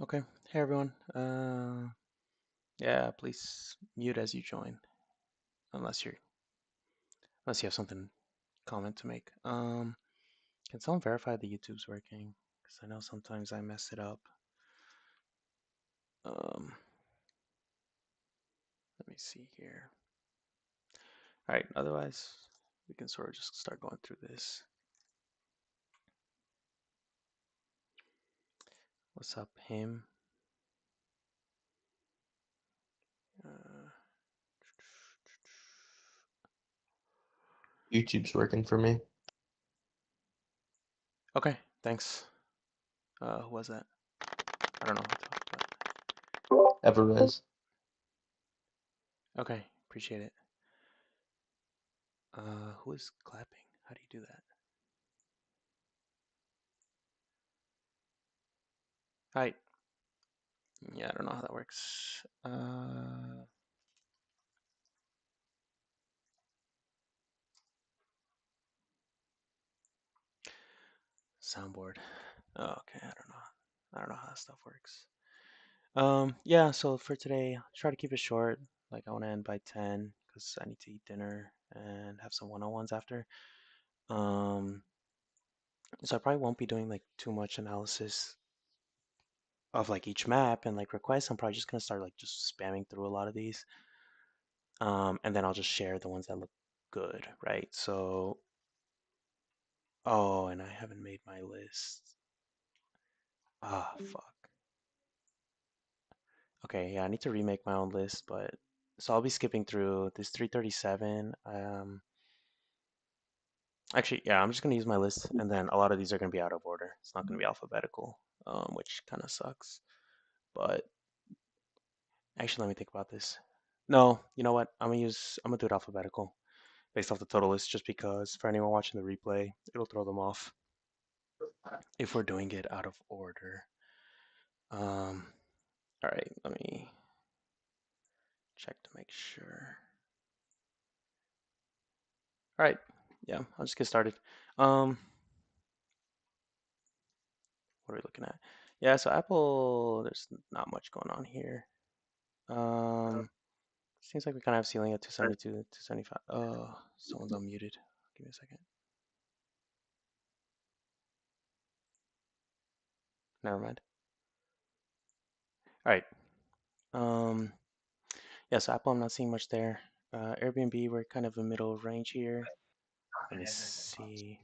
Okay. Hey everyone. Yeah, please mute as you join, unless you have something comment to make. Can someone verify the YouTube's working? Because I know sometimes I mess it up. Let me see here. All right. Otherwise, we can sort of just start going through this. What's up, him? Uh, YouTube's working for me. okay. Thanks. Who was that? I don't know who talked about. Everres. Okay. Appreciate it. Who is clapping? How do you do that? Hi. Yeah, I don't know how that works. Soundboard. Oh, okay, I don't know. I don't know how that stuff works. Yeah, so for today, I'll try to keep it short. Like I want to end by 10 because I need to eat dinner and have some one-on-ones after. Um, so I probably won't be doing like too much analysis of like each map and like requests. I'm probably just gonna start like just spamming through a lot of these. And then I'll just share the ones that look good, right? So, oh, and I haven't made my list. Ah, fuck. Okay, yeah, I need to remake my own list, but so I'll be skipping through this 337. Actually, yeah, I'm just gonna use my list, and then a lot of these are gonna be out of order. It's not gonna be alphabetical, which kind of sucks. But actually, let me think about this. No, you know what? I'm gonna do it alphabetical based off the total list, just because for anyone watching the replay, it'll throw them off if we're doing it out of order. Um, all right, let me check to make sure. All right, yeah, I'll just get started. Um, what are we looking at? Yeah, so Apple, there's not much going on here. Um, Seems like we kind of have ceiling at 272, 275. Oh, someone's unmuted. Give me a second. Never mind. All right. Um, yeah, so Apple, I'm not seeing much there. Airbnb, we're kind of a middle range here. Let me see.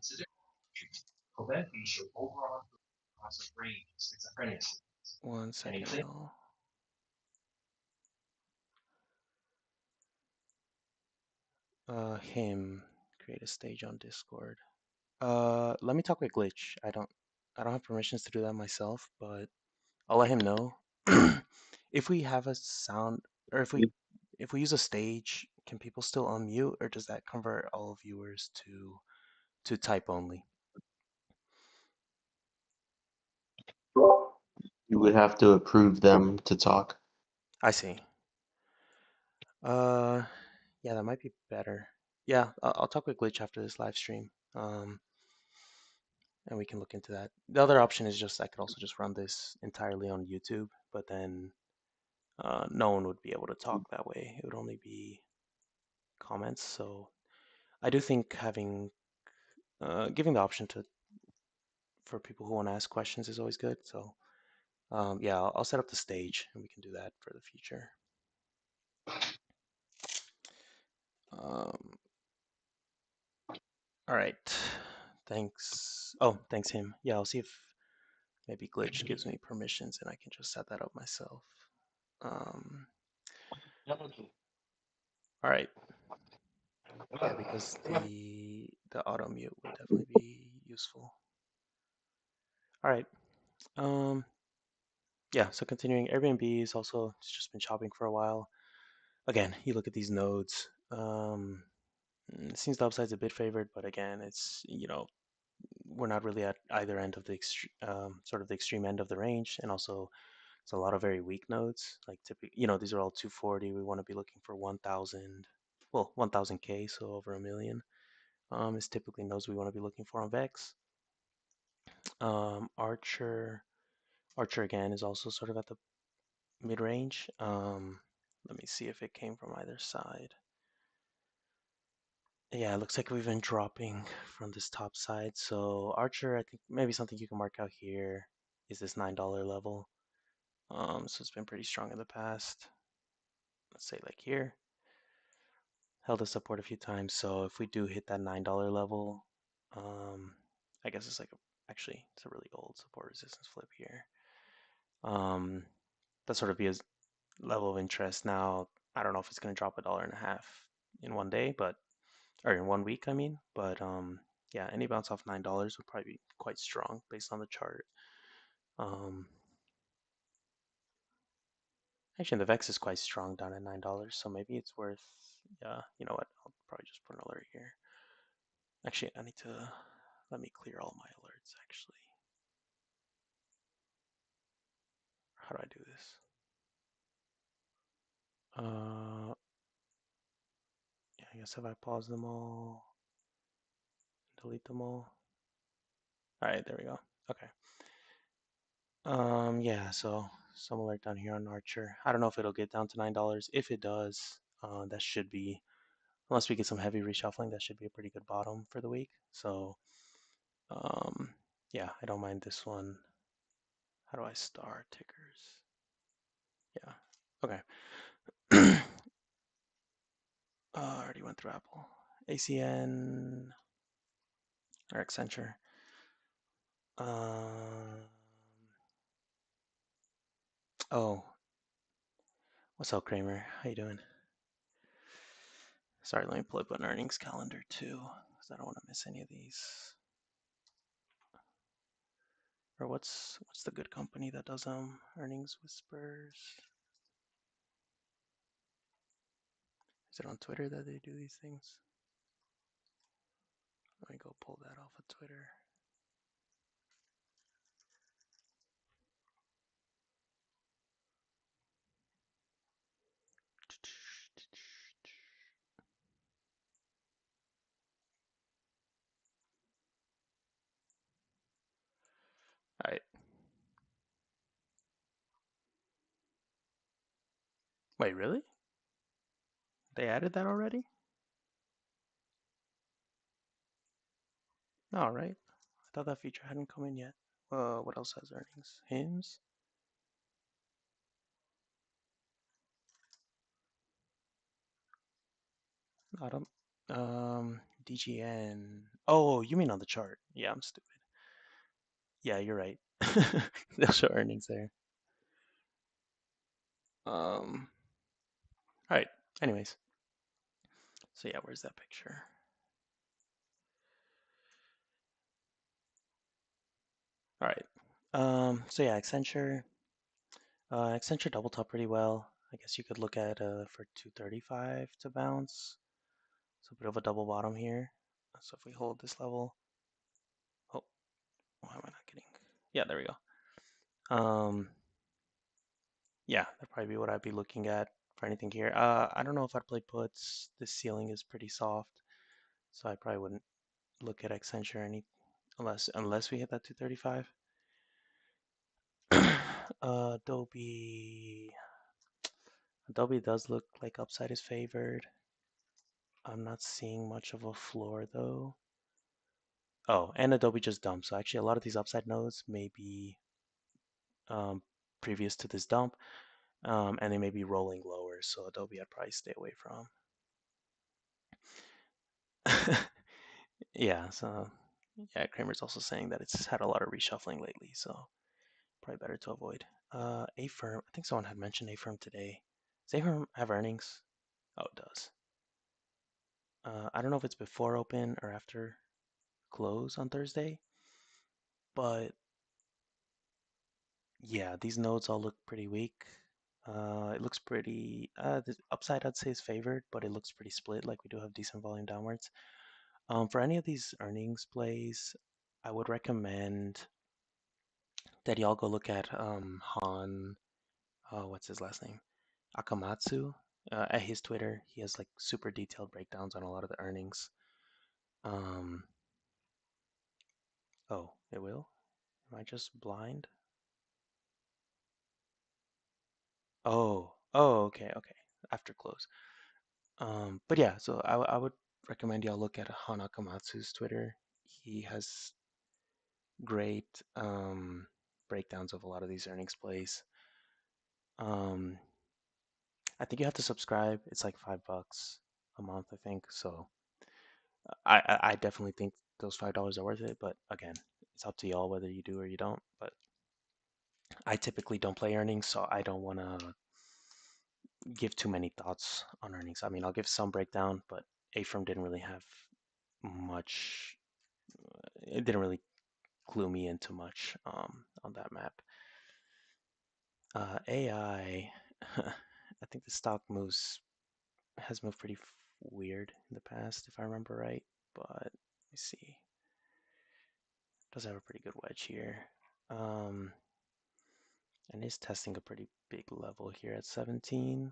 One second, y'all. Him, create a stage on Discord. Let me talk with Glitch. I don't have permissions to do that myself, but I'll let him know. If we have a sound, or if we use a stage, can people still unmute, or does that convert all viewers to type only? You would have to approve them to talk. I see. Uh, yeah, that might be better. Yeah, I'll talk with Glitch after this live stream. And we can look into that. The other option is just I could also just run this entirely on YouTube, but then no one would be able to talk that way. It would only be comments. So I do think having giving the option to for people who want to ask questions is always good. So yeah, I'll set up the stage and we can do that for the future. Um, all right. Thanks. Oh, thanks him. Yeah, I'll see if maybe Glitch gives me permissions and I can just set that up myself. Um, all right. Yeah, because the auto mute would definitely be useful. All right. Um, yeah. So continuing, Airbnb is also it's just been chopping for a while. Again, you look at these nodes. It seems the upside's a bit favored, but again, it's we're not really at either end of the sort of the extreme end of the range, and also It's a lot of very weak nodes. Like typically, these are all 240. We want to be looking for 1,000. Well, 1,000K, so over a million. Is typically nodes we want to be looking for on Vex. Archer. Archer again is also sort of at the mid range. Let me see if it came from either side. Yeah, it looks like we've been dropping from this top side. So Archer, I think maybe something you can mark out here is this $9 level. So it's been pretty strong in the past. Let's say like here, held the support a few times. So if we do hit that $9 level, um, I guess it's like actually it's a really old support resistance flip here. Um, that sort of be a level of interest. Now I don't know if it's going to drop $1.50 in one day, but or in one week, I mean. But yeah, any bounce off $9 would probably be quite strong based on the chart. Um, Actually, the Vex is quite strong down at $9, so maybe it's worth. Yeah, you know what? I'll probably just put an alert here. Actually, I need to let me clear all my alerts. Actually, how do I do this? Yeah, I guess if I pause them all, delete them all. All right, there we go. Okay. Yeah, so some alert down here on Archer. I don't know if it'll get down to $9. If it does, that should be, unless we get some heavy reshuffling, that should be a pretty good bottom for the week. So, um, yeah, I don't mind this one. How do I star tickers? Yeah, okay. I already went through Apple. ACN or Accenture. Um, oh, what's up, Kramer? How you doing? Sorry, let me pull up an earnings calendar too, because I don't want to miss any of these. Or what's the good company that does earnings whispers? Is it on Twitter that they do these things? Let me go pull that off of Twitter. All right. Wait, really? They added that already? All right. I thought that feature hadn't come in yet. What else has earnings? Hymns? Autumn. DGN. Oh, you mean on the chart? Yeah, I'm stupid. Yeah, you're right. They'll show earnings there. All right. Anyways, so yeah, where's that picture? All right. So yeah, Accenture double top pretty well. I guess you could look at for 235 to bounce. So a bit of a double bottom here. So if we hold this level, oh, why am I not getting? Yeah, there we go. Yeah, that'd probably be what I'd be looking at for anything here. I don't know if I'd play puts. This ceiling is pretty soft, so I probably wouldn't look at Accenture any unless we hit that 235. Adobe. Adobe does look like upside is favored. I'm not seeing much of a floor though. Oh, and Adobe just dumped. So actually, a lot of these upside nodes may be um, previous to this dump, and they may be rolling lower. So Adobe, I'd probably stay away from. Yeah. So yeah, Kramer's also saying that it's had a lot of reshuffling lately, so probably better to avoid. Affirm. I think someone had mentioned Affirm today. Does Affirm have earnings? Oh, it does. I don't know if it's before open or after close on Thursday, but yeah, these nodes all look pretty weak. It looks pretty. The upside I'd say is favored, but it looks pretty split. Like we do have decent volume downwards. For any of these earnings plays, I would recommend that y'all go look at Han. Oh, what's his last name? Akamatsu. At his Twitter, he has like super detailed breakdowns on a lot of the earnings. Um, oh, it will? Am I just blind? Oh, okay, okay. After close. But yeah, so I would recommend y'all look at Han Akamatsu's Twitter. He has great breakdowns of a lot of these earnings plays. Um, I think you have to subscribe. It's like $5 a month, I think. So I definitely think those $5 are worth it. But again, it's up to y'all whether you do or you don't. But I typically don't play earnings, so I don't want to give too many thoughts on earnings. I mean, I'll give some breakdown, but AFirm didn't really have much. It didn't really clue me into much on that map. AI, I think the stock moves has moved pretty weird in the past, if I remember right. But let me see. Does have a pretty good wedge here. Um, and is testing a pretty big level here at 17.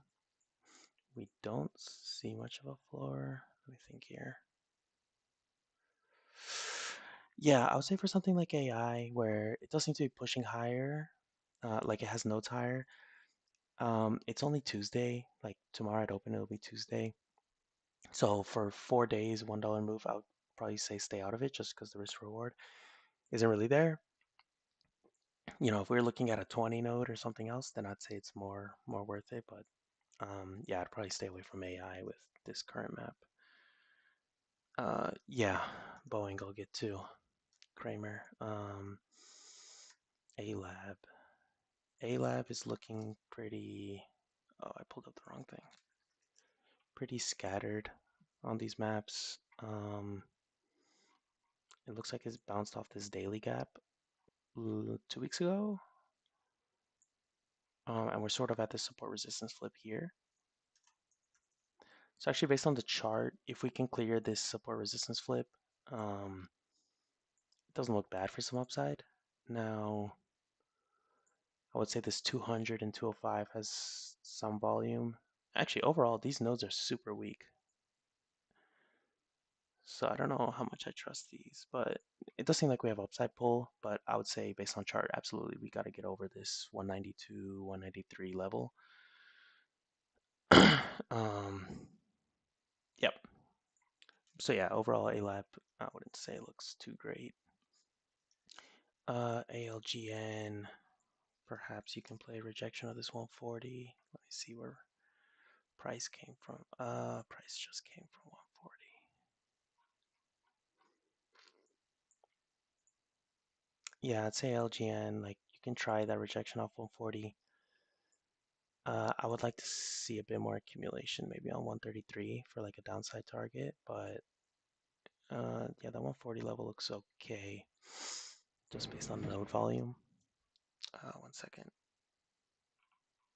We don't see much of a floor. Let me think here. Yeah, I would say for something like AI, where it does seem to be pushing higher, like it has nodes higher. It's only Tuesday. Like tomorrow at open, it'll be Tuesday. So for 4 days, $1 move, I would probably say stay out of it just because the risk reward isn't really there. If we are looking at a 20 node or something else, then I'd say it's more worth it. But yeah, I'd probably stay away from AI with this current map. Yeah, Boeing I'll get to. Kramer. A-Lab. A-Lab is looking pretty. Oh, I pulled up the wrong thing. Pretty scattered on these maps. It looks like it's bounced off this daily gap 2 weeks ago. And we're sort of at the support resistance flip here. So actually based on the chart, if we can clear this support resistance flip, um, it doesn't look bad for some upside. Now, I would say this 200 and 205 has some volume. Actually, overall, these nodes are super weak. So I don't know how much I trust these, but it does seem like we have upside pull. But I would say based on chart, absolutely, we got to get over this 192, 193 level. um, yep. So yeah, overall A-Lab, I wouldn't say looks too great. ALGN, perhaps you can play rejection of this 140. Let me see where price came from. Price just came from 140. Yeah, I'd say LGN, like you can try that rejection off 140. I would like to see a bit more accumulation, maybe on 133 for like a downside target, but yeah, that 140 level looks okay, just based on node volume. 1 second.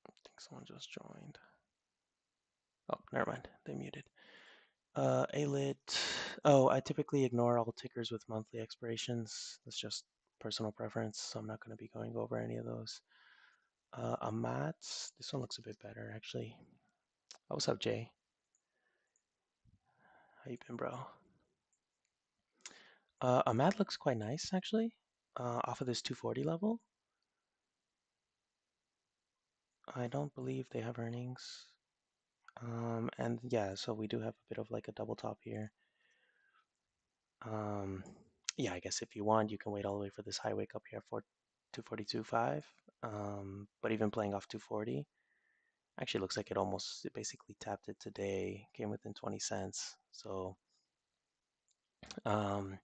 I think someone just joined. Oh, never mind. They muted. ALIT. Oh, I typically ignore all tickers with monthly expirations. That's just personal preference, so I'm not going to be going over any of those. Amat. This one looks a bit better, actually. Oh, what's up, Jay? How you been, bro? Amat looks quite nice, actually. Off of this 240 level. I don't believe they have earnings. And yeah, so we do have a bit of like a double top here. Um, yeah, I guess if you want, you can wait all the way for this high wake up here for 242.5. But even playing off 240, actually looks like it basically tapped it today, came within 20 cents. So, um,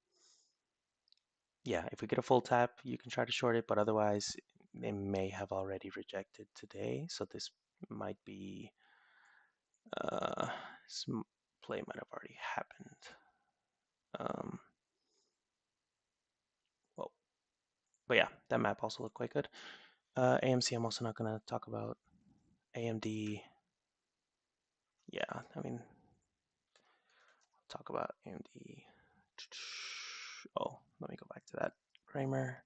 yeah, if we get a full tap, you can try to short it, but otherwise, they may have already rejected today. So this might be, uh, this play might have already happened. Um, well, but yeah, that map also looked quite good. AMC, I'm also not going to talk about. AMD, yeah, I mean, talk about AMD. Oh, let me go back to that. Kramer,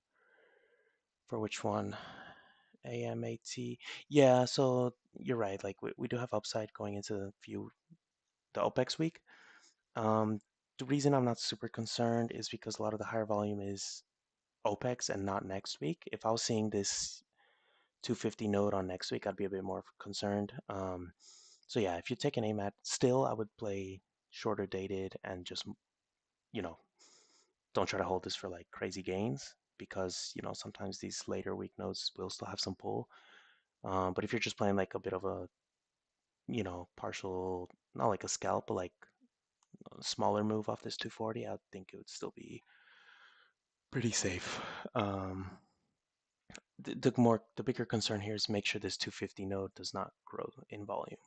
for which one? AMAT. Yeah, so you're right. Like we do have upside going into the OPEX week. Um, the reason I'm not super concerned is because a lot of the higher volume is OPEX and not next week. If I was seeing this 250 node on next week, I'd be a bit more concerned. So yeah, if you take an AMAT, still I would play shorter dated and just you know don't try to hold this for like crazy gains because sometimes these later week nodes will still have some pull. But if you're just playing like a bit of a partial, not like a scalp, but like a smaller move off this 240, I think it would still be pretty safe. The bigger concern here is make sure this 250 node does not grow in volume.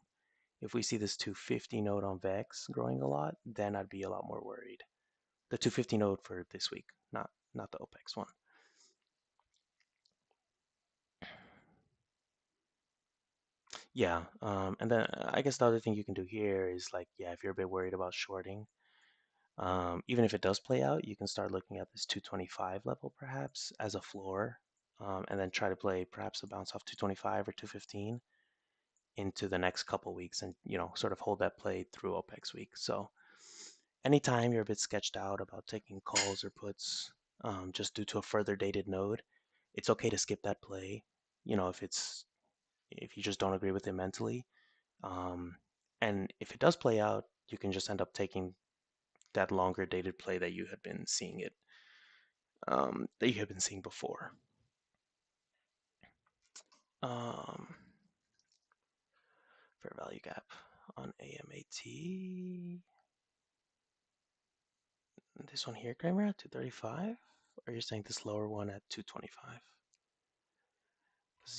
If we see this 250 node on Vex growing a lot, then I'd be a lot more worried. The 250 node for this week, not the OPEX one. Yeah, and then I guess the other thing you can do here is like, yeah, if you're a bit worried about shorting, even if it does play out, you can start looking at this 225 level perhaps as a floor, and then try to play perhaps a bounce off 225 or 215 into the next couple weeks, and sort of hold that play through OPEX week. So anytime you're a bit sketched out about taking calls or puts, just due to a further dated node, it's okay to skip that play. If you just don't agree with it mentally, um, and if it does play out, you can just end up taking that longer dated play that you had been seeing before. Um, Fair value gap on AMAT. This one here, Kramer, at 235, or you're saying this lower one at 225?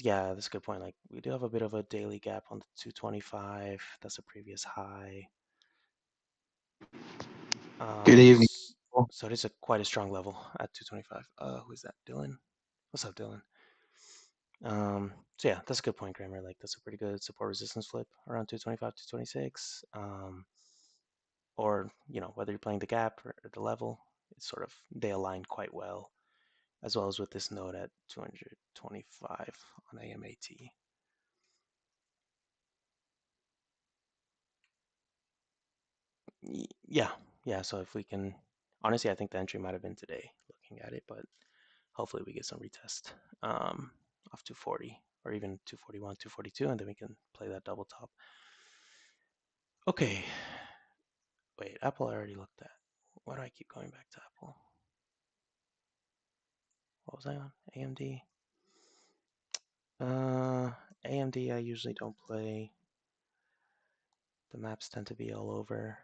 Yeah, that's a good point. Like we do have a bit of a daily gap on the 225. That's a previous high. Good evening. So it is quite a strong level at 225. Who is that? Dylan? What's up, Dylan? So yeah, that's a good point, Kramer. Like that's a pretty good support resistance flip around 225, 226. Or whether you're playing the gap or the level, it's sort of they align quite well, as well as with this node at 225 on AMAT. Yeah, yeah. So if we can, honestly, I think the entry might have been today, looking at it, but hopefully we get some retest off 240 or even 241, 242, and then we can play that double top. Okay. Wait, Apple I already looked at. Why do I keep going back to Apple? What was I on? AMD. AMD I usually don't play. The maps tend to be all over.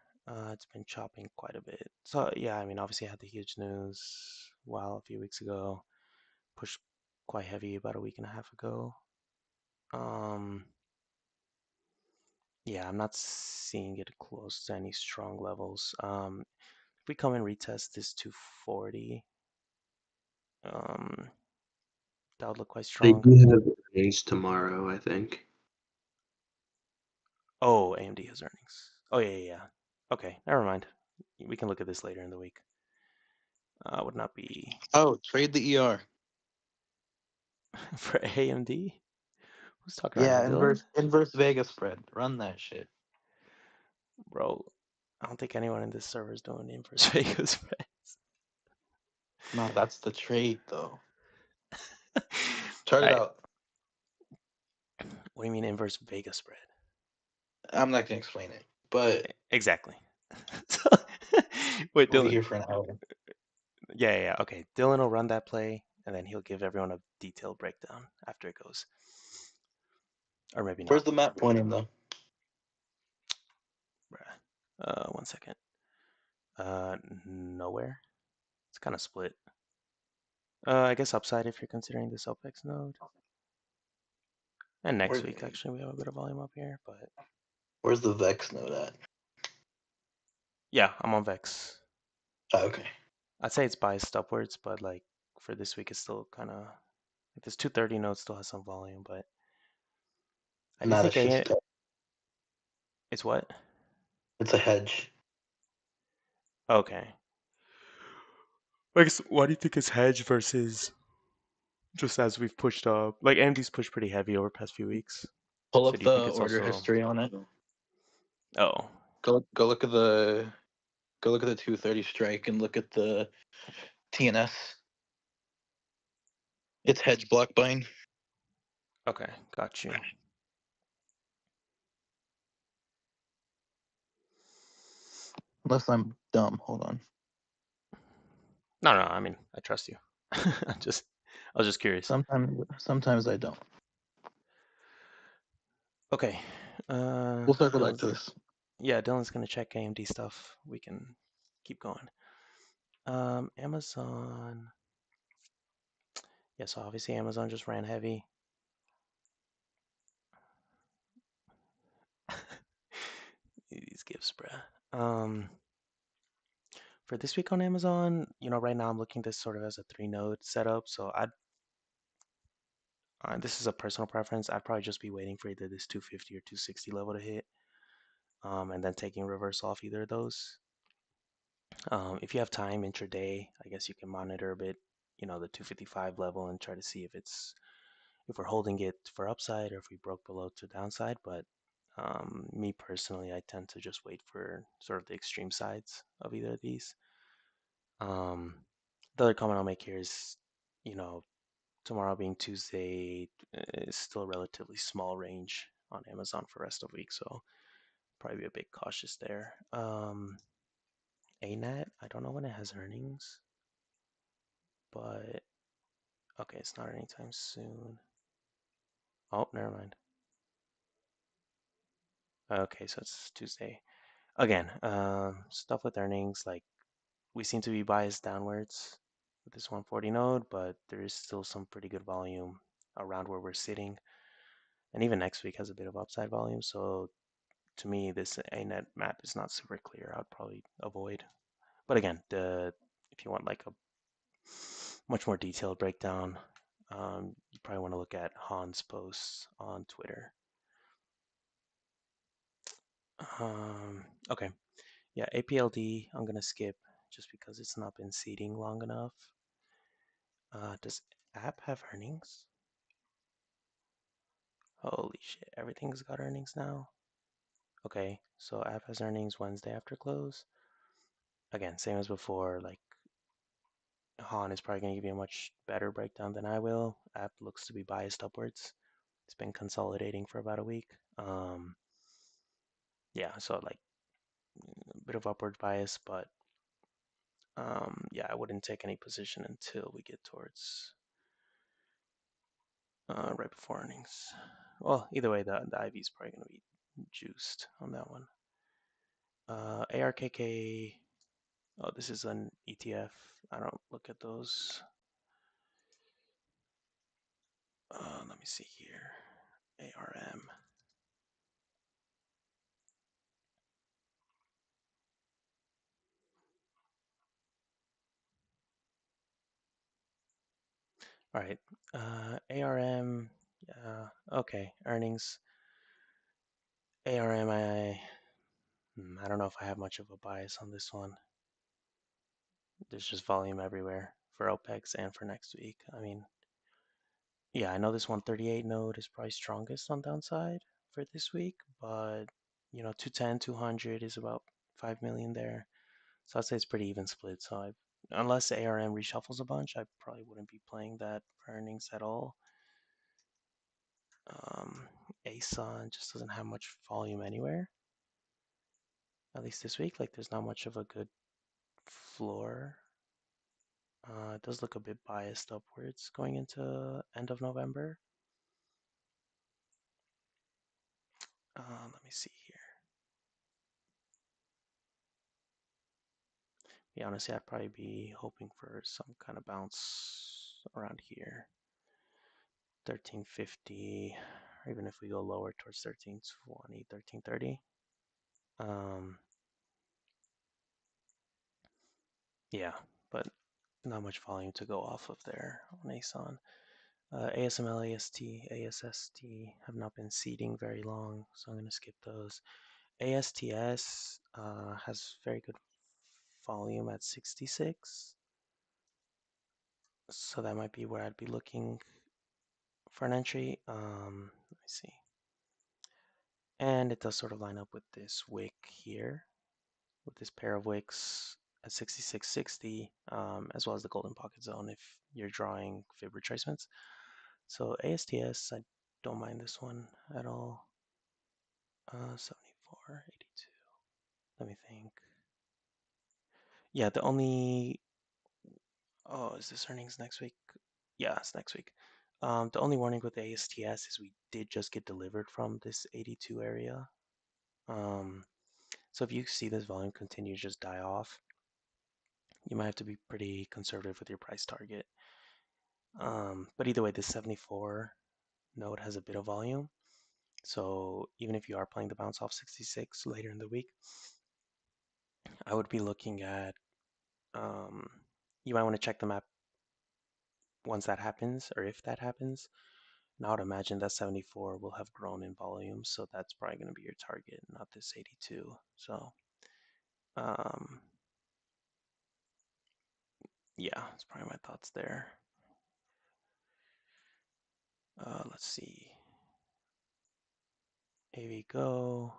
It's been chopping quite a bit. So yeah, I mean, obviously I had the huge news a few weeks ago, pushed quite heavy about a week and a half ago. Um, yeah, I'm not seeing it close to any strong levels. If we come and retest this 240, um, that would look quite They strong. do have earnings tomorrow, I think. Oh, AMD has earnings. Oh yeah, yeah, yeah. Okay, never mind. We can look at this later in the week. Would not be Oh, trade the ER. for AMD. Who's talking right now, Yeah, Dylan? inverse Vega spread. Run that shit. Bro, I don't think anyone in this server is doing inverse Vegas spreads. No, that's the trade though. All Chart it right, out. what do you mean inverse Vegas spread? I'm not gonna explain it, but Exactly. So, wait, we'll be Dylan. here for an hour. Yeah, yeah, yeah. Okay, Dylan will run that play, and then he'll give everyone a detailed breakdown after it goes, or maybe Where's not. the map pointing though? Bruh. 1 second. Nowhere. It's kind of split. I guess upside if you're considering this OPEX node. And next Where, week, actually, we have a bit of volume up here, but where's the Vex node at? yeah, I'm on Vex. Oh, okay. I'd say it's biased upwards, but like for this week, it's still kind of like this 230 node still has some volume, but I do Not a think shit. it's what? It's a hedge. Okay. I guess why do you think it's hedge versus just as we've pushed up, like AMD's pushed pretty heavy over past few weeks. Pull So up do you think the it's order also? history on it. Oh, Go look at the 230 strike and look at the TNS. It's hedge block buying. okay, got you. Unless I'm dumb. Hold on. No, no, I mean I trust you. I was just curious. Sometimes I don't. Okay, We'll circle back Dylan's to gonna, this. yeah, Dylan's gonna check AMD stuff. We can keep going. Amazon. Yeah, so obviously Amazon just ran heavy. These gifts, bruh. For this week on Amazon, right now I'm looking this sort of as a 3 node setup. So this is a personal preference. I'd probably just be waiting for either this 250 or 260 level to hit, and then taking reverse off either of those. If you have time intraday, I guess you can monitor a bit, the 255 level and try to see if we're holding it for upside or if we broke below to downside. But me personally, I tend to just wait for sort of the extreme sides of either of these. Um, the other comment I'll make here is, you know, tomorrow being Tuesday is still a relatively small range on Amazon for rest of the week, so probably be a bit cautious there. ANET, I don't know when it has earnings, but okay, it's not anytime soon. Oh, never mind. Okay, so it's Tuesday. Again, stuff with earnings, like we seem to be biased downwards with this 140 node, but there is still some pretty good volume around where we're sitting. And even next week has a bit of upside volume. So to me, this ANET map is not super clear. I'd probably avoid. But again, if you want like a much more detailed breakdown, you probably want to look at Han's posts on Twitter. Okay, yeah, APLD, I'm gonna skip just because it's not been seeding long enough. Does App have earnings? Holy shit, everything's got earnings now. Okay, so App has earnings Wednesday after close. Again, same as before, like Han is probably going to give you a much better breakdown than I will. App looks to be biased upwards. It's been consolidating for about a week. Yeah, so like a bit of upward bias, but yeah, I wouldn't take any position until we get towards right before earnings. Well, either way, the IV is probably going to be juiced on that one. ARKK. Oh, this is an ETF. I don't look at those. Let me see here. ARM. All right. ARM. Okay. Earnings. ARM. I don't know if I have much of a bias on this one. There's just volume everywhere for OPEX and for next week. I mean, yeah, I know this 138 node is probably strongest on downside for this week, but 210, 200 is about 5 million there. So I'd say it's pretty even split. So unless ARM reshuffles a bunch, I probably wouldn't be playing that for earnings at all. ASUN just doesn't have much volume anywhere, at least this week. Like there's not much of a good floor. It does look a bit biased upwards going into end of November. Let me see here. Yeah, honestly, I'd probably be hoping for some kind of bounce around here. 1350, or even if we go lower towards 1320, 1330. Yeah, but not much volume to go off of there on ASUN. ASML, AST, ASST have not been seeding very long, so I'm going to skip those. ASTS has very good volume at 66. So that might be where I'd be looking for an entry. Let me see. And it does sort of line up with this wick here, with this pair of wicks at 6660, as well as the golden pocket zone if you're drawing fib retracements. So ASTS, I don't mind this one at all. 74, 82. Let me think. Yeah, the only. Oh, is this earnings next week? Yeah, it's next week. The only warning with the ASTS is we did just get delivered from this 82 area. Um, so if you see this volume continue to just die off, you might have to be pretty conservative with your price target. But either way, this 74 node has a bit of volume. So even if you are playing the bounce off 66 later in the week, I would be looking at, you might want to check the map once that happens, or if that happens. And I would imagine that 74 will have grown in volume, so that's probably going to be your target, not this 82. So, um, yeah, that's probably my thoughts there. Let's see. AV Go.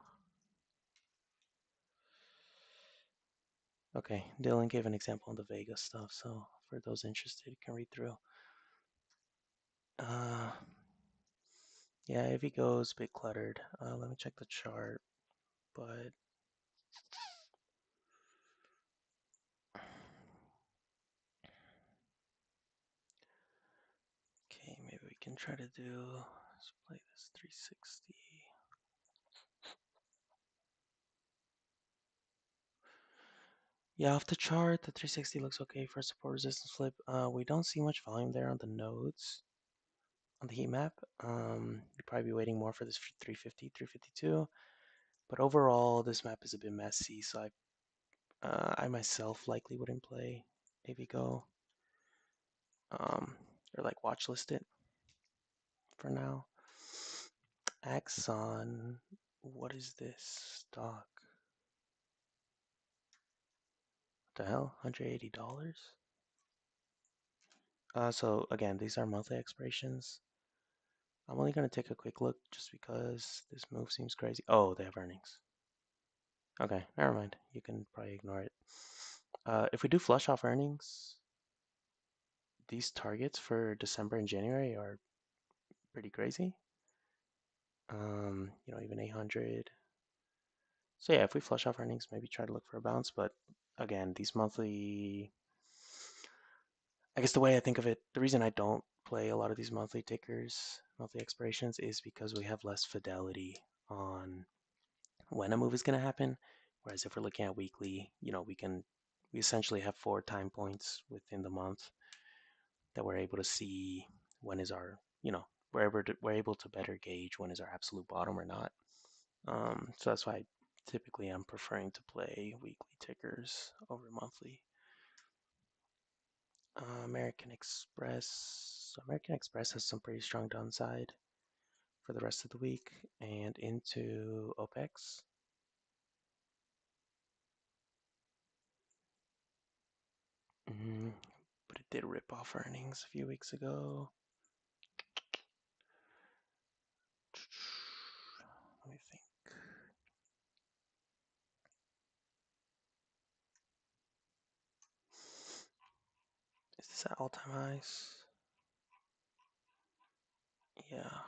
Okay, Dylan gave an example on the Vega stuff, so for those interested, you can read through. Uh, yeah, AV Go is a bit cluttered. Let me check the chart, but okay, maybe we can try to do. Let's play this 360. Yeah, off the chart, the 360 looks okay for a support resistance flip. We don't see much volume there on the nodes on the heat map. You'd probably be waiting more for this 350, 352. But overall, this map is a bit messy, so I myself likely wouldn't play AV Go, or like watch list it for now. Axon, what is this stock? What the hell? $180? So again, these are monthly expirations. I'm only going to take a quick look just because this move seems crazy. Oh, they have earnings. Okay, never mind. You can probably ignore it. If we do flush off earnings, these targets for December and January are pretty crazy. Even 800. So yeah, if we flush off earnings, maybe try to look for a bounce. But again, these monthly, I guess the way I think of it, the reason I don't play a lot of these monthly tickers, monthly expirations, is because we have less fidelity on when a move is going to happen. Whereas if we're looking at weekly, we essentially have 4 time points within the month that we're able to see when is our, we're able to better gauge when is our absolute bottom or not. So that's why typically I'm preferring to play weekly tickers over monthly. American Express. So American Express has some pretty strong downside for the rest of the week and into OPEX. But it did rip off earnings a few weeks ago. Let me think. Is this at all-time highs? Yeah.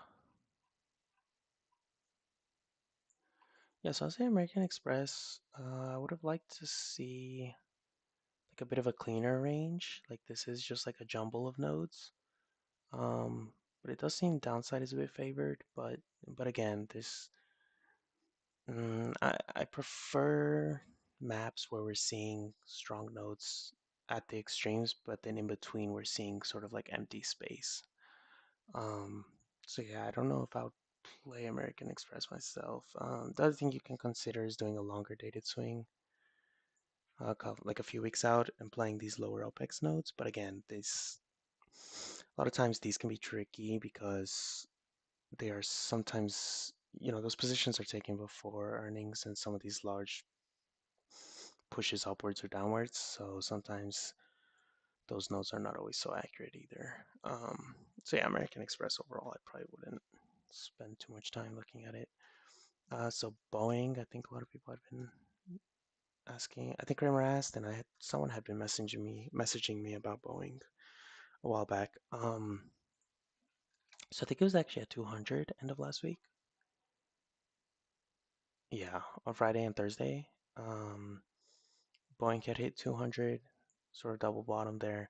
Yeah, so I'll say American Express. I would have liked to see like a bit of a cleaner range. Like this is just like a jumble of nodes. But it does seem downside is a bit favored. But again, I prefer maps where we're seeing strong nodes at the extremes, but then in between we're seeing sort of like empty space. Um, so yeah, I don't know if I would play American Express myself. The other thing you can consider is doing a longer dated swing, like a few weeks out, and playing these lower OPEX nodes. But again, a lot of times these can be tricky because they are sometimes, those positions are taken before earnings, and some of these large pushes upwards or downwards. So sometimes those nodes are not always so accurate either. So yeah, American Express overall, I probably wouldn't spend too much time looking at it. So Boeing, I think a lot of people have been asking. I think Kramer asked, and someone had been messaging me about Boeing a while back. So I think it was actually at 200 end of last week. Yeah, on Friday and Thursday. Boeing had hit 200, sort of double bottom there.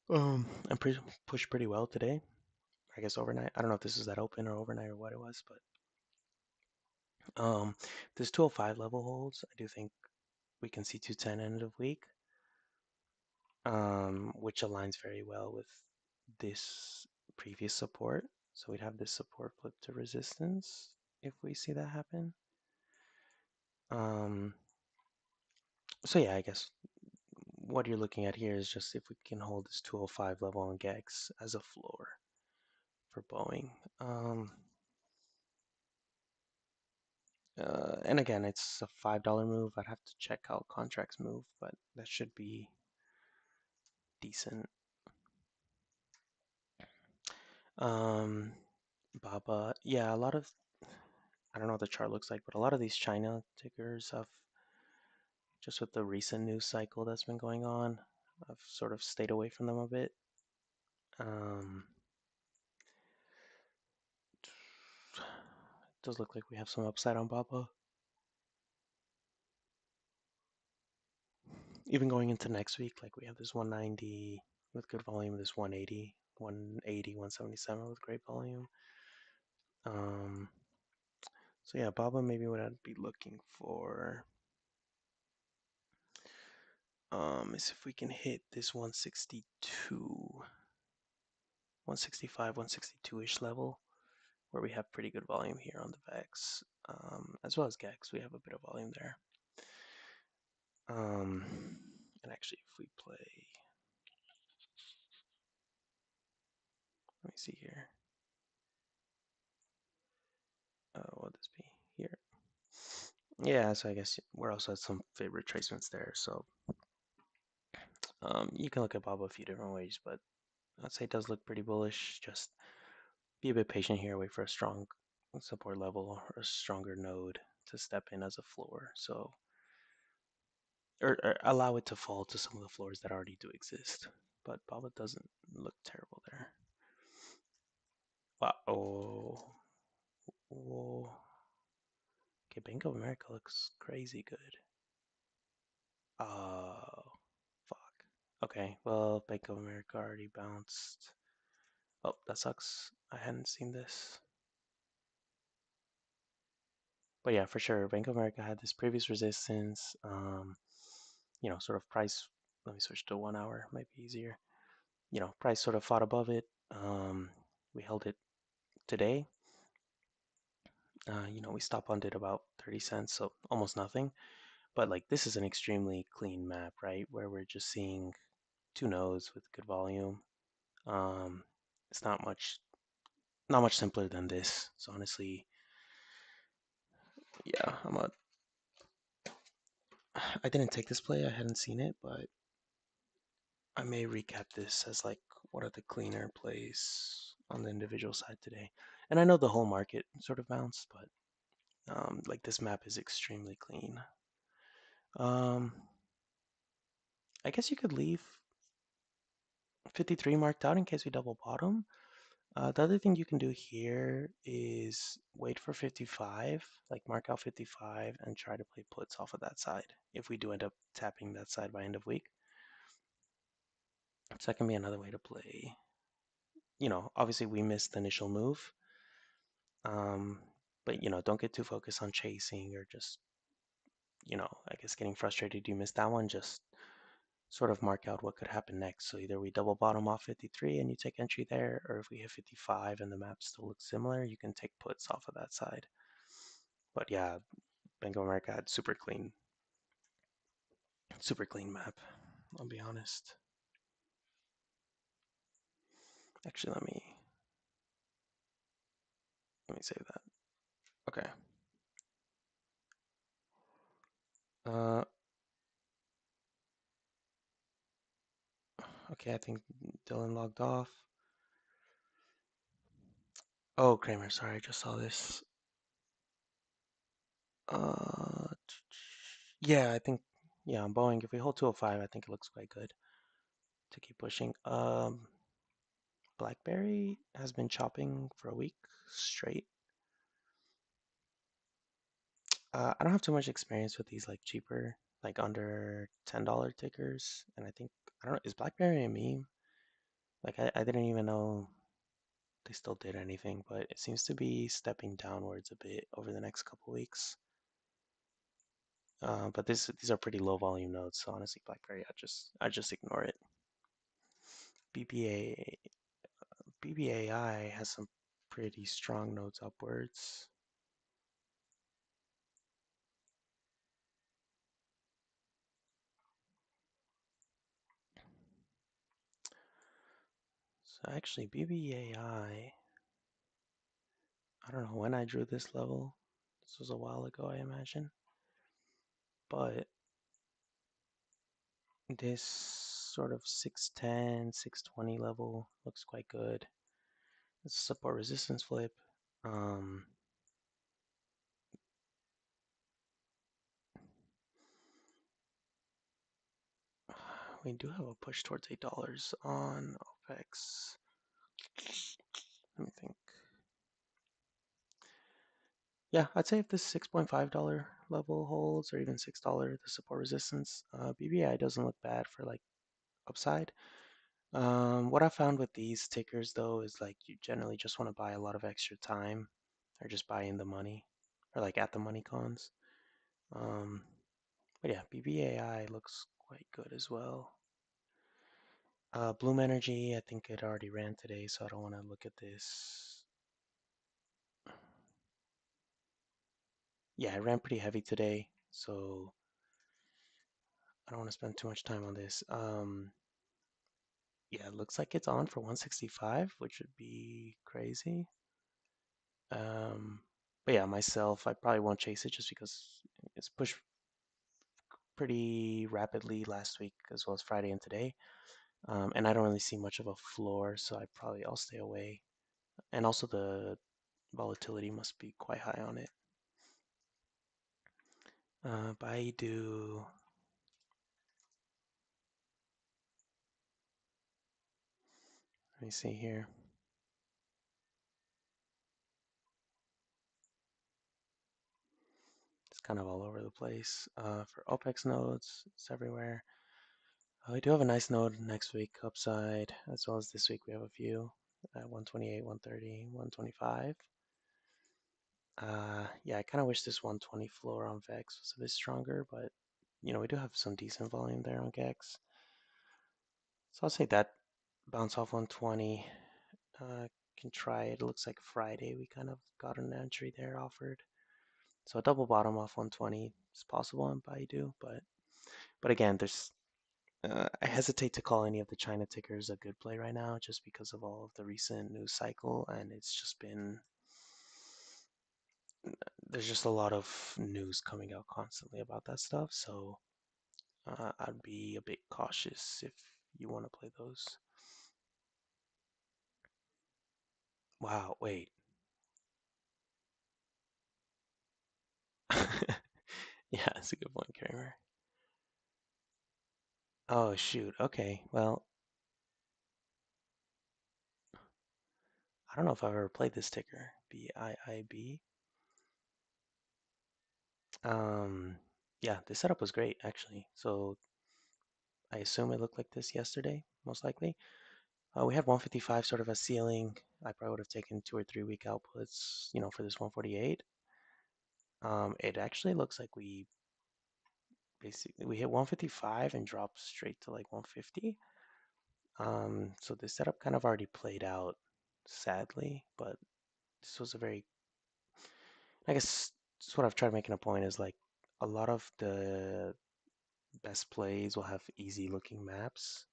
And pushed pretty well today. I guess overnight. I don't know if this is that open or overnight or what it was, but this 205 level holds. I do think we can see 210 end of week, which aligns very well with this previous support. So we'd have this support flip to resistance if we see that happen. Um, so yeah, I guess what you're looking at here is just if we can hold this 205 level on GEX as a floor for Boeing. And again, it's a $5 move. I'd have to check how contracts move, but that should be decent. Baba, yeah, a lot of, I don't know what the chart looks like, but a lot of these China tickers have, just with the recent news cycle that's been going on, I've sort of stayed away from them a bit. It does look like we have some upside on Baba. Even going into next week, like we have this 190 with good volume, this 180, 180, 177 with great volume. So yeah, Baba maybe what I'd be looking for is if we can hit this 162, 165, 162-ish level where we have pretty good volume here on the VEX, as well as GEX. We have a bit of volume there. And actually, if we play, let me see here. What would this be here? Yeah, so I guess we're also at some favorite retracements there. So you can look at Baba a few different ways, but I'd say it does look pretty bullish. Just be a bit patient here, wait for a strong support level or a stronger node to step in as a floor. So, or allow it to fall to some of the floors that already do exist. But Baba doesn't look terrible there. Wow. Oh. Whoa. Okay, Bank of America looks crazy good. Oh, fuck. Okay, well, Bank of America already bounced. Oh, that sucks. I hadn't seen this. But yeah, for sure, Bank of America had this previous resistance. Sort of price. Let me switch to 1 hour, might be easier. Price sort of fought above it. We held it today. We stop on it about 30 cents, so almost nothing. But like this is an extremely clean map, right? Where we're just seeing two nodes with good volume. It's not much simpler than this. So honestly, yeah, I didn't take this play. I hadn't seen it, but I may recap this as like what are the cleaner plays on the individual side today. And I know the whole market sort of bounced, but like this map is extremely clean. Um, I guess you could leave 53 marked out in case we double bottom. The other thing you can do here is wait for 55, like mark out 55 and try to play puts off of that side if we do end up tapping that side by end of week. So that can be another way to play. Obviously we missed the initial move, but don't get too focused on chasing or just, I guess getting frustrated you missed that one. Just sort of mark out what could happen next. So either we double bottom off 53 and you take entry there, or if we hit 55 and the map still looks similar, you can take puts off of that side. But yeah, Bank of America had super clean map. I'll be honest. Actually, let me save that. Okay. Okay, I think Dylan logged off. Oh, Kramer, sorry, I just saw this. Uh, yeah, I think, yeah, on Boeing, if we hold 205, I think it looks quite good to keep pushing. BlackBerry has been chopping for a week straight. I don't have too much experience with these like cheaper, like under $10 tickers, and I don't know, is BlackBerry a meme? Like I didn't even know they still did anything, but it seems to be stepping downwards a bit over the next couple weeks. But these are pretty low volume nodes, so honestly, BlackBerry, I just ignore it. BBA BBAI has some pretty strong nodes upwards. So actually, BBAI, I don't know when I drew this level. This was a while ago, I imagine. But this sort of 610, 620 level looks quite good. It's a support resistance flip. Um, we do have a push towards $8 on OPEX. Let me think. Yeah, I'd say if this $6.5 level holds, or even $6, the support resistance, BBI doesn't look bad for like upside. What I found with these tickers though is like you generally just want to buy a lot of extra time, or just buy in the money, or like at the money cons. Um, but yeah, BBAI looks quite good as well. Bloom Energy, I think it already ran today, so I don't want to look at this. Yeah, it ran pretty heavy today, so I don't want to spend too much time on this. Yeah, it looks like it's on for 165, which would be crazy. Um, but yeah, myself, I probably won't chase it just because it's pushed pretty rapidly last week as well as Friday and today. And I don't really see much of a floor, so I'll stay away. And also the volatility must be quite high on it. Baidu, let me see here. It's kind of all over the place. For OPEX nodes, it's everywhere. We do have a nice node next week upside, as well as this week we have a few at 128, 130, 125. Yeah, I kind of wish this 120 floor on VEX was a bit stronger, but we do have some decent volume there on GEX. So I'll say that bounce off 120. Can try it. It looks like Friday we kind of got an entry there offered. So a double bottom off 120 is possible on Baidu, but again, I hesitate to call any of the China tickers a good play right now, just because of all of the recent news cycle, and there's just a lot of news coming out constantly about that stuff. So I'd be a bit cautious if you want to play those. Wow, wait. Yeah, that's a good point, Kramer. Oh, shoot. Okay. Well, I don't know if I've ever played this ticker, BIIB. Um, yeah, this setup was great, actually. So I assume it looked like this yesterday, most likely. We had 155 sort of a ceiling. I probably would have taken 2 or 3 week outputs, for this 148. It actually looks like we hit 155 and dropped straight to like 150. So this setup kind of already played out, sadly, but this was a very, I guess, that's what I've tried making a point is like a lot of the best plays will have easy looking maps.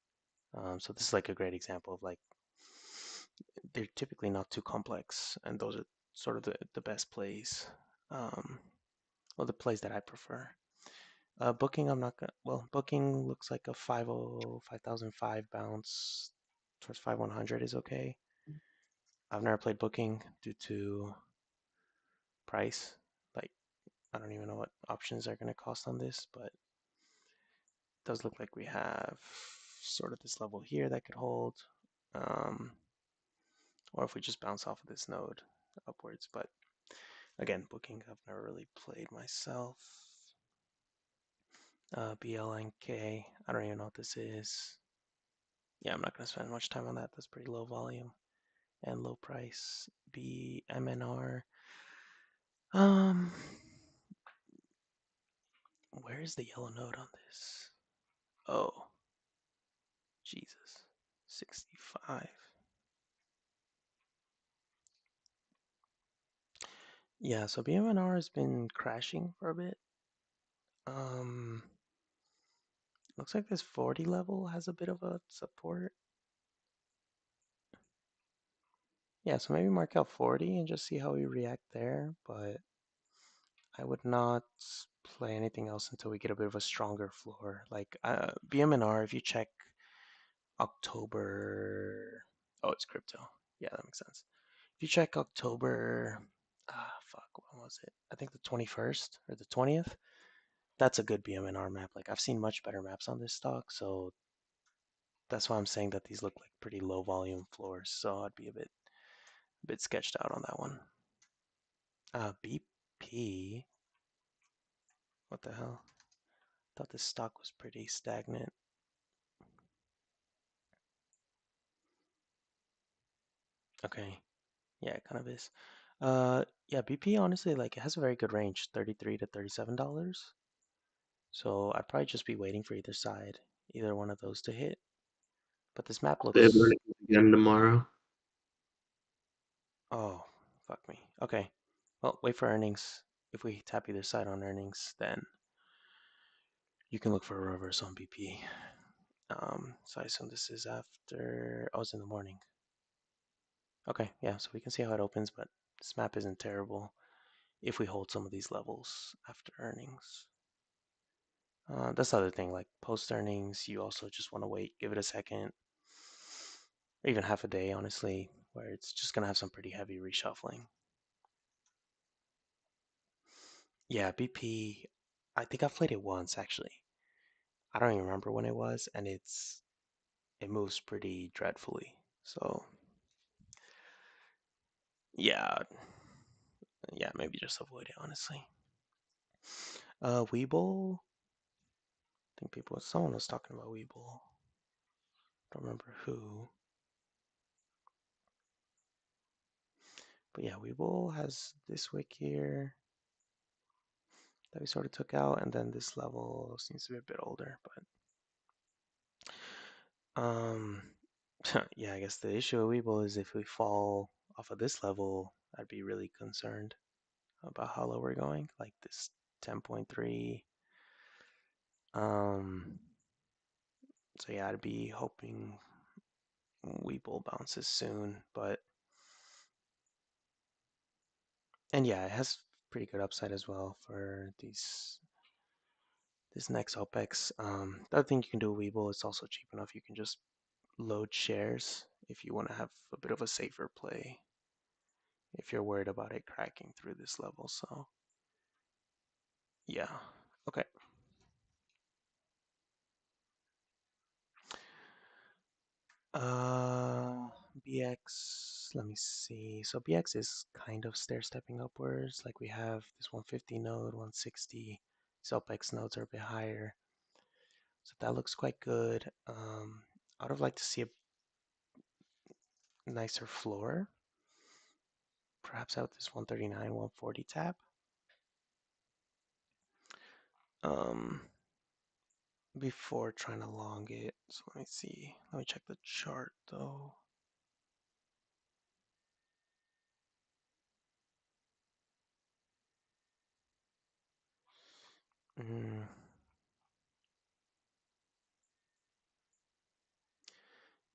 So this is like a great example of like they're typically not too complex, and those are sort of the best plays, um, or the plays that I prefer. Booking, I'm not gonna. Well, booking looks like a 5005 bounce towards 5100 is okay. I've never played booking due to price. Like, I don't even know what options are gonna cost on this, but it does look like we have sort of this level here that could hold. Um, or if we just bounce off of this node upwards. But again, booking I've never really played myself. BLNK, I don't even know what this is. Yeah, I'm not going to spend much time on that. That's pretty low volume and low price. BMNR. Um, where's the yellow node on this? Oh, Jesus. 65. Yeah, so BMNR has been crashing for a bit. Um, looks like this 40 level has a bit of a support. Yeah, so maybe mark out 40 and just see how we react there, but I would not play anything else until we get a bit of a stronger floor. Like BMNR, if you check October, oh, it's crypto. Yeah, that makes sense. If you check October, fuck, when was it? I think the 21st or the 20th. That's a good BMNR map. Like I've seen much better maps on this stock, so that's why I'm saying that these look like pretty low volume floors. So I'd be a bit sketched out on that one. BP. What the hell? Thought this stock was pretty stagnant. Okay. Yeah, it kind of is. Yeah, BP honestly, like it has a very good range, $33 to $37. So I'd probably just be waiting for either side, either one of those to hit. But this map They have looks, earnings again tomorrow. oh, fuck me. Okay. Well, wait for earnings. If we tap either side on earnings, then you can look for a reverse on BP. So I assume this is after, oh, it's in the morning. Okay, yeah, so we can see how it opens, but this map isn't terrible if we hold some of these levels after earnings. That's the other thing, like post earnings, you also just want to wait, give it a second, or even half a day, honestly, where it's just going to have some pretty heavy reshuffling. Yeah, BP, I think I've played it once actually. I don't even remember when it was, and it moves pretty dreadfully. So yeah, yeah, maybe just avoid it, honestly. Weeble, I think someone was talking about Weeble. Don't remember who. But yeah, Weeble has this wick here that we sort of took out, and then this level seems to be a bit older, but yeah, I guess the issue with Weeble is if we fall off of this level, I'd be really concerned about how low we're going, like this 10.3. Um, so yeah, I'd be hoping Weeble bounces soon, but and yeah, it has pretty good upside as well for this next OPEX. The other thing you can do with Weeble is also cheap enough. You can just load shares if you want to have a bit of a safer play if you're worried about it cracking through this level. So yeah, okay. Uh, BX, let me see. So BX is kind of stair stepping upwards. Like we have this 150 node, 160. These OPEX nodes are a bit higher. So that looks quite good. I would have liked to see a nicer floor. Perhaps out this 139, 140 tap. Um, before trying to long it. So let me see. Let me check the chart though. Mm,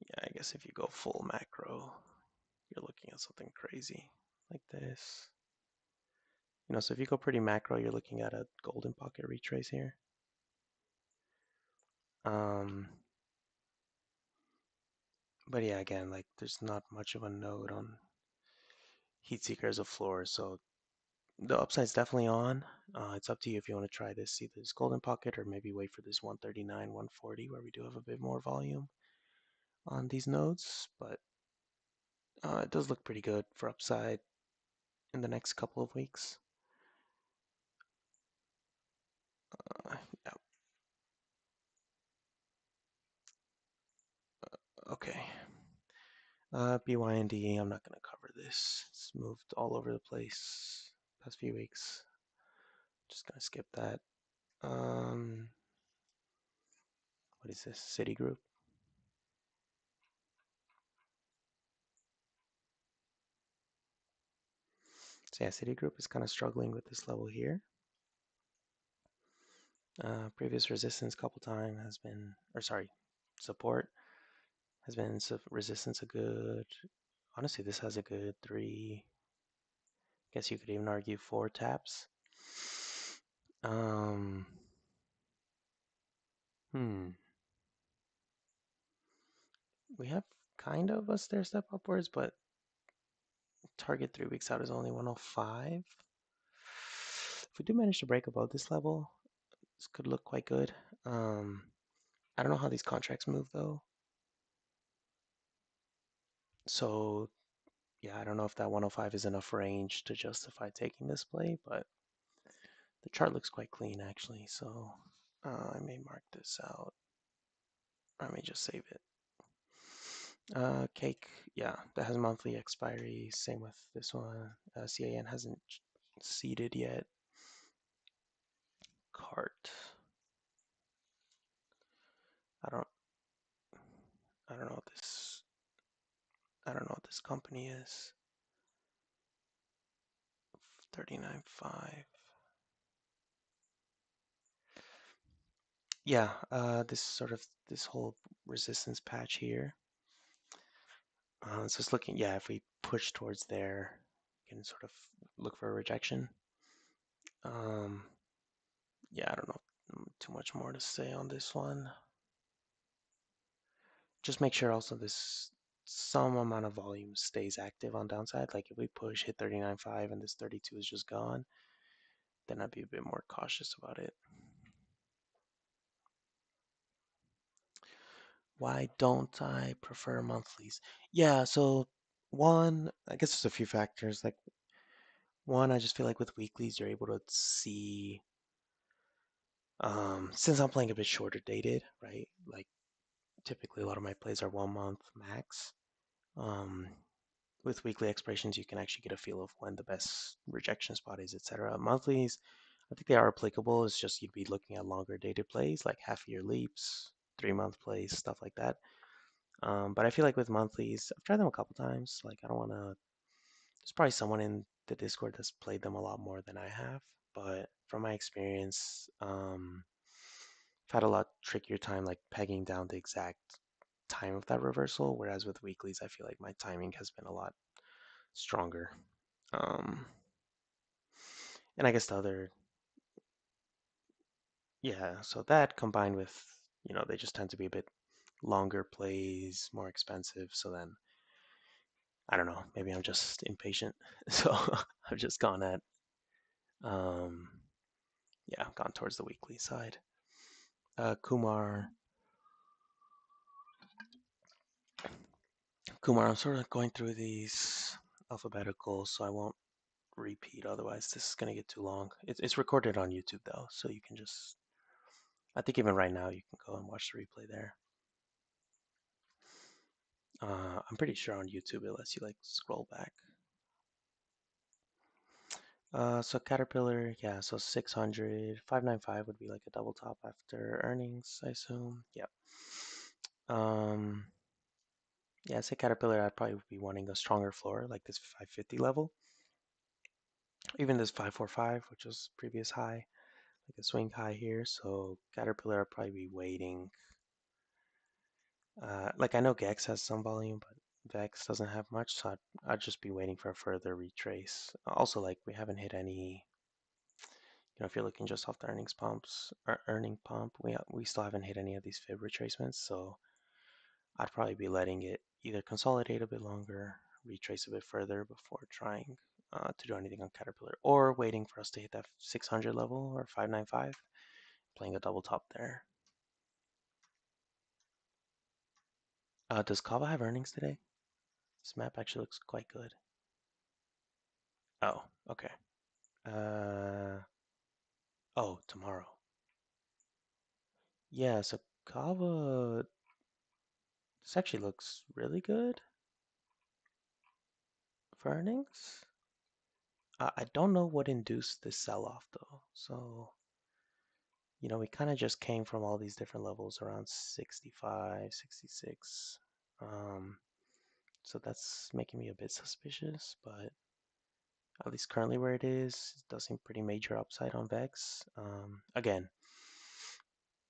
yeah, I guess if you go full macro, you're looking at something crazy like this. So if you go pretty macro, you're looking at a golden pocket retrace here. Um, but yeah, again, like there's not much of a node on Heatseeker as a floor, so the upside's definitely on. It's up to you if you want to try this, either this golden pocket or maybe wait for this 139, 140, where we do have a bit more volume on these nodes. But it does look pretty good for upside in the next couple of weeks. Yeah, okay. BYND, I'm not going to cover this. It's moved all over the place past few weeks. Just going to skip that. What is this? Citigroup. So yeah, Citigroup is kind of struggling with this level here. Previous resistance a couple times has been, or sorry, support has been resistance a good, honestly, this has a good 3, guess you could even argue 4 taps. Um, hmm, we have kind of a stair step upwards, but target 3 weeks out is only 105. If we do manage to break above this level, this could look quite good. I don't know how these contracts move though. So yeah, I don't know if that 105 is enough range to justify taking this play, but the chart looks quite clean actually. So I may mark this out. I may just save it. Cake, yeah, that has monthly expiry. Same with this one. CAN hasn't seeded yet. Cart. I don't. I don't know what this. I don't know what this company is. 39.5. Yeah, this whole resistance patch here. So it's looking, yeah, if we push towards there, you can sort of look for a rejection. Um, yeah, I don't know too much more to say on this one. Just make sure also this some amount of volume stays active on downside. Like if we push hit 39.5 and this 32 is just gone, then I'd be a bit more cautious about it. Why don't I prefer monthlies? Yeah, so one, I guess there's a few factors. Like one, I just feel like with weeklies, you're able to see, since I'm playing a bit shorter dated, right? Like typically a lot of my plays are 1 month max. Um, with weekly expirations, you can actually get a feel of when the best rejection spot is, etc. Monthlies, I think they are applicable. It's just you'd be looking at longer dated plays, like half-year leaps, 3 month plays, stuff like that. But I feel like with monthlies, I've tried them a couple times. Like I don't want to. There's probably someone in the Discord that's played them a lot more than I have. But from my experience, I've had a lot trickier time like pegging down the exact time of that reversal. Whereas with weeklies, I feel like my timing has been a lot stronger. Um, and I guess the other, yeah. So that combined with they just tend to be a bit longer plays, more expensive. So then I don't know, maybe I'm just impatient. So I've just gone at, um, yeah, I've gone towards the weekly side. Kumar, I'm sort of going through these alphabetical, so I won't repeat. Otherwise, this is gonna get too long. It's recorded on YouTube though, so you can just. I think even right now you can go and watch the replay there. I'm pretty sure on YouTube it lets you like scroll back. So Caterpillar, yeah, so 600, 595 would be like a double top after earnings, I assume. Yep. Yeah, say Caterpillar, I'd probably be wanting a stronger floor, like this 550 level. Even this 545, which was previous high, like a swing high here. So Caterpillar, I'd probably be waiting. Like I know Gex has some volume, but Vex doesn't have much, so I'd just be waiting for a further retrace. Also, like we haven't hit any If you're looking just off the earnings pumps or earning pump, we still haven't hit any of these fib retracements, so I'd probably be letting it either consolidate a bit longer, retrace a bit further before trying to do anything on Caterpillar, or waiting for us to hit that 600 level or 595, playing a double top there. Does Kava have earnings today? This map actually looks quite good. Oh, okay. Oh, tomorrow. Yeah, so Kava, this actually looks really good for earnings. I don't know what induced this sell-off though. So, we kind of just came from all these different levels around 65, 66. Um, so that's making me a bit suspicious, but at least currently where it is, it does seem pretty major upside on Vex. Again,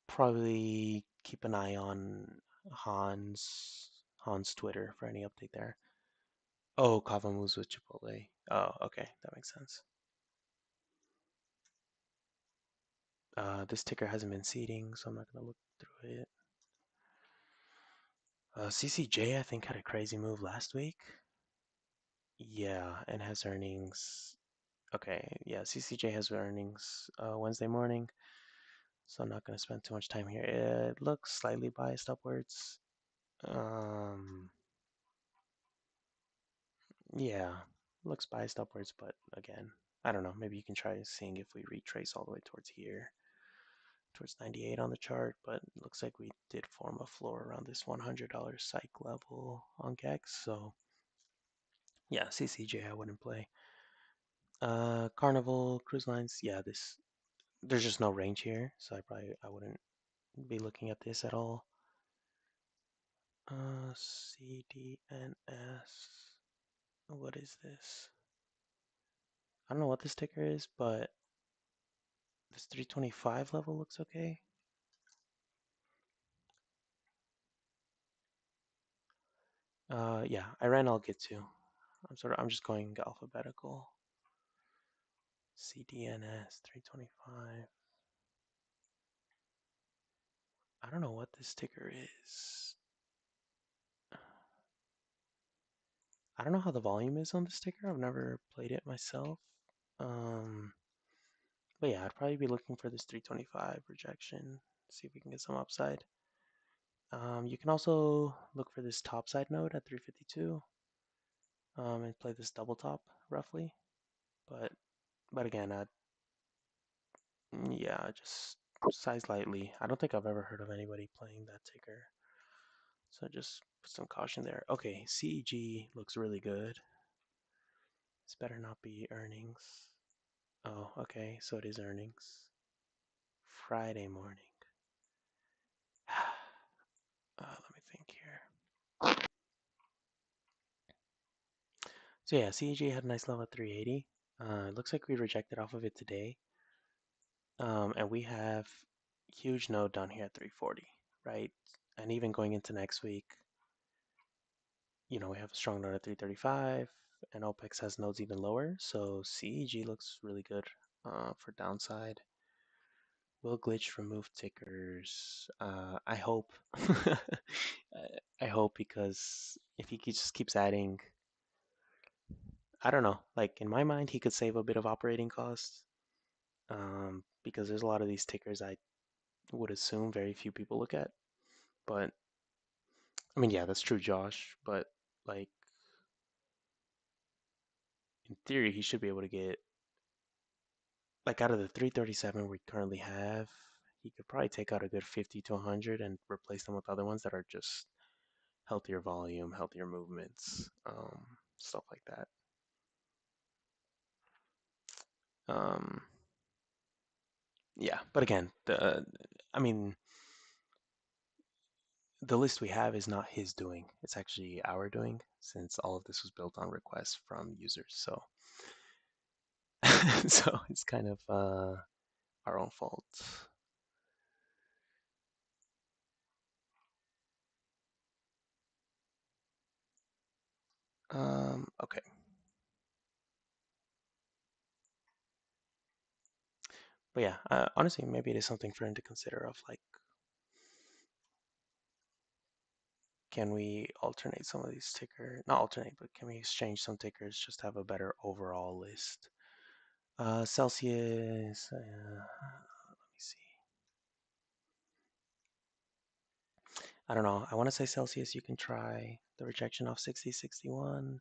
probably keep an eye on Han's Twitter for any update there. Oh, Kava moves with Chipotle. Oh, okay, that makes sense. This ticker hasn't been seeding, so I'm not gonna look through it. CCJ, I think, had a crazy move last week. Yeah, and has earnings. Okay, yeah, CCJ has earnings Wednesday morning, so I'm not gonna spend too much time here. It looks slightly biased upwards. Yeah, looks biased upwards, but again, I don't know. Maybe you can try seeing if we retrace all the way towards here, towards 98 on the chart, but it looks like we did form a floor around this $100 psych level on GEX, so yeah, CCJ I wouldn't play. Carnival, cruise lines, yeah, there's just no range here, so I wouldn't be looking at this at all. CDNS, what is this? I don't know what this ticker is, but this 325 level looks okay. Yeah, Iran I'll get to. I'm just going alphabetical. CDNS 325. I don't know what this ticker is. I don't know how the volume is on this ticker. I've never played it myself. But yeah, I'd probably be looking for this 325 rejection. See if we can get some upside. You can also look for this topside node at 352 and play this double top roughly. But again, yeah, just size lightly. I don't think I've ever heard of anybody playing that ticker. So just put some caution there. Okay, CEG looks really good. This better not be earnings. Oh, okay, so it is earnings. Friday morning. Let me think here. So yeah, CEG had a nice level at 380. It looks like we rejected off of it today. And we have huge node down here at 340, right? And even going into next week, we have a strong node at 335, and OPEX has nodes even lower. So CEG looks really good for downside. Will glitch remove tickers? I hope. I hope, because if he just keeps adding, I don't know. Like in my mind, he could save a bit of operating costs. Because there's a lot of these tickers I would assume very few people look at. But I mean, yeah, that's true, Josh. But like in theory, he should be able to get, like, out of the 337 we currently have, he could probably take out a good 50 to 100 and replace them with other ones that are just healthier volume, healthier movements, stuff like that. Um, yeah, but again, I mean, the list we have is not his doing. It's actually our doing, since all of this was built on requests from users. So, so it's kind of our own fault. Okay. But yeah, honestly, maybe it is something for him to consider of like, can we alternate some of these ticker, not alternate, but can we exchange some tickers just to have a better overall list? Celsius, let me see. I don't know. I want to say Celsius, you can try the rejection of 6061,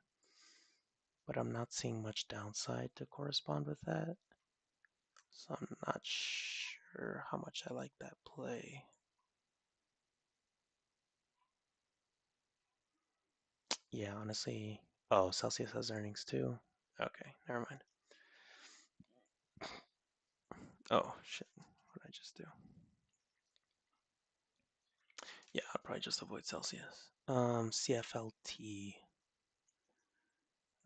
but I'm not seeing much downside to correspond with that. So I'm not sure how much I like that play. Yeah, honestly. Oh, Celsius has earnings too. Okay, never mind. Oh, shit. What did I just do? Yeah, I'll probably just avoid Celsius. CFLT.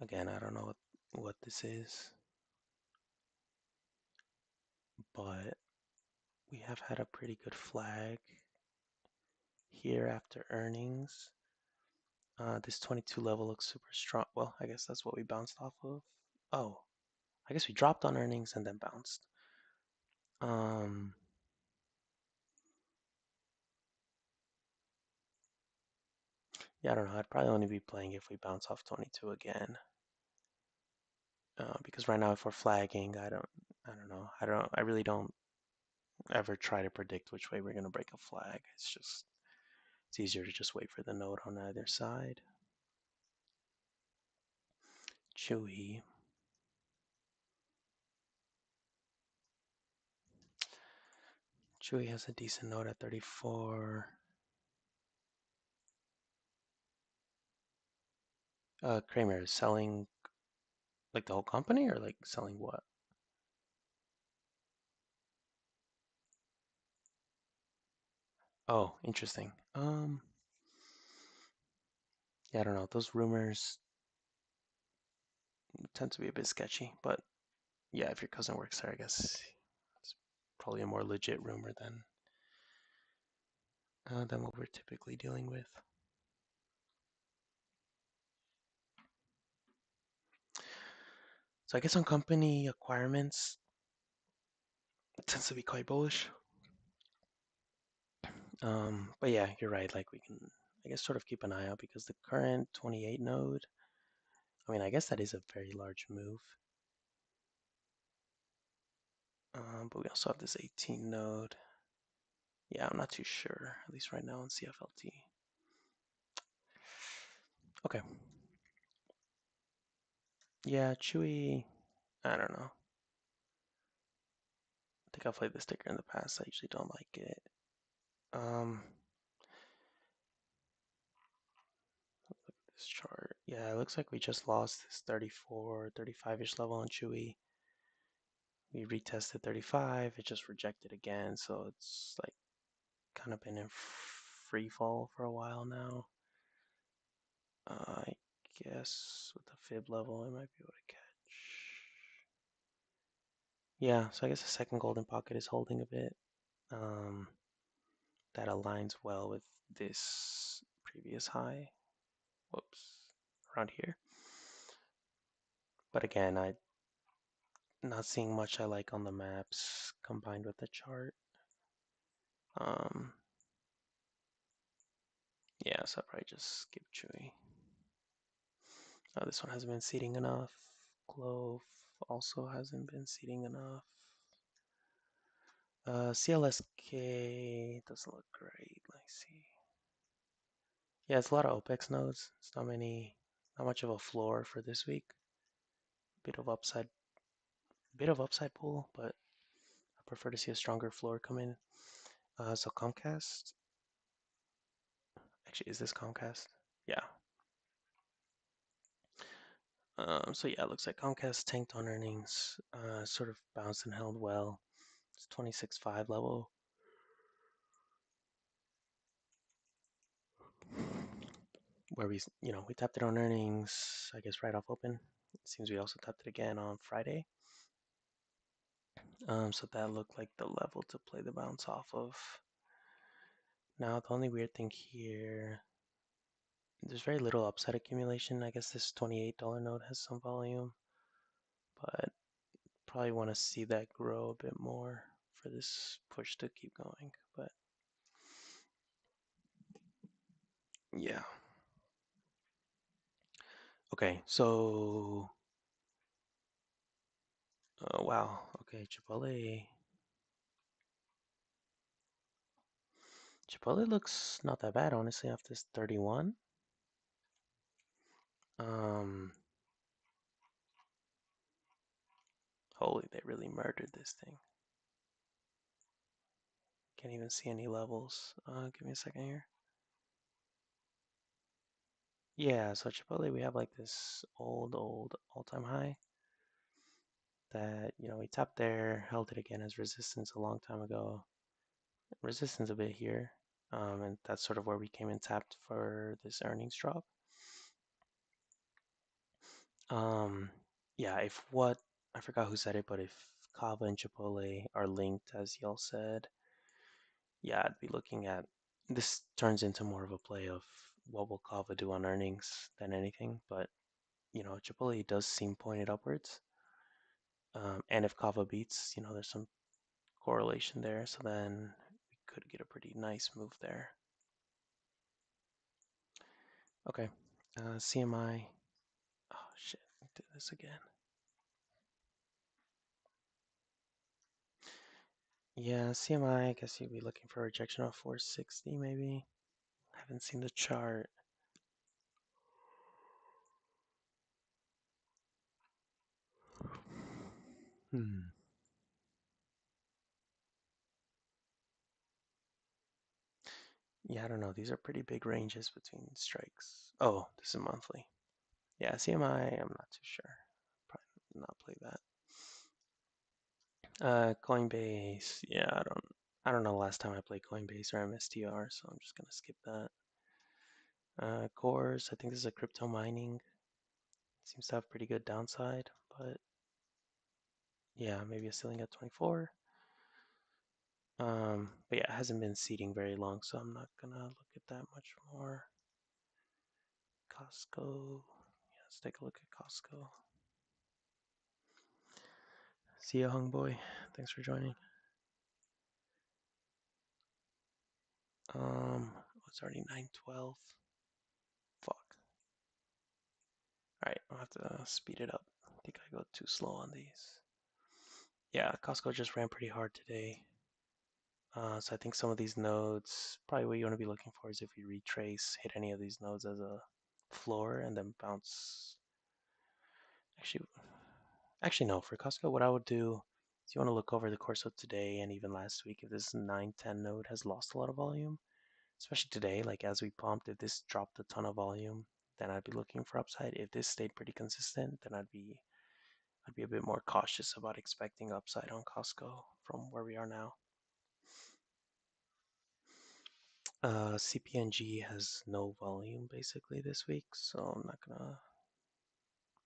Again, I don't know what this is, but we have had a pretty good flag here after earnings. This 22 level looks super strong. Well, I guess that's what we bounced off of. Oh, I guess we dropped on earnings and then bounced. Um, yeah, I don't know. I'd probably only be playing if we bounce off 22 again. Because right now, if we're flagging, I don't know. I really don't ever try to predict which way we're gonna break a flag. It's easier to just wait for the node on either side. Chewy. Chewy has a decent node at 34. Kramer is selling like the whole company or like selling what? Oh, interesting. Yeah, I don't know. Those rumors tend to be a bit sketchy, but yeah, if your cousin works there, I guess it's probably a more legit rumor than what we're typically dealing with. So I guess on company acquirements, it tends to be quite bullish. But yeah, you're right. Like we can, I guess, sort of keep an eye out because the current 28 node, I mean, I guess that is a very large move. But we also have this 18 node. Yeah, I'm not too sure, at least right now on CFLT. Okay. Yeah, Chewy, I don't know. I think I've played this sticker in the past. I usually don't like it. Um, this chart. Yeah, it looks like we just lost this 34, 35-ish level on Chewy. We retested 35, it just rejected again, so it's like kind of been in free fall for a while now. I guess with the fib level, I might be able to catch. Yeah, so I guess the second golden pocket is holding a bit. Um, that aligns well with this previous high. Whoops, around here. But again, I'm not seeing much I like on the maps combined with the chart. Um, yeah, so I'll probably just skip Chewy. Oh, this one hasn't been seeding enough. Clove also hasn't been seeding enough. CLSK doesn't look great. Let's see. Yeah, it's a lot of OPEX nodes. It's not much of a floor for this week. Bit of upside pool, but I prefer to see a stronger floor come in. So Comcast. Actually, is this Comcast? Yeah. So yeah, it looks like Comcast tanked on earnings. Sort of bounced and held well. It's 26.5 level. Where we tapped it on earnings, I guess right off open. It seems we also tapped it again on Friday. So that looked like the level to play the bounce off of. Now, the only weird thing here, there's very little upside accumulation. I guess this $28 node has some volume, but probably want to see that grow a bit more for this push to keep going. But yeah. Okay, so wow. Okay, Chipotle looks not that bad, honestly, off this 31. Um, Holy, they really murdered this thing. Can't even see any levels. Give me a second here. Yeah, so Chipotle, we have like this old all-time high that, we tapped there, held it again as resistance a long time ago. Resistance a bit here. And that's sort of where we came in tapped for this earnings drop. Um, yeah, I forgot who said it, but if Kava and Chipotle are linked, as y'all said, yeah, I'd be looking at this turns into more of a play of what will Kava do on earnings than anything. But Chipotle does seem pointed upwards. And if Kava beats, there's some correlation there. So then we could get a pretty nice move there. Okay, CMI. Oh shit, do this again. Yeah, CMI, I guess you'd be looking for a rejection of 460 maybe. Haven't seen the chart. Hmm. Yeah, I don't know. These are pretty big ranges between strikes. Oh, this is monthly. Yeah, CMI, I'm not too sure. Probably not play that. Coinbase. Yeah, I don't know last time I played Coinbase or MSTR, so I'm just gonna skip that. Cores, I think this is a crypto mining. Seems to have pretty good downside, but yeah, maybe a ceiling at 24. But yeah, it hasn't been seeding very long, so I'm not gonna look at that much more. Costco. Yeah, let's take a look at Costco. See ya, Hung Boy. Thanks for joining. It's already 9:12. Fuck. Alright, I'll have to speed it up. I think I go too slow on these. Yeah, Costco just ran pretty hard today. So I think some of these nodes, probably what you want to be looking for is if we retrace, hit any of these nodes as a floor and then bounce. Actually no, for Costco, what I would do is you want to look over the course of today and even last week if this 9-10 node has lost a lot of volume, especially today, like as we pumped, if this dropped a ton of volume, then I'd be looking for upside. If this stayed pretty consistent, then I'd be a bit more cautious about expecting upside on Costco from where we are now. CPNG has no volume basically this week, so I'm not gonna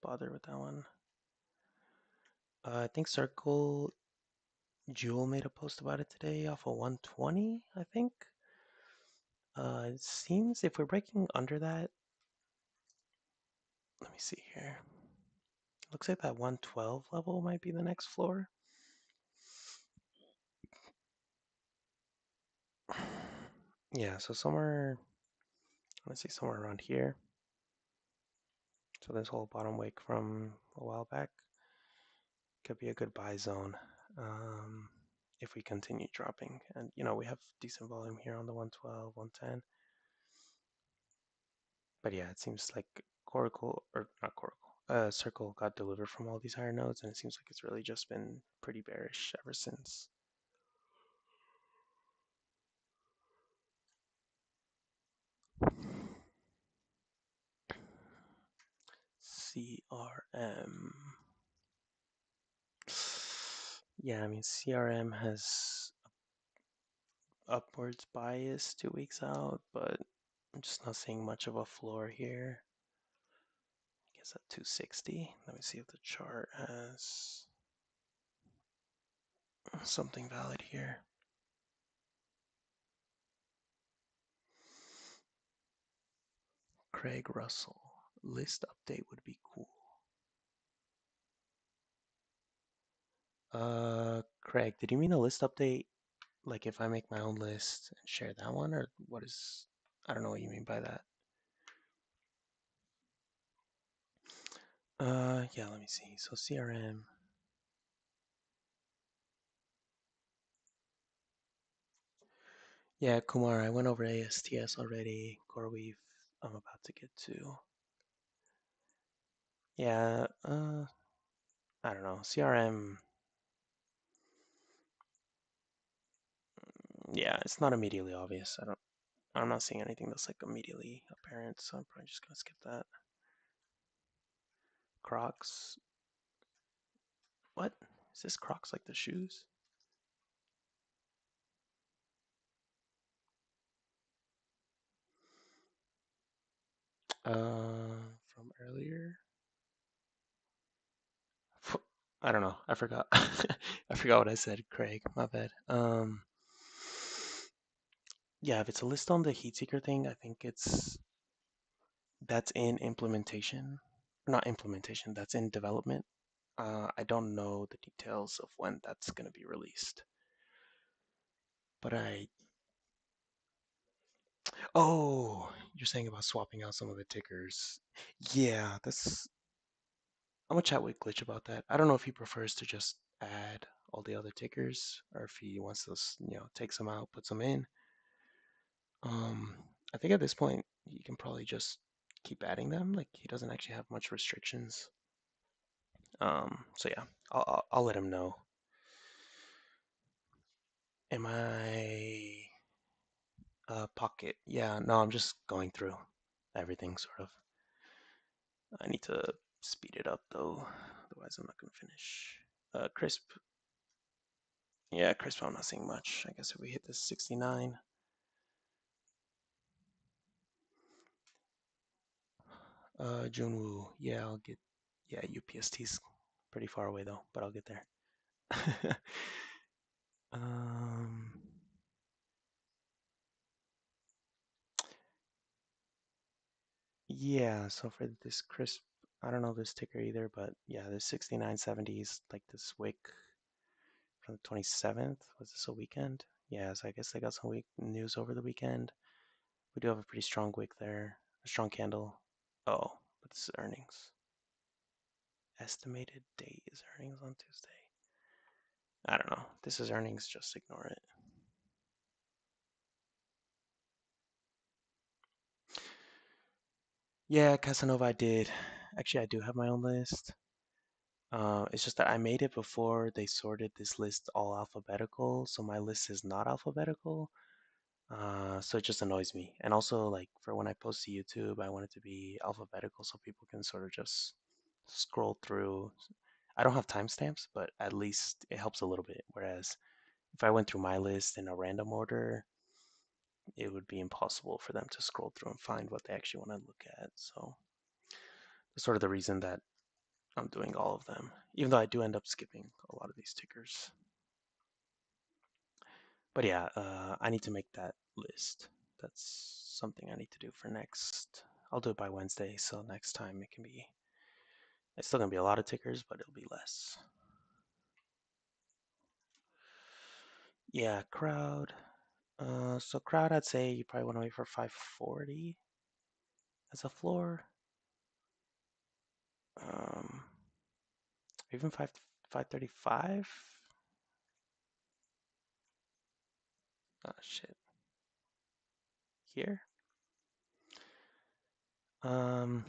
bother with that one. I think Circle Jewel made a post about it today off of 120, I think. It seems if we're breaking under that, let me see here. Looks like that 112 level might be the next floor. Yeah, so let's see, somewhere around here. So this whole bottom wick from a while back could be a good buy zone if we continue dropping. And we have decent volume here on the 112, 110. But yeah, it seems like Coracle, or not Coracle, Circle got delivered from all these higher nodes, and it seems like it's really just been pretty bearish ever since. CRM. Yeah, I mean, CRM has upwards bias 2 weeks out, but I'm just not seeing much of a floor here. I guess at 260. Let me see if the chart has something valid here. Craig Russell. List update would be cool. Craig, did you mean a list update? Like if I make my own list and share that one, or what is? I don't know what you mean by that. Yeah, let me see. So CRM. Yeah, Kumar, I went over ASTS already. CoreWeave, I'm about to get to. Yeah, I don't know. CRM, yeah, it's not immediately obvious. I'm not seeing anything that's like immediately apparent, so I'm probably just gonna skip that. Crocs. What? Is this Crocs like the shoes? From earlier? I don't know. I forgot. I forgot what I said, Craig. My bad. Yeah, if it's a list on the Heatseeker thing, I think that's in implementation. Not implementation, that's in development. I don't know the details of when that's going to be released. But oh, you're saying about swapping out some of the tickers. Yeah, I'm gonna chat with Glitch about that. I don't know if he prefers to just add all the other tickers or if he wants to, takes them out, puts them in. Um, I think at this point you can probably just keep adding them. Like he doesn't actually have much restrictions. So yeah, I'll let him know. Am I pocket? Yeah, no, I'm just going through everything sort of. I need to speed it up though, otherwise I'm not gonna finish. Crisp, yeah, crisp. I'm not seeing much. I guess if we hit this 69, Junwoo, yeah, I'll get. Yeah, UPST's pretty far away though, but I'll get there. um, yeah. So for this crisp, I don't know this ticker either, but yeah, this 6970s like this wick from the 27th. Was this a weekend? Yeah, so I guess they got some week news over the weekend. We do have a pretty strong wick there, a strong candle. Oh, but this is earnings. Estimated date is earnings on Tuesday. I don't know. This is earnings, just ignore it. Yeah, Casanova, I did. Actually, I do have my own list. It's just that I made it before they sorted this list all alphabetical, so my list is not alphabetical. So it just annoys me. And also, like for when I post to YouTube, I want it to be alphabetical so people can sort of just scroll through. I don't have timestamps, but at least it helps a little bit. Whereas if I went through my list in a random order, it would be impossible for them to scroll through and find what they actually want to look at. So that's sort of the reason that I'm doing all of them, even though I do end up skipping a lot of these tickers. But yeah, I need to make that list. That's something I need to do for next. I'll do it by Wednesday, so next time it can be. It's still gonna be a lot of tickers, but it'll be less. Yeah, crowd. So crowd, I'd say you probably want to wait for 540 as a floor. Um, even 535. Oh shit. Here. Um,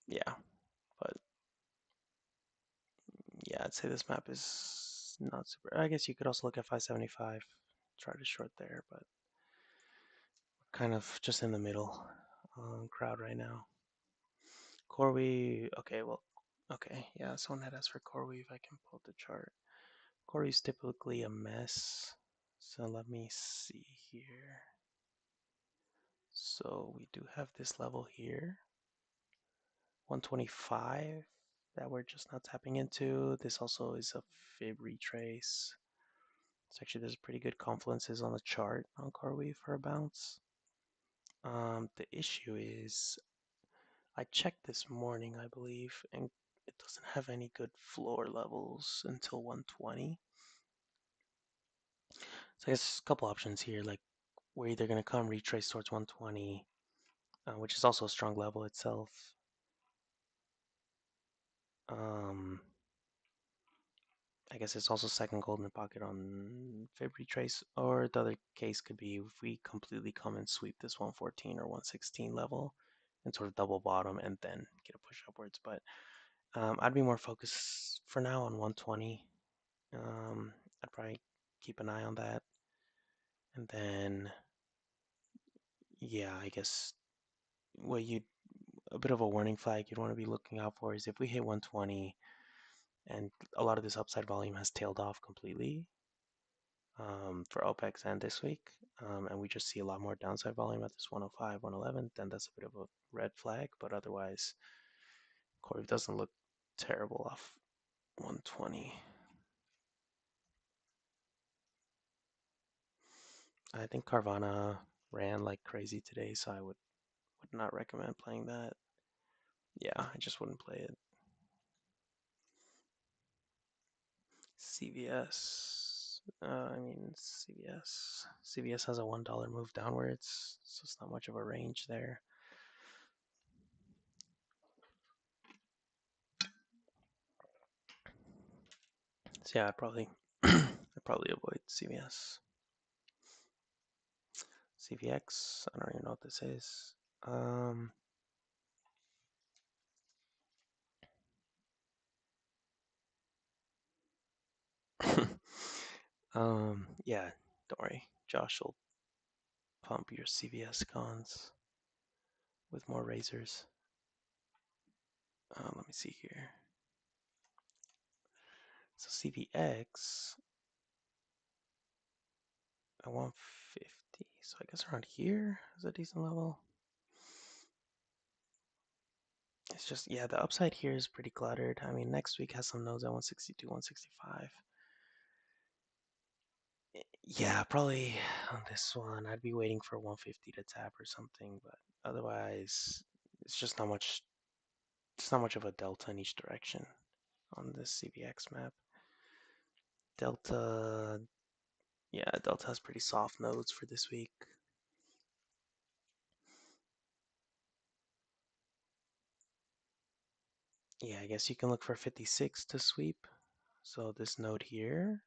yeah, but yeah, I'd say this map is not super. I guess you could also look at 575, try to short there, but kind of just in the middle crowd right now. CoreWeave, okay, well, okay, yeah, someone had asked for CoreWeave. I can pull up the chart. CoreWeave's typically a mess, so let me see here. So we do have this level here, 125 that we're just not tapping into. This also is a fib retrace. So actually, there's pretty good confluences on the chart on CoreWeave for a bounce. The issue is I checked this morning, I believe, and it doesn't have any good floor levels until 120. So I guess a couple options here, like we're either going to come retrace towards 120, which is also a strong level itself. Um, I guess it's also second golden pocket on fib retrace, or the other case could be if we completely come and sweep this 114 or 116 level and sort of double bottom and then get a push upwards. But I'd be more focused for now on 120. I'd probably keep an eye on that. And then, yeah, I guess what you a bit of a warning flag you'd want to be looking out for is if we hit 120 and a lot of this upside volume has tailed off completely for OPEX and this week, and we just see a lot more downside volume at this 105, 111, then that's a bit of a red flag. But otherwise, Corey doesn't look terrible off 120. I think Carvana ran like crazy today, so I would not recommend playing that. Yeah, I just wouldn't play it. CVS. CVS. CVS has a $1 move downwards, so it's not much of a range there. So yeah, I'd probably avoid CVS. CVX. I don't even know what this is. Yeah, don't worry. Josh will pump your CVS cons with more razors. Let me see here. So CVX at 150. So I guess around here is a decent level. It's just, yeah, the upside here is pretty cluttered. I mean, next week has some nodes at 162, 165. Yeah, probably on this one, I'd be waiting for 150 to tap or something, but otherwise, it's just not much. It's not much of a delta in each direction on this CVX map. Delta, yeah, Delta has pretty soft nodes for this week. Yeah, I guess you can look for 56 to sweep. So this node here,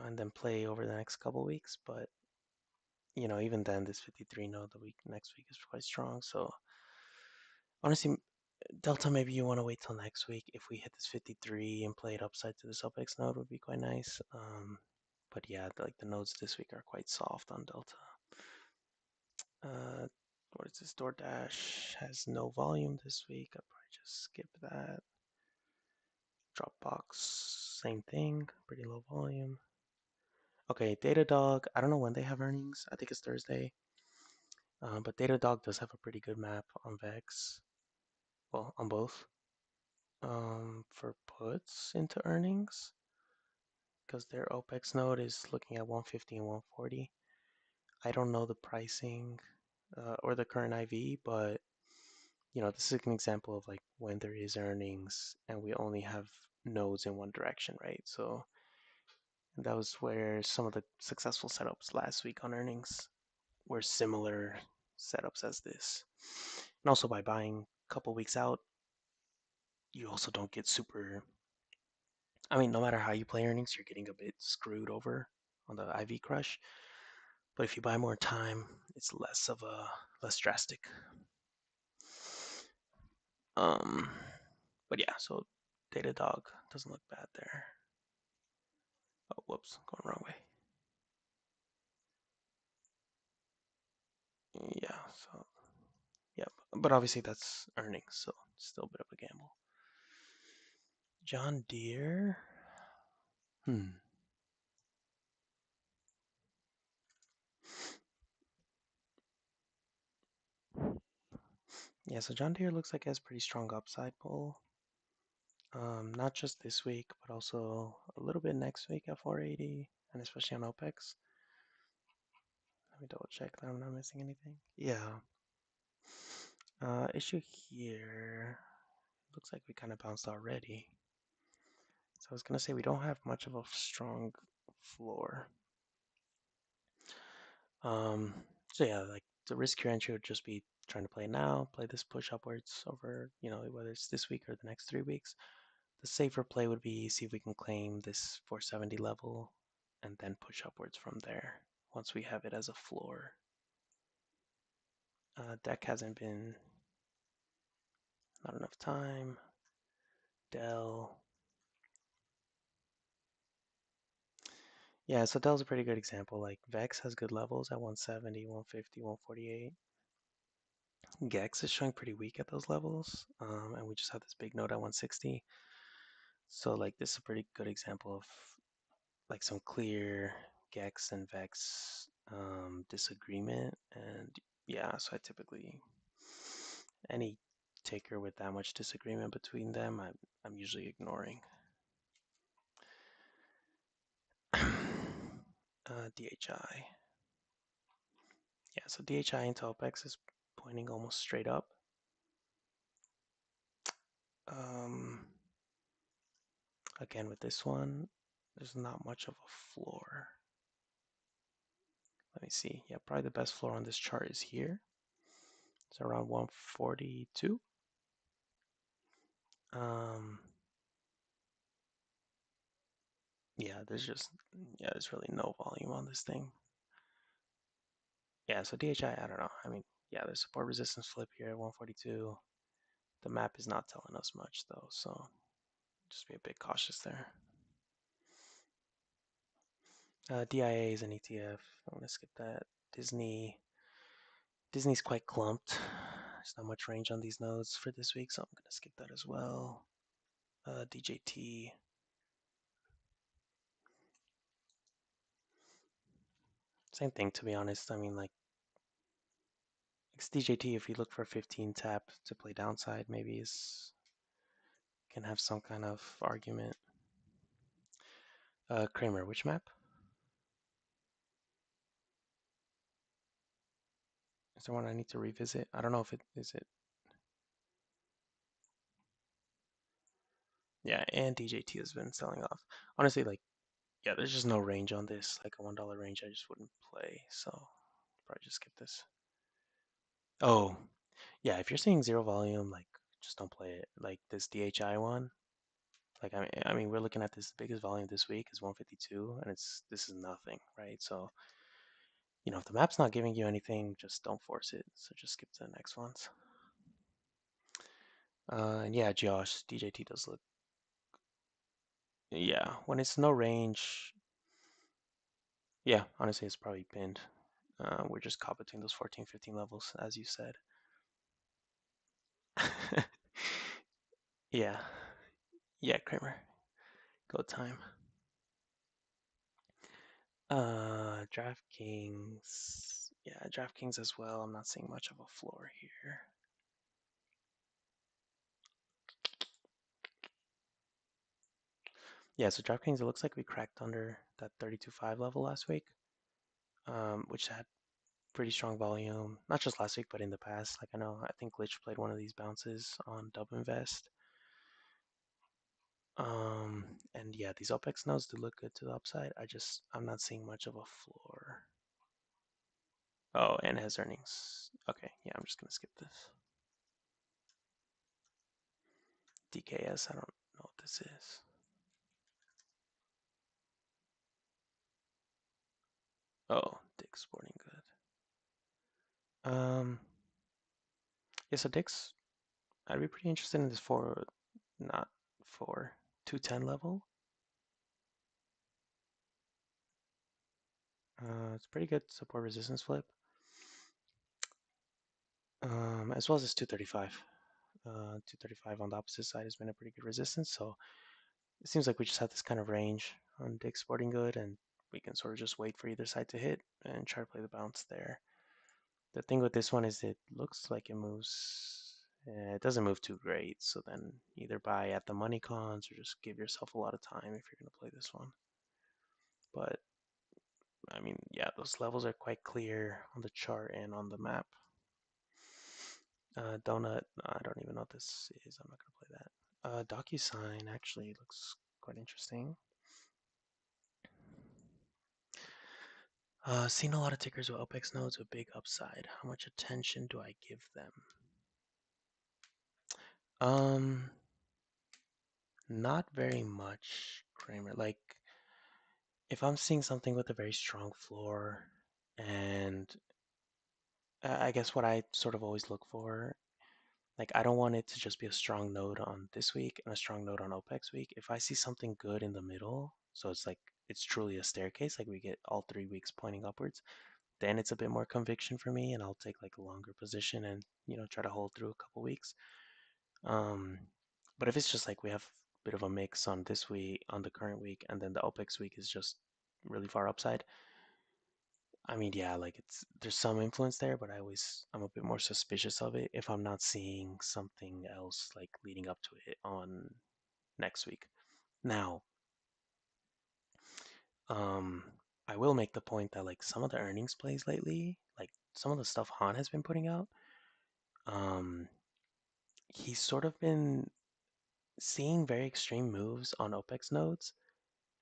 and then play over the next couple weeks. But even then, this 53 node the week next week is quite strong. So honestly, Delta, maybe you want to wait till next week. If we hit this 53 and play it upside to this UpX node, would be quite nice. But yeah, like the nodes this week are quite soft on Delta. Uh, what is this? DoorDash has no volume this week. I'll probably just skip that. Dropbox, same thing, pretty low volume. Okay, Datadog, I don't know when they have earnings. I think it's Thursday. But Datadog does have a pretty good map on VEX. Well, on both. For puts into earnings, because their OPEX node is looking at 150 and 140. I don't know the pricing or the current IV, but this is an example of like when there is earnings and we only have nodes in one direction, right? So that was where some of the successful setups last week on earnings were similar setups as this. And also by buying a couple weeks out, you also don't get super. I mean, no matter how you play earnings, you're getting a bit screwed over on the IV crush. But if you buy more time, it's less drastic. Um, but yeah, so Datadog doesn't look bad there. Oh, whoops, going wrong way. Yeah, so yep. But obviously that's earnings, so still a bit of a gamble. John Deere. Hmm. Yeah, so John Deere looks like it has pretty strong upside pull. Not just this week, but also a little bit next week at 480, and especially on OPEX. Let me double check that I'm not missing anything. Yeah. Issue here. Looks like we kind of bounced already. So I was gonna say we don't have much of a strong floor. So yeah, like the riskier entry would just be trying to play now, play this push upwards over, whether it's this week or the next 3 weeks. The safer play would be see if we can claim this 470 level and then push upwards from there once we have it as a floor. Deck hasn't been, not enough time. Dell. Yeah, so Dell's a pretty good example. Like Vex has good levels at 170, 150, 148. Gex is showing pretty weak at those levels, and we just have this big node at 160. So like this is a pretty good example of like some clear Gex and Vex disagreement. And yeah, so I typically any taker with that much disagreement between them, I'm usually ignoring. DHI. Yeah, so DHI into OPEX is pointing almost straight up. Again, with this one, there's not much of a floor. Let me see. Yeah, probably the best floor on this chart is here. It's around 142. Yeah, there's really no volume on this thing. Yeah, so DHI, I don't know. I mean, yeah, there's support resistance flip here at 142. The map is not telling us much though, so just be a bit cautious there. DIA is an ETF. I'm gonna skip that. Disney's quite clumped. There's not much range on these nodes for this week, so I'm gonna skip that as well. DJT. Same thing, to be honest. I mean, like, it's DJT. If you look for a 15 tap to play downside, maybe can have some kind of argument. Kramer, which map? Is there one I need to revisit? I don't know if it is it. Yeah, and DJT has been selling off. Honestly, like, yeah, there's just no range on this. Like a $1 range, I just wouldn't play. So probably just skip this. Oh, yeah, if you're seeing zero volume, like just don't play it. Like this DHI one, like I mean, we're looking at this biggest volume this week is 152, and this is nothing, right? So if the map's not giving you anything, just don't force it. So just skip to the next ones. And yeah, Josh, DJT does look, yeah, when it's no range, yeah, honestly, it's probably pinned. We're just caught between those 14, 15 levels, as you said. Yeah, yeah, Kramer, go time. DraftKings. Yeah, DraftKings as well. I'm not seeing much of a floor here. Yeah, so DraftKings, it looks like we cracked under that 32.5 level last week, which had pretty strong volume, not just last week, but in the past. Like I think Glitch played one of these bounces on Dub Invest. And yeah, these OPEX nodes do look good to the upside. I'm not seeing much of a floor. Oh, and has earnings. Okay, yeah, I'm just gonna skip this. DKS, I don't know what this is. Oh, Dick's Sporting Good. Yeah, so Dick's, I'd be pretty interested in this not for 210 level. It's pretty good support resistance flip. As well as this 235. 235 on the opposite side has been a pretty good resistance. So it seems like we just have this kind of range on Dick's Sporting Good, and we can sort of just wait for either side to hit and try to play the bounce there. The thing with this one is it looks like it moves. It doesn't move too great, so then either buy at the money cons or just give yourself a lot of time if you're going to play this one. But I mean, yeah, those levels are quite clear on the chart and on the map. Donut. I don't even know what this is. I'm not gonna play that. DocuSign actually looks quite interesting. Seen a lot of tickers with OPEX nodes with big upside. How much attention do I give them? Um, Not very much, Kramer. Like, if I'm seeing something with a very strong floor, and I guess what I sort of always look for, like, I don't want it to just be a strong node on this week and a strong node on OPEX week. If I see something good in the middle, so it's like it's truly a staircase, like we get all 3 weeks pointing upwards, then it's a bit more conviction for me, and I'll take like a longer position and try to hold through a couple weeks. Um, but if it's just like we have a bit of a mix on this week, on the current week, and then the OPEX week is just really far upside, I mean, yeah, like there's some influence there, but I'm a bit more suspicious of it if I'm not seeing something else like leading up to it on next week. Now, um, I will make the point that like some of the earnings plays lately, like some of the stuff Han has been putting out, um, he's sort of been seeing very extreme moves on OPEX nodes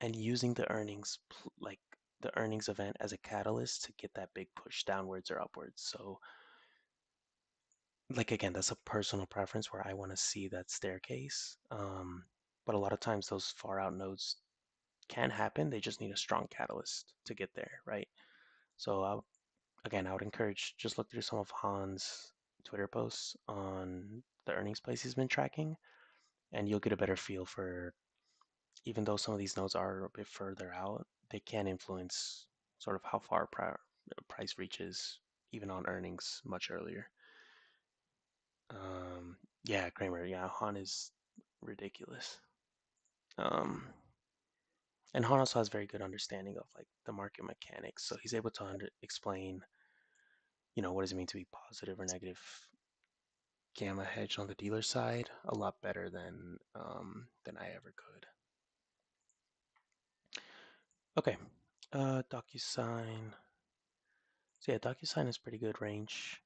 and using like the earnings event as a catalyst to get that big push downwards or upwards. So like again, that's a personal preference where I want to see that staircase. But a lot of times those far out nodes can happen. They just need a strong catalyst to get there, right? So again, I would encourage just look through some of Han's Twitter posts on the earnings plays he's been tracking, and you'll get a better feel for even though some of these nodes are a bit further out, they can influence sort of how far price reaches even on earnings much earlier. Yeah, Kramer. Yeah, Han is ridiculous. Um, and Han also has very good understanding of like the market mechanics, so he's able to explain, what does it mean to be positive or negative gamma hedge on the dealer side a lot better than I ever could. Okay, DocuSign. So yeah, DocuSign is pretty good range.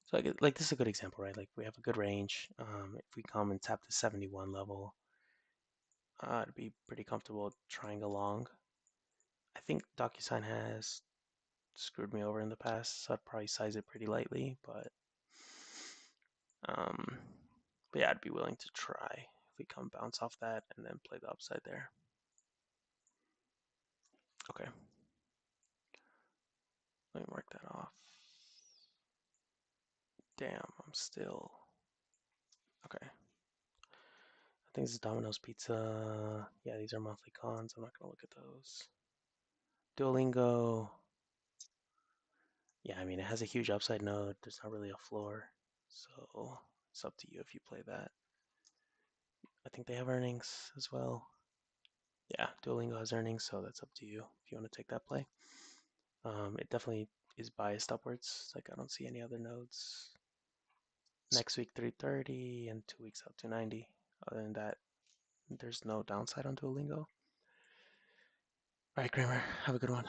So like this is a good example, right? Like we have a good range. If we come and tap the 71 level, it'd be pretty comfortable trying along. I think DocuSign has screwed me over in the past, so I'd probably size it pretty lightly, um, but yeah, I'd be willing to try if we come bounce off that and then play the upside there. Okay, let me mark that off. Damn, I'm still okay. I think this is Domino's Pizza. Yeah, these are monthly cons. I'm not gonna look at those. Duolingo. Yeah, I mean, it has a huge upside node. There's not really a floor. So it's up to you if you play that. I think they have earnings as well. Yeah, Duolingo has earnings, so that's up to you if you want to take that play. It definitely is biased upwards. Like, I don't see any other nodes. Next week, 330, and 2 weeks out, 290. Other than that, there's no downside on Duolingo. All right, Kramer, have a good one.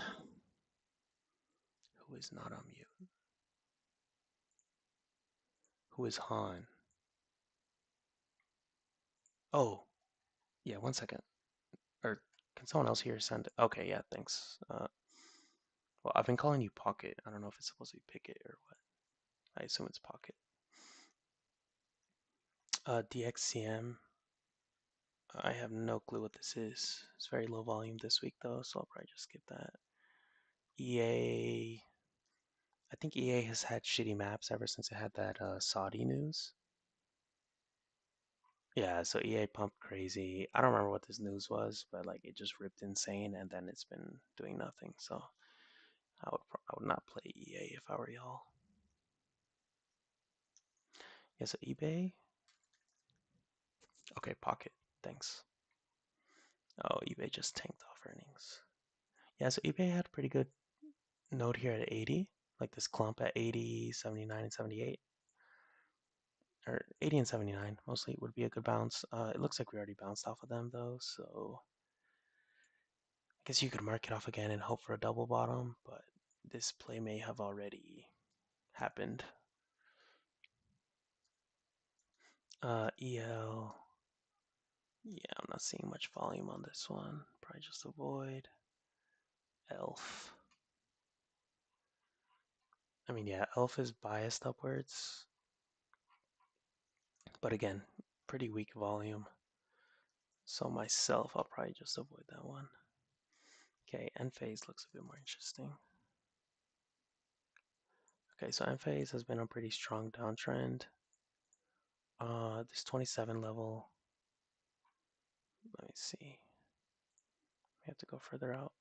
Who is not on mute? Who is Han? Oh, yeah, 1 second. Or can someone else here send it? Okay, yeah, thanks. Well, I've been calling you Pocket. I don't know if it's supposed to be Picket or what. I assume it's Pocket. DXCM. I have no clue what this is. It's very low volume this week though, so I'll probably just skip that. EA. I think EA has had shitty maps ever since it had that Saudi news. Yeah, so EA pumped crazy. I don't remember what this news was, but like it just ripped insane, and then it's been doing nothing. So I would not play EA if I were y'all. Yeah, so eBay. Okay, Pocket. Thanks. Oh, eBay just tanked off earnings. Yeah, so eBay had a pretty good node here at 80, like this clump at 80, 79, and 78. Or 80 and 79 mostly would be a good bounce. It looks like we already bounced off of them though, so I guess you could mark it off again and hope for a double bottom, but this play may have already happened. EL. Yeah, I'm not seeing much volume on this one. Probably just avoid. ELF. I mean, yeah, ELF is biased upwards. But again, pretty weak volume. So myself, I'll probably just avoid that one. Okay, end phase looks a bit more interesting. Okay, so end phase has been a pretty strong downtrend. This 27 level. Let me see. We have to go further out.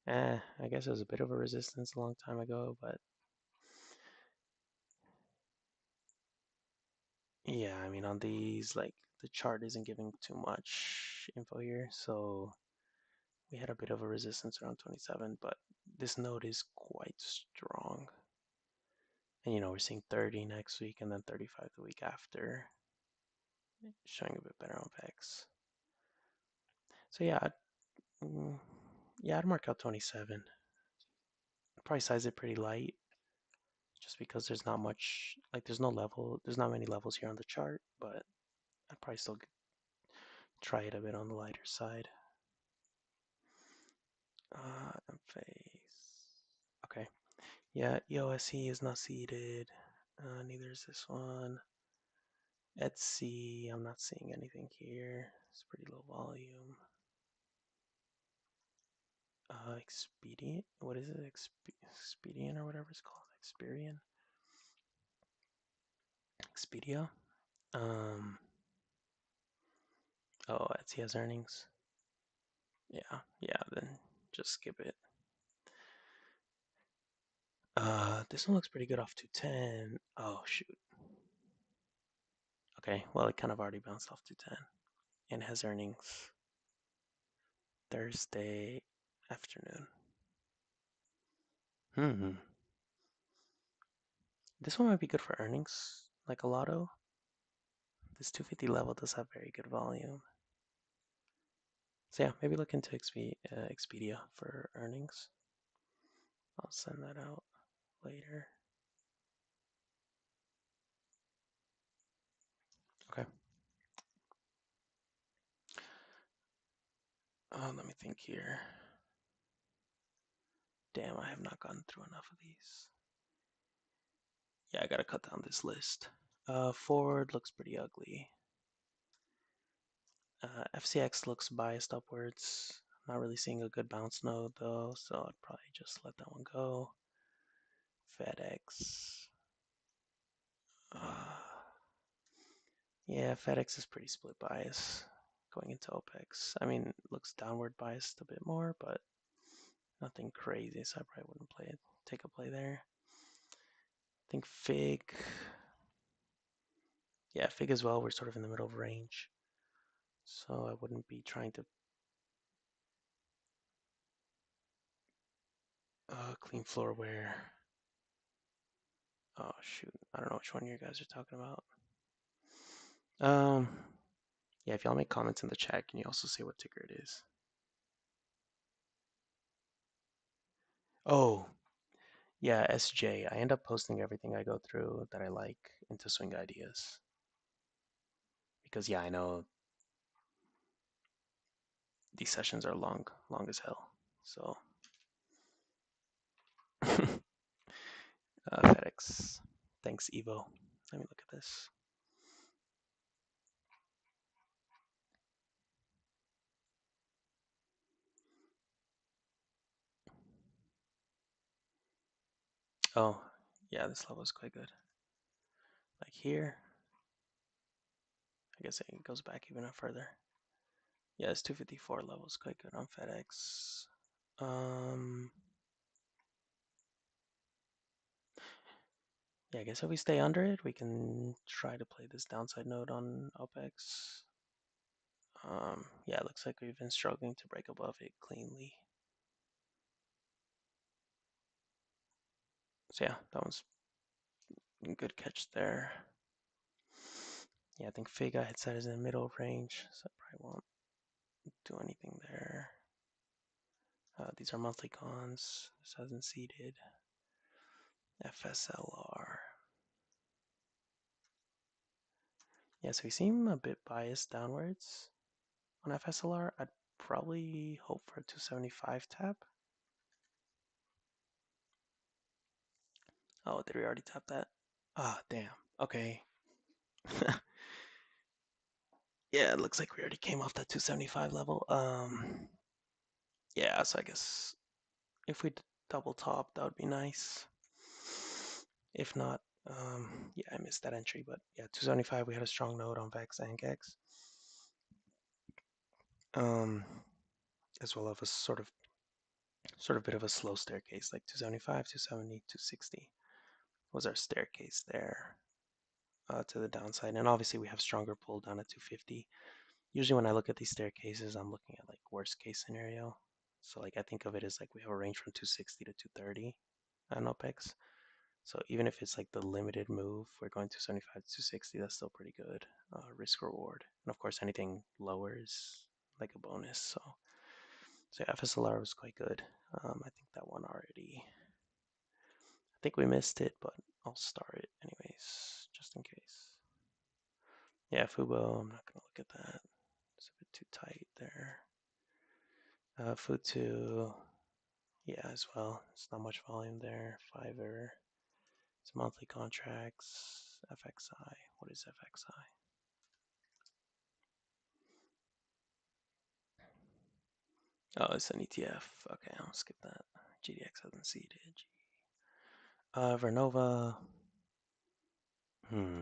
I guess it was a bit of a resistance a long time ago, but yeah, I mean, on these, like, the chart isn't giving too much info here, so we had a bit of a resistance around 27, but this node is quite strong. And, you know, we're seeing 30 next week and then 35 the week after, showing a bit better on VEX. So yeah, yeah, I'd mark out 27. I'd probably size it pretty light, just because there's not much, like, there's not many levels here on the chart, but I'd probably still try it a bit on the lighter side. Phase. Okay. Yeah, EOSE is not seeded. Neither is this one. Etsy, I'm not seeing anything here. It's pretty low volume. Expedient. What is it? Expedient or whatever it's called. Experian. Expedia. Um. Oh, Etsy has earnings. Yeah. Then just skip it. This one looks pretty good off 210. Oh shoot. Okay, well it kind of already bounced off 210 and has earnings Thursday afternoon. This one might be good for earnings, like a lotto. This 250 level does have very good volume. So yeah, maybe look into Expedia for earnings. I'll send that out later. Okay. Let me think here. Damn, I have not gotten through enough of these. Yeah, I gotta cut down this list. Ford looks pretty ugly. FCX looks biased upwards. Not really seeing a good bounce node though, so I'd probably just let that one go. FedEx. Yeah, FedEx is pretty split bias going into OPEX. I mean, it looks downward biased a bit more, but nothing crazy, so I probably wouldn't take a play there. I think Fig. Yeah, Fig as well. We're sort of in the middle of range, so I wouldn't be trying to clean floorware. Oh shoot, I don't know which one you guys are talking about. Yeah, if y'all make comments in the chat, can you also say what ticker it is? Oh, yeah, SJ. I end up posting everything I go through that I like into Swing Ideas. Because yeah, I know these sessions are long as hell. So FedEx. Thanks, Evo. Let me look at this. Oh, yeah, this level is quite good. Like here, I guess it goes back even further. Yeah, this 254 level is quite good on FedEx. Yeah, I guess if we stay under it, we can try to play this downside node on OPEX. Yeah, it looks like we've been struggling to break above it cleanly. So yeah, that was a good catch there. Yeah, I think Fig I had set is in the middle range, so I probably won't do anything there. These are monthly cons. This hasn't seeded. FSLR. Yeah, so we seem a bit biased downwards on FSLR. I'd probably hope for a 275 tap. Oh, did we already tap that? Ah, damn. Okay. Yeah, it looks like we already came off that 275 level. Yeah, so I guess if we double top, that would be nice. If not, yeah, I missed that entry, but yeah, 275, we had a strong node on Vex and Gex. As well as a sort of bit of a slow staircase, like 275, 270, 260 was our staircase there to the downside. And obviously we have stronger pull down at 250. Usually when I look at these staircases, I'm looking at like worst case scenario. So like I think of it as like we have a range from 260 to 230 on OPEX. So even if it's like the limited move, we're going 275 to 260, that's still pretty good risk reward. And of course anything lower is like a bonus. So yeah, FSLR was quite good. I think that one already. I think we missed it, but I'll start it anyways, just in case. Yeah, Fubo, I'm not gonna look at that. It's a bit too tight there. Futu, yeah, as well. It's not much volume there. Fiverr, it's monthly contracts. FXI, what is FXI? Oh, it's an ETF. Okay, I'll skip that. GDX hasn't seeded. Vernova. Hmm.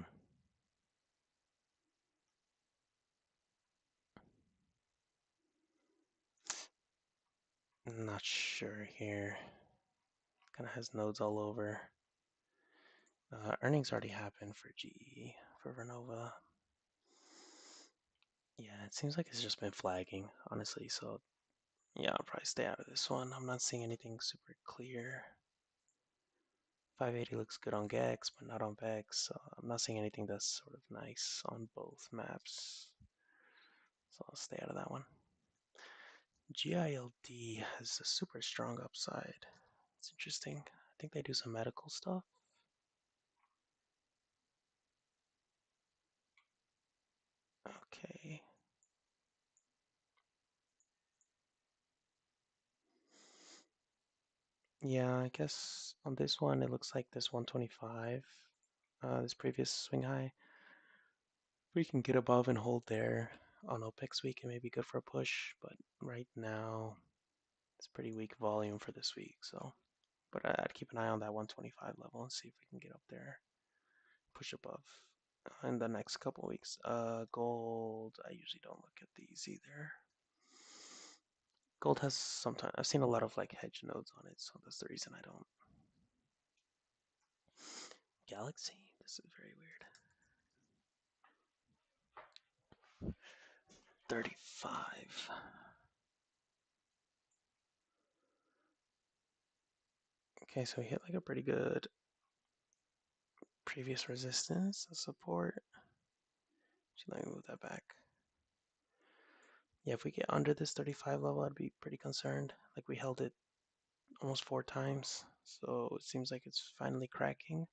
Not sure here. Kind of has nodes all over. Earnings already happened for GE, for Vernova. Yeah, it seems like it's just been flagging, honestly. So, yeah, I'll probably stay out of this one. I'm not seeing anything super clear. 580 looks good on Gex, but not on Vex. So I'm not seeing anything that's sort of nice on both maps. So I'll stay out of that one. GILD has a super strong upside. It's interesting. I think they do some medical stuff. Okay. Yeah, I guess on this one, it looks like this 125, this previous swing high. We can get above and hold there on OPEX week, it may be good for a push, but right now, it's pretty weak volume for this week. So, but I'd keep an eye on that 125 level and see if we can get up there, push above in the next couple weeks. Gold, I usually don't look at these either. Gold has sometimes, I've seen a lot of like hedge nodes on it, so that's the reason I don't. Galaxy, this is very weird. 35. Okay, so we hit like a pretty good previous resistance, support. Actually, let me move that back. Yeah, if we get under this 35 level, I'd be pretty concerned. Like we held it almost 4 times, so it seems like it's finally cracking.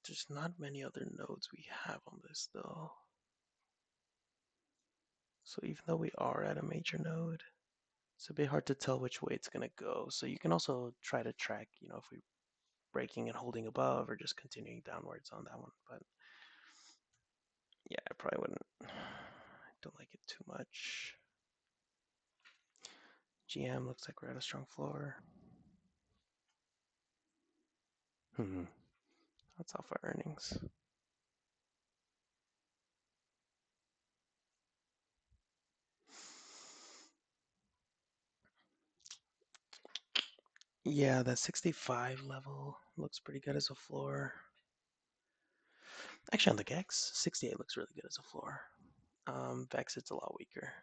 There's not many other nodes we have on this though. So even though we are at a major node, it's a bit hard to tell which way it's gonna go. So you can also try to track, if we breaking and holding above or just continuing downwards on that one. But yeah, I probably wouldn't. I don't like it too much. GM looks like we're at a strong floor. That's off our earnings. Yeah, that 65 level looks pretty good as a floor. Actually, on the Gex, 68 looks really good as a floor. Vex, it's a lot weaker.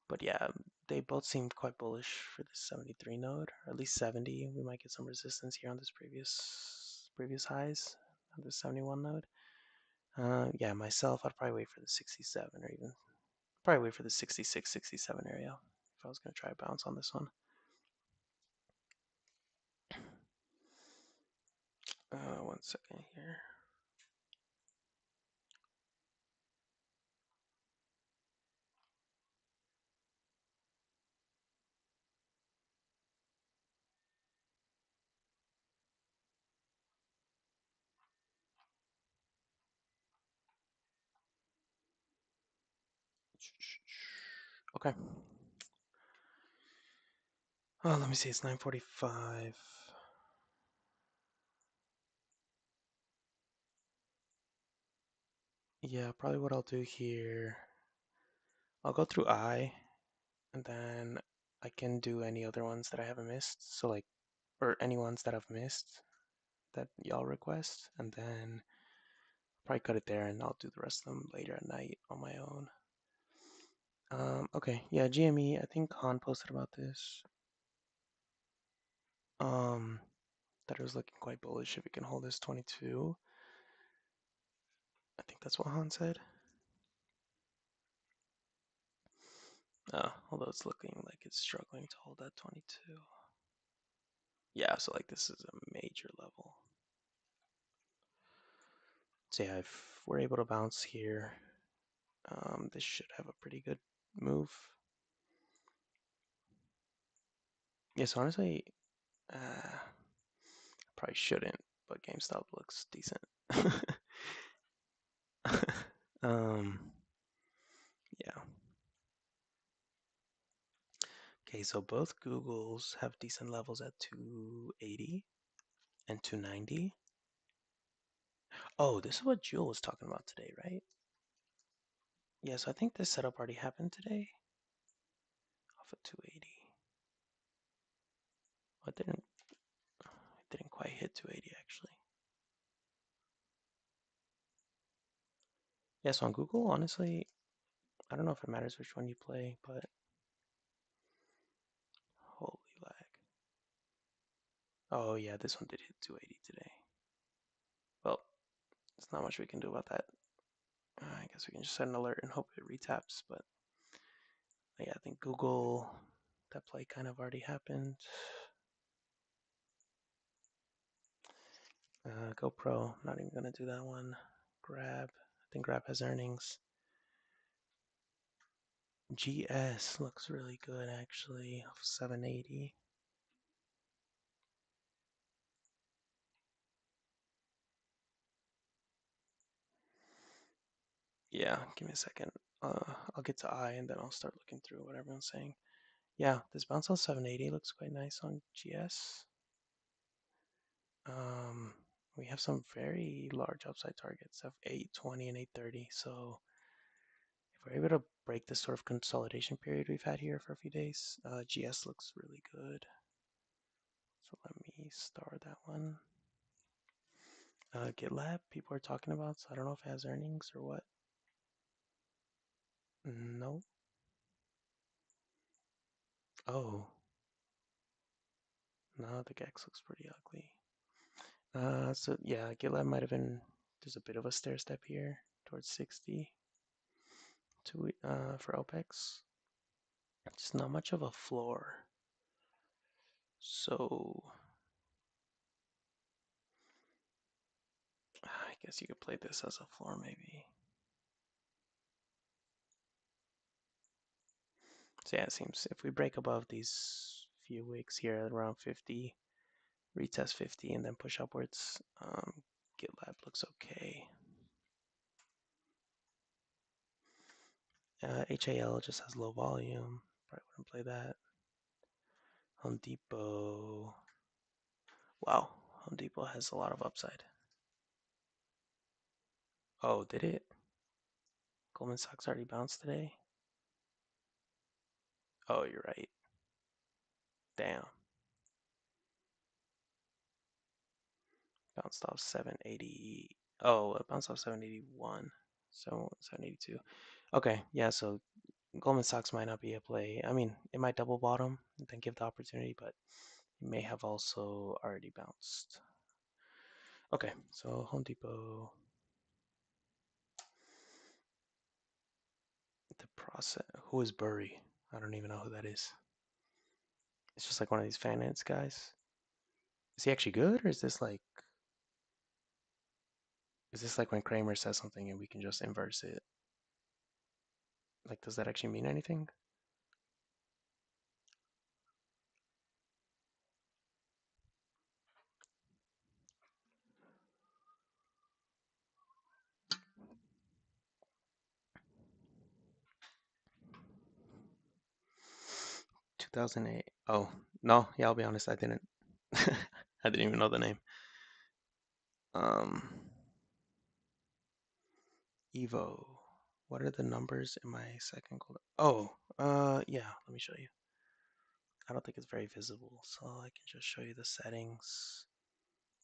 But yeah, they both seem quite bullish for this 73 node, or at least 70. We might get some resistance here on this previous highs on this 71 node. Yeah, myself, I'd probably wait for the 67 or even probably wait for the 66, 67 area if I was going to try a bounce on this one. One second here. Okay. Oh, let me see. It's 9:45. Yeah, probably what I'll do here. I'll go through I, and then I can do any other ones that I haven't missed. So like, or any ones that I've missed that y'all request, and then probably cut it there, and I'll do the rest of them later at night on my own. Okay, yeah, GME. I think Han posted about this. Um, that it was looking quite bullish if we can hold this 22. I think that's what Han said. Although it's looking like it's struggling to hold that 22. Yeah, so like this is a major level. So yeah, if we're able to bounce here, this should have a pretty good move. Yes, honestly, probably shouldn't, but GameStop looks decent. um, yeah. Okay, so both Googles have decent levels at 280 and 290. Oh, this is what Jewel was talking about today, right? Yeah, so I think this setup already happened today off of 280. Well, it didn't quite hit 280 actually. Yeah, so on Google, honestly, I don't know if it matters which one you play, but holy lag. Oh yeah, this one did hit 280 today. Well, there's not much we can do about that. I guess we can just set an alert and hope it retaps, but yeah, I think Google, that play kind of already happened. GoPro, not even gonna do that one. Grab, I think Grab has earnings. GS looks really good actually, off 780. Yeah, give me a second. I'll get to I and then I'll start looking through what everyone's saying. Yeah, this bounce on 780 looks quite nice on GS. Um, we have some very large upside targets of 820 and 830. So if we're able to break this sort of consolidation period we've had here for a few days, GS looks really good. So let me star that one. GitLab, people are talking about, so I don't know if it has earnings or what. No. Oh, no, the GEX looks pretty ugly. So yeah, GitLab might have been, there's a bit of a stair step here towards 60 to for OPEX. It's not much of a floor. So I guess you could play this as a floor maybe. So yeah, it seems if we break above these few wicks here at around 50, retest 50 and then push upwards, GitLab looks okay. HAL just has low volume. Probably wouldn't play that. Home Depot. Wow, Home Depot has a lot of upside. Oh, did it? Goldman Sachs already bounced today? Oh, you're right. Damn. Bounced off 780. Oh, it bounced off 781. So 782. Okay, yeah, so Goldman Sachs might not be a play. I mean, it might double bottom and then give the opportunity, but it may have also already bounced. Okay, so Home Depot. The process. Who is Burry? I don't even know who that is. It's just like one of these finance guys. Is he actually good, or is this like Is this like when Kramer says something and we can just inverse it? Like, does that actually mean anything? Two 2008. Oh, no. Yeah, I'll be honest. I didn't. I didn't even know the name. Um, Evo. What are the numbers in my second gold? Oh, yeah. Let me show you. I don't think it's very visible, so I can just show you the settings.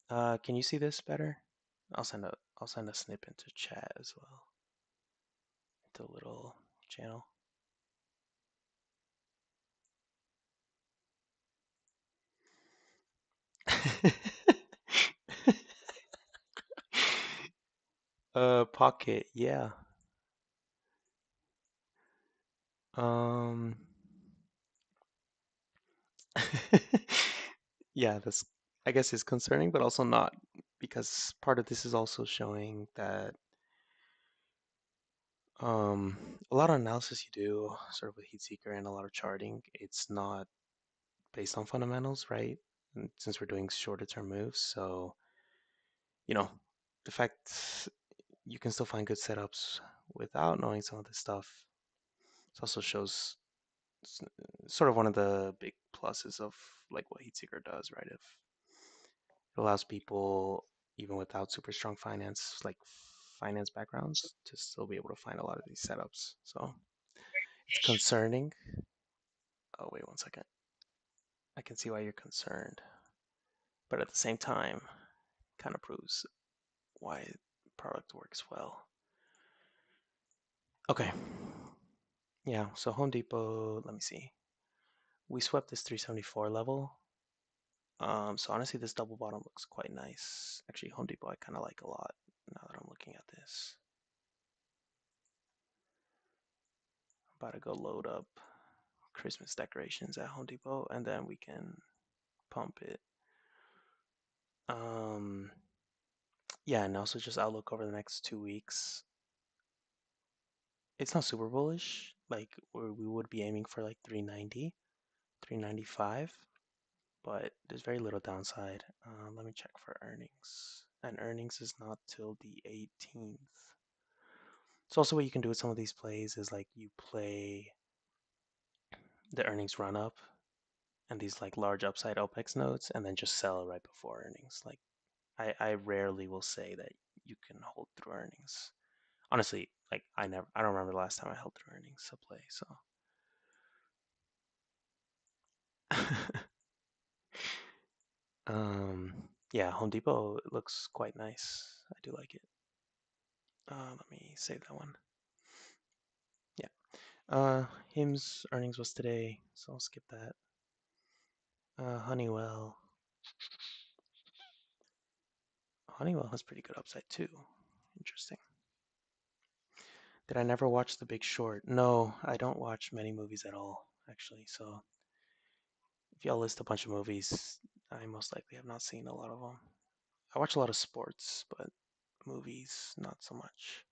Can you see this better? I'll send a snip into chat as well. Into a little channel. Pocket, yeah. Um, yeah, that's I guess is concerning, but also not because part of this is also showing that a lot of analysis you do sort of with Heatseeker and a lot of charting, it's not based on fundamentals, right? And since we're doing shorter term moves, so you know, the fact you can still find good setups without knowing some of this stuff. It also shows s- sort of one of the big pluses of like what Heatseeker does, right? If it allows people even without super strong finance backgrounds to still be able to find a lot of these setups. So it's concerning. Oh wait, one second. I can see why you're concerned, but at the same time, kind of proves why the product works well. Okay. Yeah, so Home Depot, let me see. We swept this 374 level. So honestly, this double bottom looks quite nice. Actually, Home Depot I kind of like a lot now that I'm looking at this. I'm about to go load up Christmas decorations at Home Depot, and then we can pump it. Um, yeah, and also just outlook over the next 2 weeks. It's not super bullish. Like we would be aiming for like 390, 395, but there's very little downside. Let me check for earnings, and earnings is not till the 18th. So also what you can do with some of these plays is like you play the earnings run up and these like large upside OPEX nodes and then just sell right before earnings. Like I rarely will say that you can hold through earnings. Honestly, like I don't remember the last time I held through earnings to play, so um yeah, Home Depot looks quite nice. I do like it. Let me save that one. Yeah. Him's earnings was today, so I'll skip that. Honeywell. Honeywell has pretty good upside too. Interesting. Did I never watch The Big Short? No, I don't watch many movies at all, actually. So if y'all list a bunch of movies, I most likely have not seen a lot of them. I watch a lot of sports, but movies, not so much.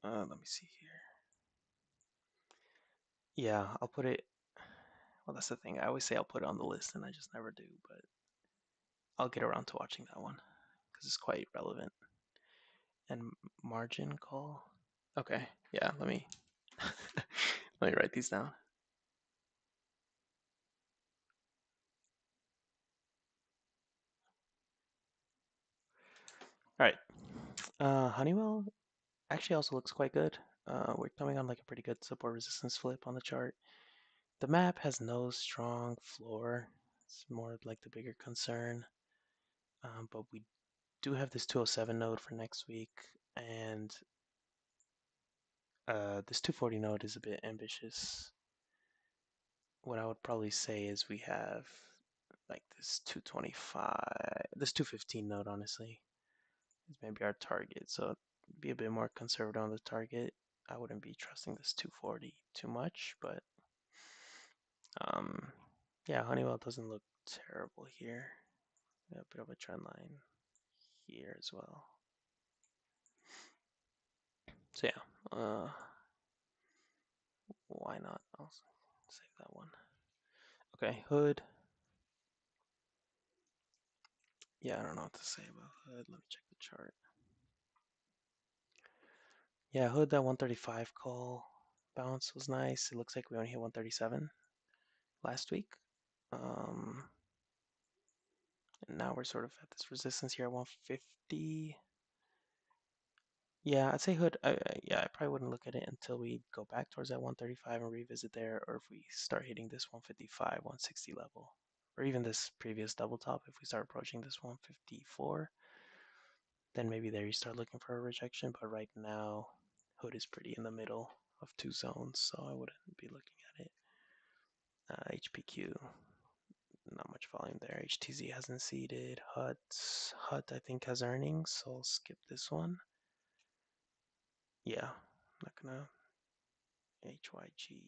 Let me see here. Yeah, I'll put it. Well, that's the thing. I always say I'll put it on the list, and I just never do. But I'll get around to watching that one because it's quite relevant. And margin call. Okay, yeah. Let me let me write these down. All right. Honeywell actually also looks quite good. We're coming on like a pretty good support resistance flip on the chart. The map has no strong floor. It's more like the bigger concern. But we do have this 207 node for next week, and this 240 node is a bit ambitious. What I would probably say is we have like this 225, this 215 node, honestly, is maybe our target. So be a bit more conservative on the target. I wouldn't be trusting this 240 too much, but um, yeah, Honeywell doesn't look terrible here. A bit of a trend line here as well. So yeah, why not? I'll save that one. Okay, Hood. Yeah, I don't know what to say about Hood. Let me check the chart. Yeah, Hood, that 135 call bounce was nice. It looks like we only hit 137 last week. And now we're sort of at this resistance here at 150. Yeah, I'd say Hood. Yeah, I probably wouldn't look at it until we go back towards that 135 and revisit there, or if we start hitting this 155, 160 level, or even this previous double top. If we start approaching this 154, then maybe there you start looking for a rejection. But right now, Hood is pretty in the middle of two zones, so I wouldn't be looking at it. HPQ, not much volume there. HTZ hasn't seeded. Hut I think has earnings, so I'll skip this one. Yeah, I'm not gonna. HYG.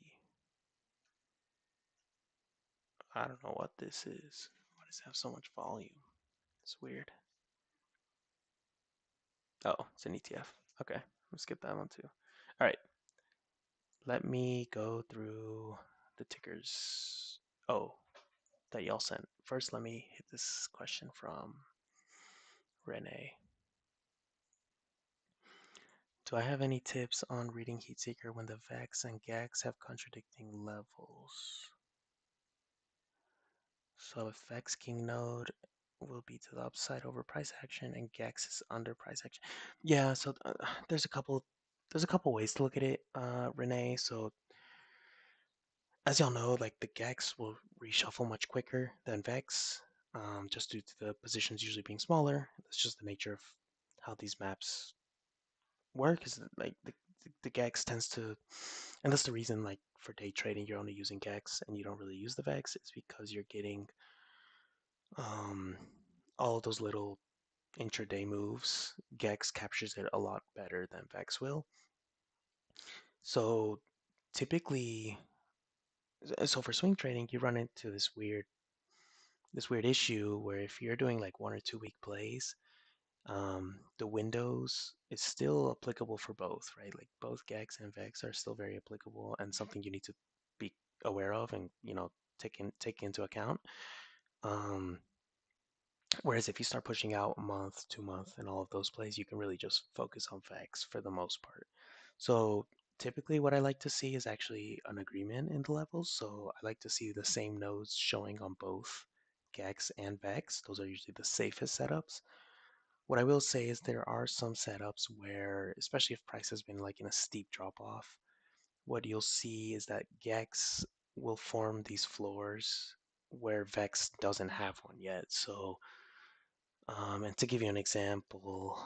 I don't know what this is. Why does it have so much volume? It's weird. Oh, it's an ETF. Okay, I'll skip that one too. All right, let me go through the tickers. Oh, that y'all sent. First, let me hit this question from Renee. Do I have any tips on reading Heatseeker when the VEX and GAX have contradicting levels? So if VEX King node will be to the upside over price action and GAX is under price action. Yeah, so there's a couple ways to look at it, Renee. So as y'all know, like the GAX will reshuffle much quicker than VEX, just due to the positions usually being smaller. That's just the nature of how these maps work. Is that, like the GAX tends to, and that's the reason like for day trading you're only using GAX and you don't really use the VEX. It's because you're getting um, all of those little intraday moves. GEX captures it a lot better than VEX will. So typically, so for swing trading, you run into this weird issue where if you're doing like 1 or 2 week plays, the windows is still applicable for both, right? Like both GEX and VEX are still very applicable and something you need to be aware of and take into account. Um, Whereas if you start pushing out month to month and all of those plays, you can really just focus on facts for the most part. So typically what I like to see is actually an agreement in the levels. So I like to see the same nodes showing on both GEX and VEX. Those are usually the safest setups. What I will say is there are some setups where, especially if price has been like in a steep drop off, what you'll see is that GEX will form these floors where VEX doesn't have one yet. So and to give you an example,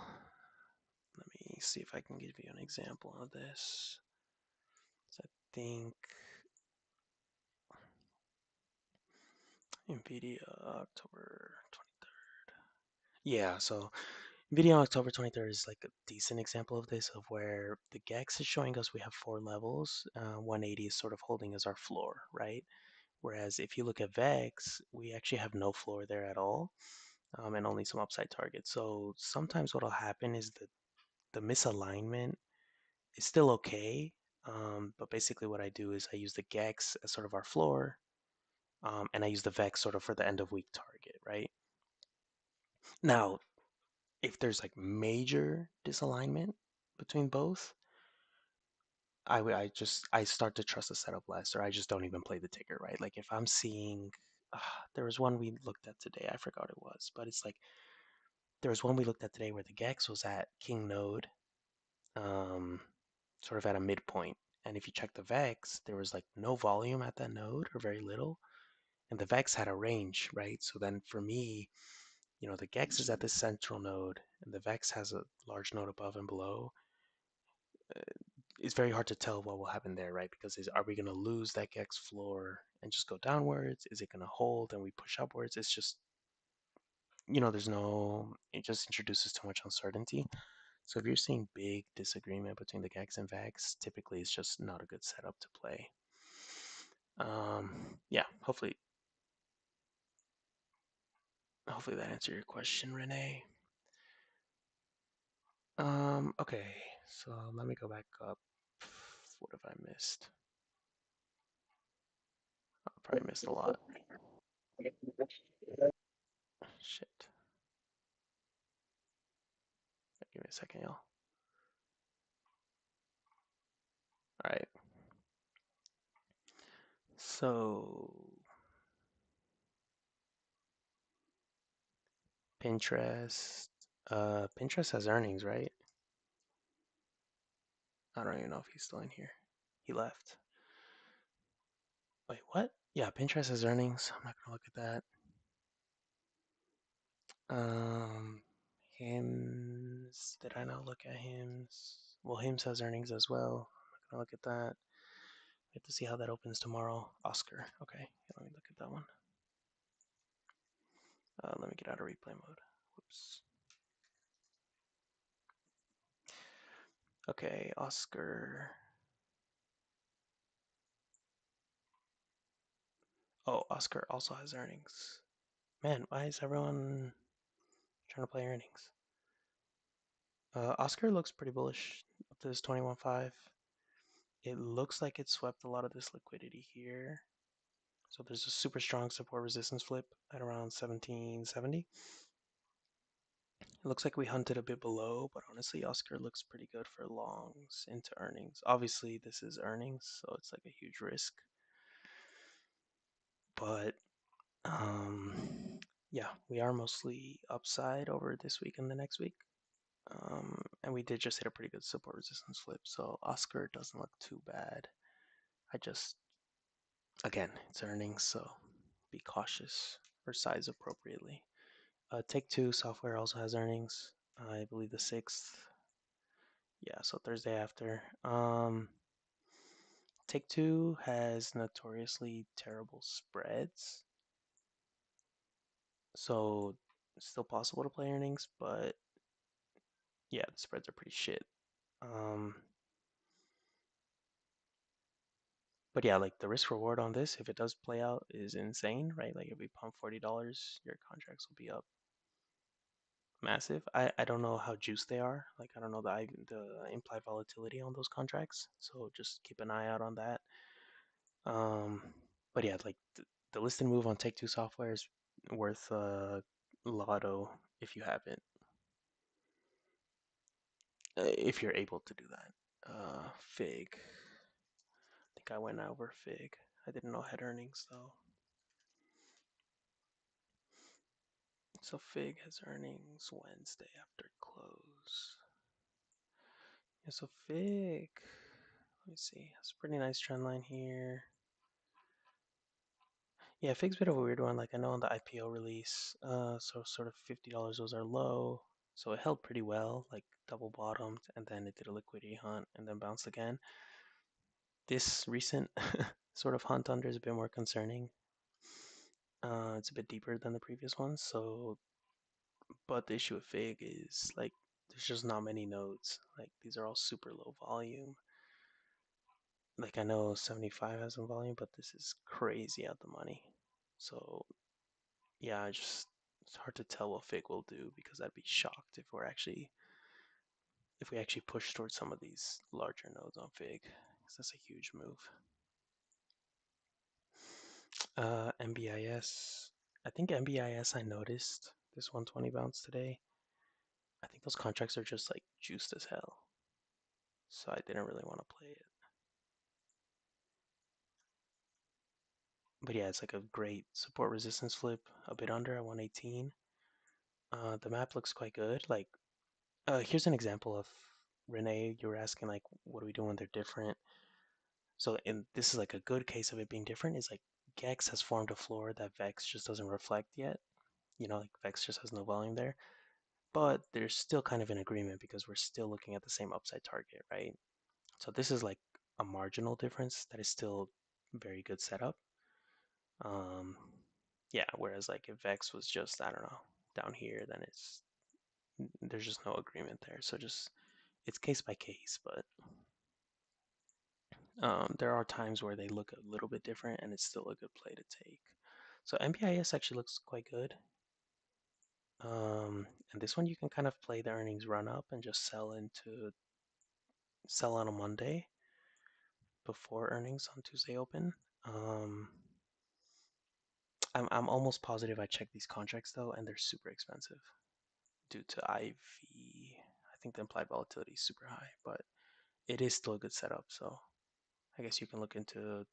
let me see if I can give you an example of this. So I think NVIDIA October 23rd. Yeah, so NVIDIA October 23rd is like a decent example of this, of where the GEX is showing us we have 4 levels. 180 is sort of holding as our floor, right? Whereas if you look at VEX, we actually have no floor there at all, and only some upside targets. So sometimes what'll happen is that the misalignment is still okay. But basically, what I do is I use the GEX as sort of our floor, and I use the VEX sort of for the end of week target, right? Now, if there's like major disalignment between both, I start to trust the setup less, or I just don't even play the ticker, right? Like if I'm seeing, there was one we looked at today, I forgot it was, but it's like there was one we looked at today where the GEX was at King Node, um, sort of at a midpoint. And if you check the VEX, there was like no volume at that node or very little. And the VEX had a range, right? So then for me, the GEX is at this central node and the VEX has a large node above and below. It's very hard to tell what will happen there, right? Because are we going to lose that GEX floor and just go downwards? Is it going to hold and we push upwards? It's just, it just introduces too much uncertainty. So if you're seeing big disagreement between the Gex and Vex, typically it's just not a good setup to play. Yeah, hopefully that answered your question, Renee. Okay, so let me go back up. What have I missed? I probably missed a lot. Shit. Give me a second, y'all. All right. So Pinterest. Pinterest has earnings, right? I don't even know if he's still in here. He left. Wait, what? Yeah, Pinterest has earnings. I'm not gonna look at that. Hims. Did I not look at Hims? Well, Hims has earnings as well. I'm not gonna look at that. We have to see how that opens tomorrow. Oscar. Okay, yeah, let me look at that one. Let me get out of replay mode. Whoops. Okay, Oscar. Oh, Oscar also has earnings. Man, why is everyone trying to play earnings? Oscar looks pretty bullish up to this 21.5. It looks like it swept a lot of this liquidity here. So there's a super strong support resistance flip at around 1770. It looks like we hunted a bit below, but honestly, Oscar looks pretty good for longs into earnings. Obviously, this is earnings, so it's like a huge risk. But yeah, we are mostly upside over this week and the next week. And we did just hit a pretty good support resistance flip, so Oscar doesn't look too bad. I just, again, it's earnings, so be cautious or size appropriately. Take Two Software also has earnings. I believe the 6th. Yeah, so Thursday after. Take Two has notoriously terrible spreads, so it's still possible to play earnings, but yeah, the spreads are pretty shit. But yeah, like the risk reward on this, if it does play out, is insane, right? Like if we pump $40, your contracts will be up massive. I don't know how juiced they are. Like I don't know the implied volatility on those contracts, so just keep an eye out on that. Um, but yeah, like the listed move on Take Two Software is worth lotto if you have it, if you're able to do that. Fig. I think I went over Fig. I didn't know had earnings though. So Fig has earnings Wednesday after close. Yeah, so Fig, let me see. It's a pretty nice trend line here. Yeah, Fig's a bit of a weird one. Like I know on the IPO release, so sort of $50 was our low. So it held pretty well, like double bottomed, and then it did a liquidity hunt and then bounced again. This recent sort of hunt under is a bit more concerning. It's a bit deeper than the previous ones. So, but the issue with Fig is like there's just not many nodes. Like these are all super low volume. Like I know 75 has some volume, but this is crazy out the money. So yeah, it's hard to tell what Fig will do because I'd be shocked if we actually push towards some of these larger nodes on Fig, because that's a huge move. MBIS. I think MBIS I noticed this 120 bounce today. I think those contracts are just like juiced as hell. So I didn't really want to play it. But yeah, it's like a great support resistance flip, a bit under at 118. The map looks quite good. Like, here's an example of Renee. You were asking like, what do we do when they're different? So, in this is like a good case of it being different. Is like Gex has formed a floor that Vex just doesn't reflect yet. You know, like Vex just has no volume there. But there's still kind of an agreement because we're still looking at the same upside target, right? So this is like a marginal difference that is still very good setup. Um, yeah, whereas like if Vex was just, I don't know, down here, then there's just no agreement there. So just it's case by case, but there are times where they look a little bit different, and it's still a good play to take. So NBIS actually looks quite good. And this one you can kind of play the earnings run up and just sell on a Monday before earnings on Tuesday open. I'm almost positive I checked these contracts though, and they're super expensive due to IV. I think the implied volatility is super high, but it is still a good setup. So I guess you can look into.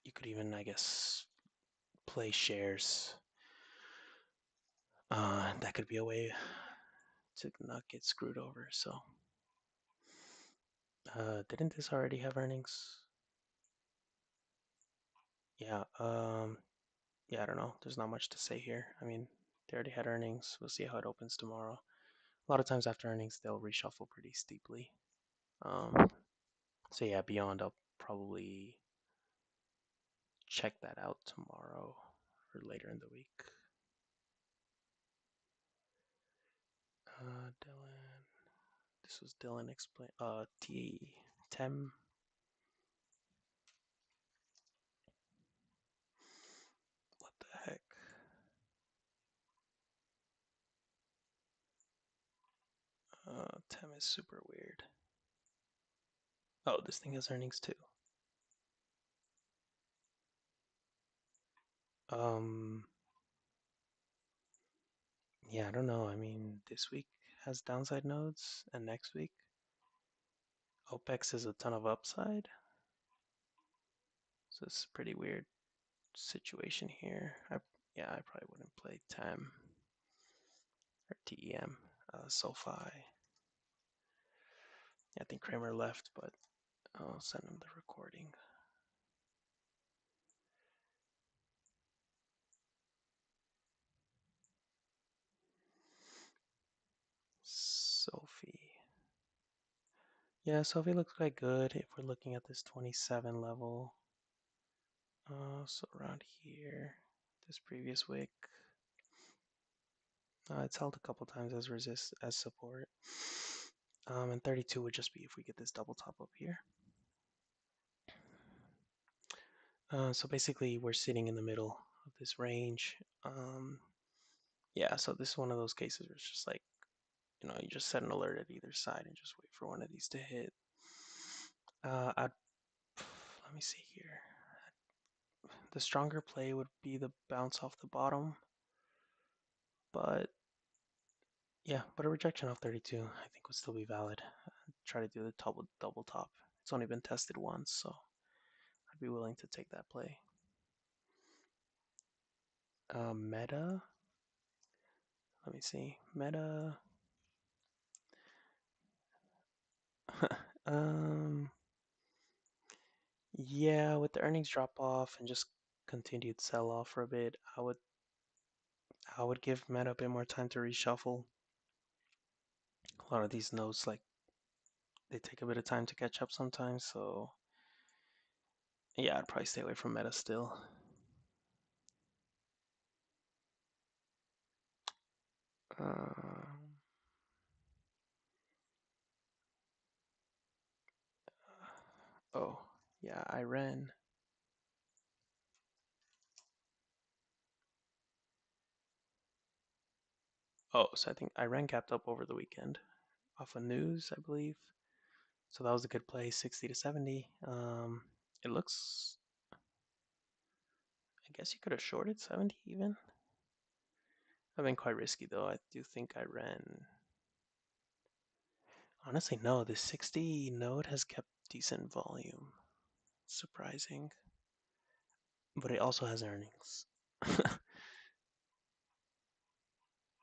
You could even, I guess, play shares. That could be a way to not get screwed over. So, didn't this already have earnings? Yeah. Yeah. I don't know. There's not much to say here. I mean, they already had earnings. We'll see how it opens tomorrow. A lot of times after earnings, they'll reshuffle pretty steeply. So yeah, beyond, I'll probably check that out tomorrow or later in the week. Dylan. This was Dylan explain. Tem. What the heck? Tem is super weird. Oh, this thing has earnings too. Um. Yeah, I don't know. I mean, this week has downside nodes, and next week OPEX is a ton of upside. So it's a pretty weird situation here. Yeah, I probably wouldn't play TEM or TEM. SoFi. Yeah, I think Kramer left, but I'll send him the recording. Sophie. Yeah, Sophie looks quite good if we're looking at this 27 level. So around here, this previous wick. It's held a couple times as support. And 32 would just be if we get this double top up here. So basically, we're sitting in the middle of this range. Yeah, so this is one of those cases where it's just like, you just set an alert at either side and just wait for one of these to hit. Let me see here. The stronger play would be the bounce off the bottom, but yeah, but a rejection off 32 I think would still be valid. Try to do the double top. It's only been tested once, so I'd be willing to take that play. Meta. Let me see. Meta. Yeah, with the earnings drop off and just continued sell off for a bit, I would give Meta a bit more time to reshuffle. A lot of these nodes, like, they take a bit of time to catch up sometimes, so yeah, I'd probably stay away from Meta still. Oh, yeah, Iran. Oh, so I think Iran gapped up over the weekend off of news, I believe. So that was a good play, 60 to 70. It looks, I guess you could have shorted 70 even. I've been quite risky though. I do think Iran. Honestly, no, the 60 node has kept decent volume. Surprising. But it also has earnings.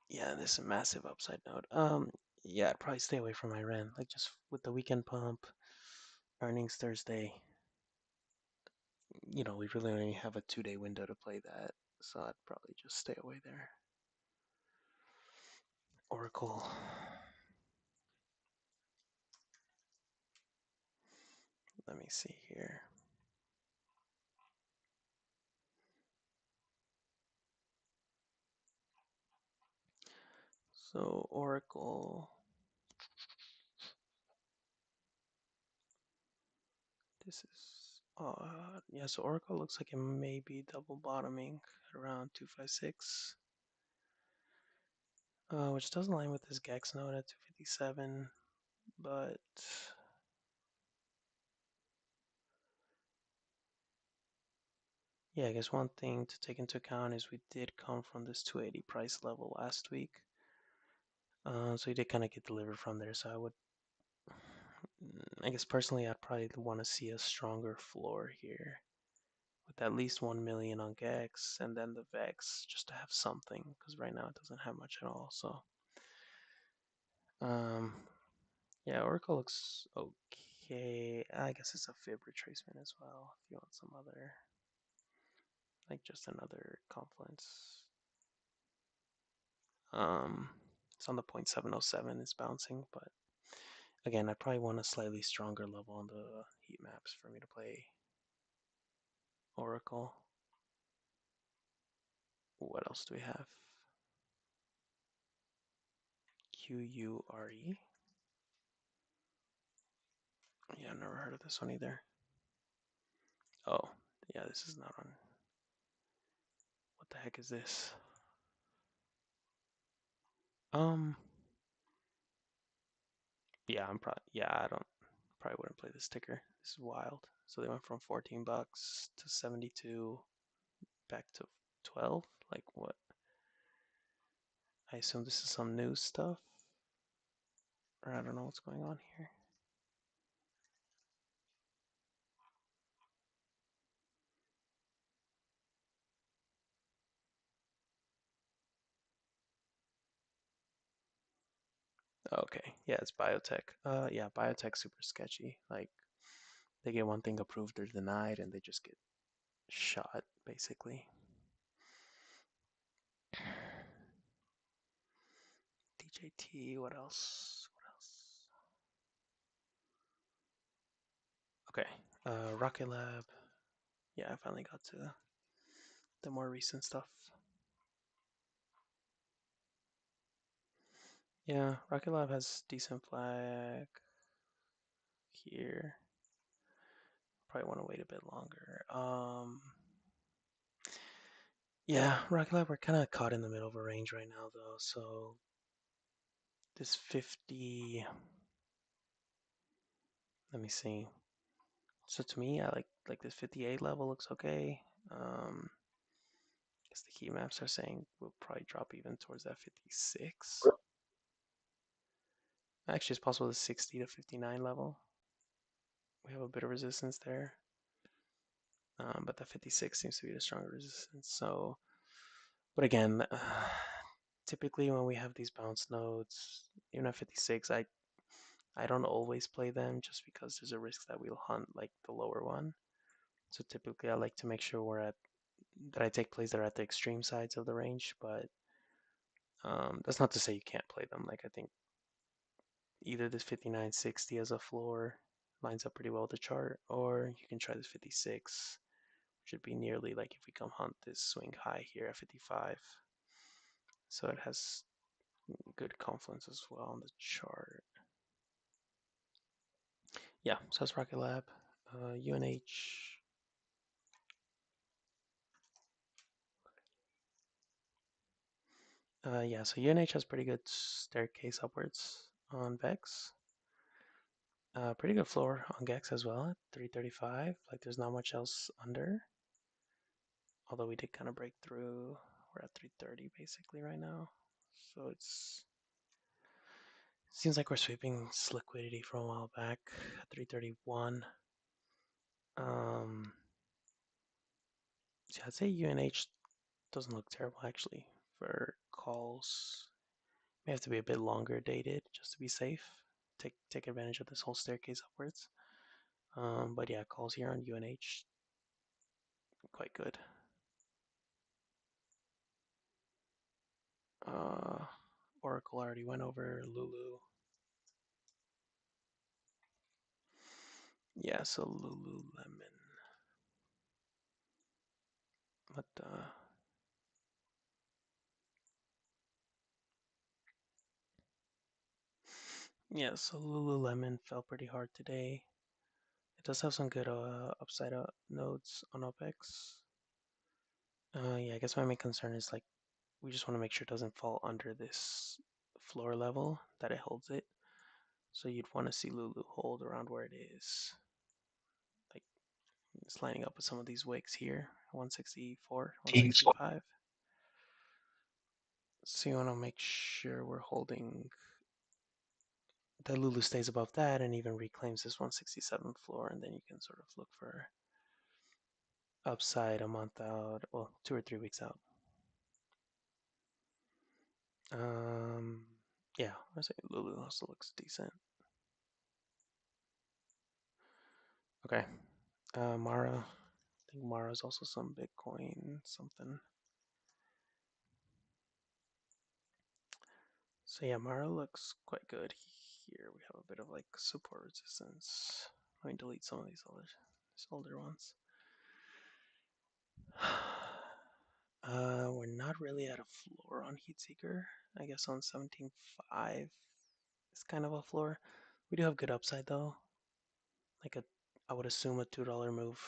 Yeah, this is a massive upside node. Yeah, I'd probably stay away from Iran. Like just with the weekend pump, earnings Thursday. We really only have a 2-day window to play that, so I'd probably just stay away there. Oracle. Let me see here. So Oracle. This is yeah. So Oracle looks like it may be double bottoming at around 256, which doesn't line with this Gex node at 257, but yeah, I guess one thing to take into account is we did come from this 280 price level last week. So we did kind of get delivered from there. So I would, I guess personally, I'd probably want to see a stronger floor here with at least 1 million on Gex and then the Vex just to have something because right now it doesn't have much at all. So, um, yeah, Oracle looks okay. I guess it's a fib retracement as well if you want some other, like just another confluence. It's on the 0.707, it's bouncing, but again, I probably want a slightly stronger level on the heat maps for me to play Oracle. What else do we have? QURE. Yeah, I've never heard of this one either. Oh, yeah, this is not on. What the heck is this? Um, yeah, I don't, probably wouldn't play this ticker. This is wild. So they went from 14 bucks to 72 back to 12. Like what? I assume this is some new stuff, or I don't know what's going on here. Okay, yeah, it's biotech. Yeah, biotech super sketchy. Like they get one thing approved or denied, and they just get shot basically. DJT. What else? What else? Okay. Rocket Lab. Yeah, I finally got to the more recent stuff. Yeah, Rocket Lab has decent flag here. Probably want to wait a bit longer. Yeah, Rocket Lab, we're kind of caught in the middle of a range right now, though. So this 50. Let me see. So to me, I like this 58 level looks okay. Guess the key maps are saying we'll probably drop even towards that 56. Actually, it's possible the 60 to 59 level. We have a bit of resistance there. But the 56 seems to be the stronger resistance. So, but again, typically when we have these bounce nodes, even at 56, I don't always play them just because there's a risk that we'll hunt like the lower one. So typically, I like to make sure that I take plays that are at the extreme sides of the range. But that's not to say you can't play them. Like I think either this 59.60 as a floor lines up pretty well with the chart, or you can try this 56. Should be nearly like if we come hunt this swing high here at 55. So it has good confluence as well on the chart. Yeah, so that's Rocket Lab. UNH. Yeah, so UNH has pretty good staircase upwards on VEX. Pretty good floor on GEX as well at 335. Like there's not much else under. Although we did kind of break through. We're at 330 basically right now. So it's seems like we're sweeping this liquidity from a while back at 331. So I'd say UNH doesn't look terrible actually for calls. May have to be a bit longer dated just to be safe. Take advantage of this whole staircase upwards. But yeah, calls here on UNH quite good. Uh, Oracle already went over Lulu. Yeah, so Lululemon. But Yeah, so Lululemon fell pretty hard today. It does have some good upside nodes on OPEX. Yeah, I guess my main concern is like we just want to make sure it doesn't fall under this floor level that it holds it. So you'd want to see Lulu hold around where it is. Like it's lining up with some of these wicks here, 164, 165. So you want to make sure we're holding that Lulu stays above that and even reclaims this 167 floor, and then you can sort of look for upside a month out, well, 2 or 3 weeks out. Yeah, I say Lulu also looks decent. Okay, Mara. I think Mara's also some Bitcoin something. So yeah, Mara looks quite good here. We have a bit of like support resistance. Let me delete some of these older ones. We're not really at a floor on Heatseeker. I guess on 17.5 is kind of a floor. We do have good upside though. Like I would assume a $2 move,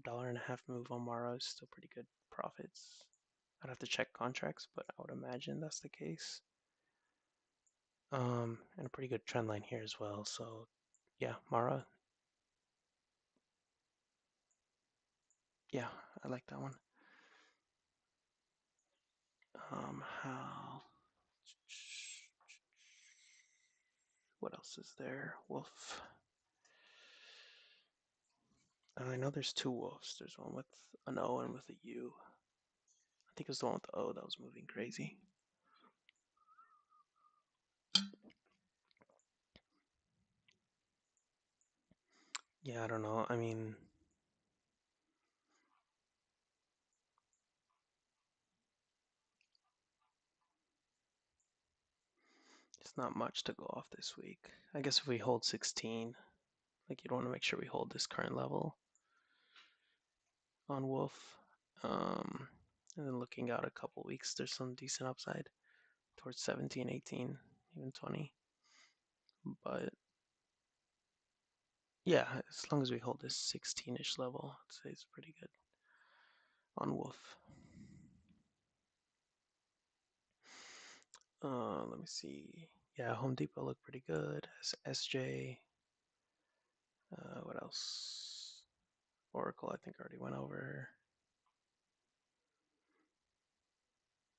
$1.50 move on Mara is still pretty good profits. I'd have to check contracts, but I would imagine that's the case. And a pretty good trend line here as well. So yeah, Mara. Yeah, I like that one. How? What else is there? Wolf. I know there's two wolves. There's one with an O and with a U. I think it was the one with the O that was moving crazy. Yeah, I don't know. I mean, it's not much to go off this week. I guess if we hold 16, like you'd want to make sure we hold this current level on Wolf. And then looking out a couple weeks, there's some decent upside towards 17, 18, even 20. But yeah, as long as we hold this 16-ish level, I'd say it's pretty good on Wolf. Let me see. Yeah, Home Depot looked pretty good. SJ. What else? Oracle, I think already went over.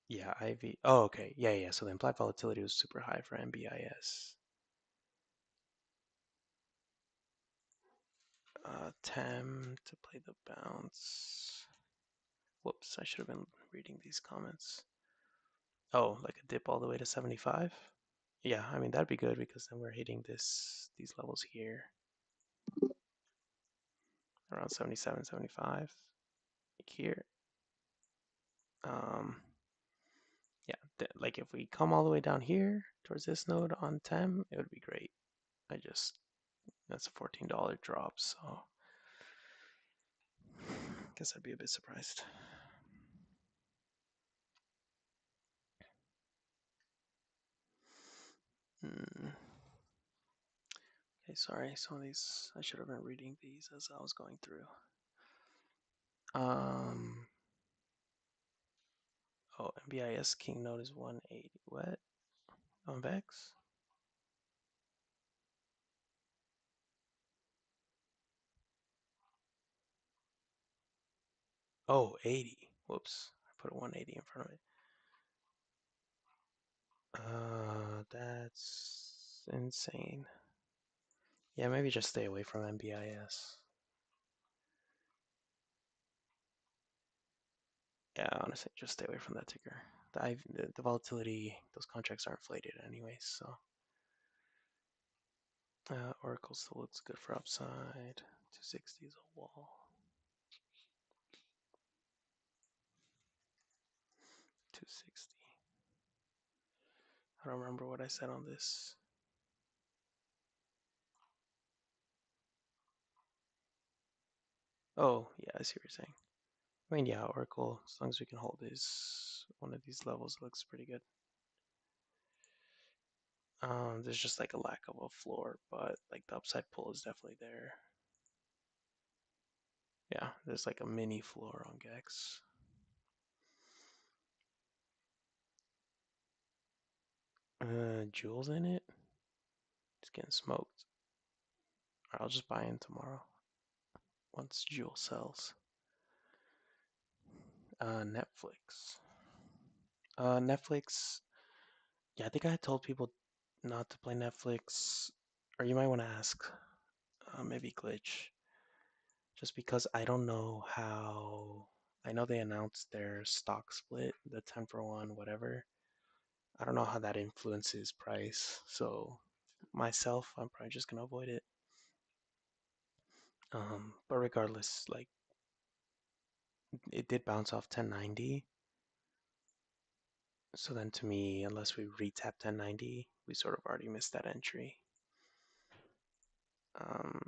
Yeah, IV. Oh, okay. Yeah, yeah. So the implied volatility was super high for MBIS. TEM to play the bounce. Whoops, I should have been reading these comments. Oh, like a dip all the way to 75? Yeah, I mean that'd be good because then we're hitting these levels here around 77, 75 like here. Um, yeah, like if we come all the way down here towards this node on TEM, it would be great. That's a $14 drop, so I guess I'd be a bit surprised. Hmm. Okay, sorry, some of these I should have been reading these as I was going through. Um, oh, MBIS King node is 180. What? On Vex? Oh, 80. Whoops, I put a 180 in front of it. That's insane. Yeah, maybe just stay away from MBIS. Yeah, honestly, just stay away from that ticker. The volatility, those contracts are inflated anyways, so. Oracle still looks good for upside. 260 is a wall. 260. I don't remember what I said on this. Oh, yeah, I see what you're saying. I mean, yeah, Oracle, as long as we can hold one of these levels, it looks pretty good. There's just like a lack of a floor, but like the upside pull is definitely there. Yeah, there's like a mini floor on Gex. Jewels in it. It's getting smoked. Or I'll just buy in tomorrow once Jewel sells. Netflix. Netflix. Yeah, I think I had told people not to play Netflix, or you might want to ask maybe Glitch, just because I don't know how. I know they announced their stock split, the 10 for 1, whatever. I don't know how that influences price. So myself, I'm probably just gonna avoid it. But regardless, like it did bounce off 1090. So then to me, unless we retap 1090, we sort of already missed that entry. Um,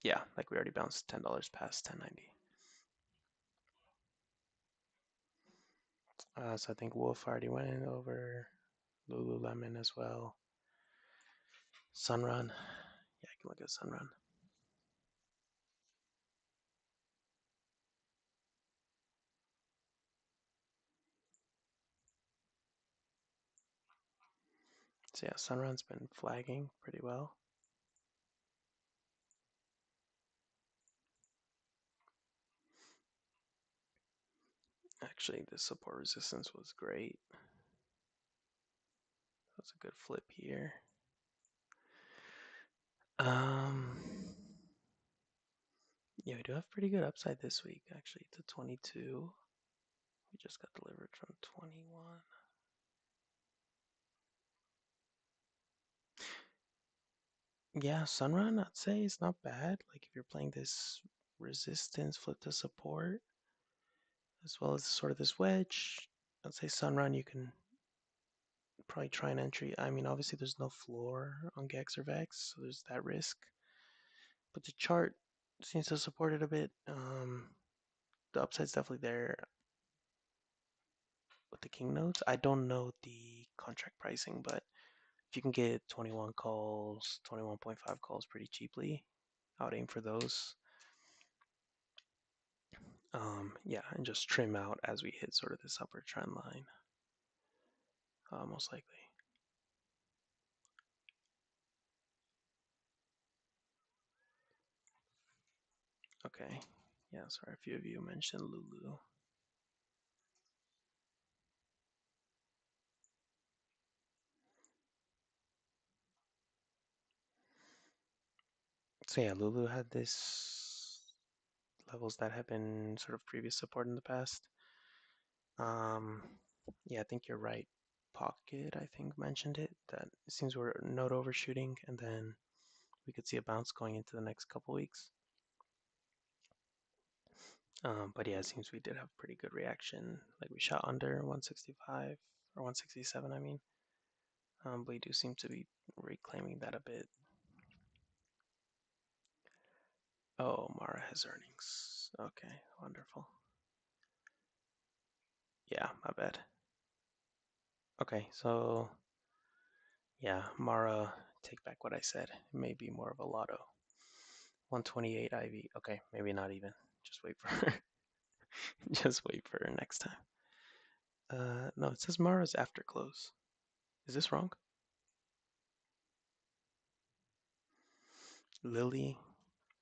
yeah, like we already bounced $10 past 1090. So I think Wolf already went over, Lululemon as well. Sunrun, yeah, I can look at Sunrun. So yeah, Sunrun's been flagging pretty well. Actually, the support resistance was great. That was a good flip here. Um, yeah, we do have pretty good upside this week, actually, to 22. We just got delivered from 21. Yeah, Sunrun, I'd say it's not bad. Like if you're playing this resistance flip to support, as well as sort of this wedge, I'd say Sunrun you can probably try an entry. I mean, obviously there's no floor on Gex or Vex, so there's that risk. But the chart seems to support it a bit. The upside's definitely there with the king nodes. I don't know the contract pricing, but if you can get 21 calls, 21.5 calls pretty cheaply, I would aim for those. Yeah, and just trim out as we hit sort of this upper trend line, most likely. Okay. Yeah, sorry, a few of you mentioned Lulu. So yeah, Lulu had this levels that have been sort of previous support in the past. Um, yeah, I think you're right. Pocket, I think, mentioned it, that it seems we're node overshooting, and then we could see a bounce going into the next couple weeks. But yeah, it seems we did have pretty good reaction. Like we shot under 165 or 167, I mean. But we do seem to be reclaiming that a bit. Oh, Mara has earnings. Okay, wonderful. Yeah, my bad. Okay, so yeah, Mara, take back what I said. It may be more of a lotto. 128 IV. Okay, maybe not even. Just wait for her. Just wait for her next time. No, it says Mara's after close. Is this wrong? Lily.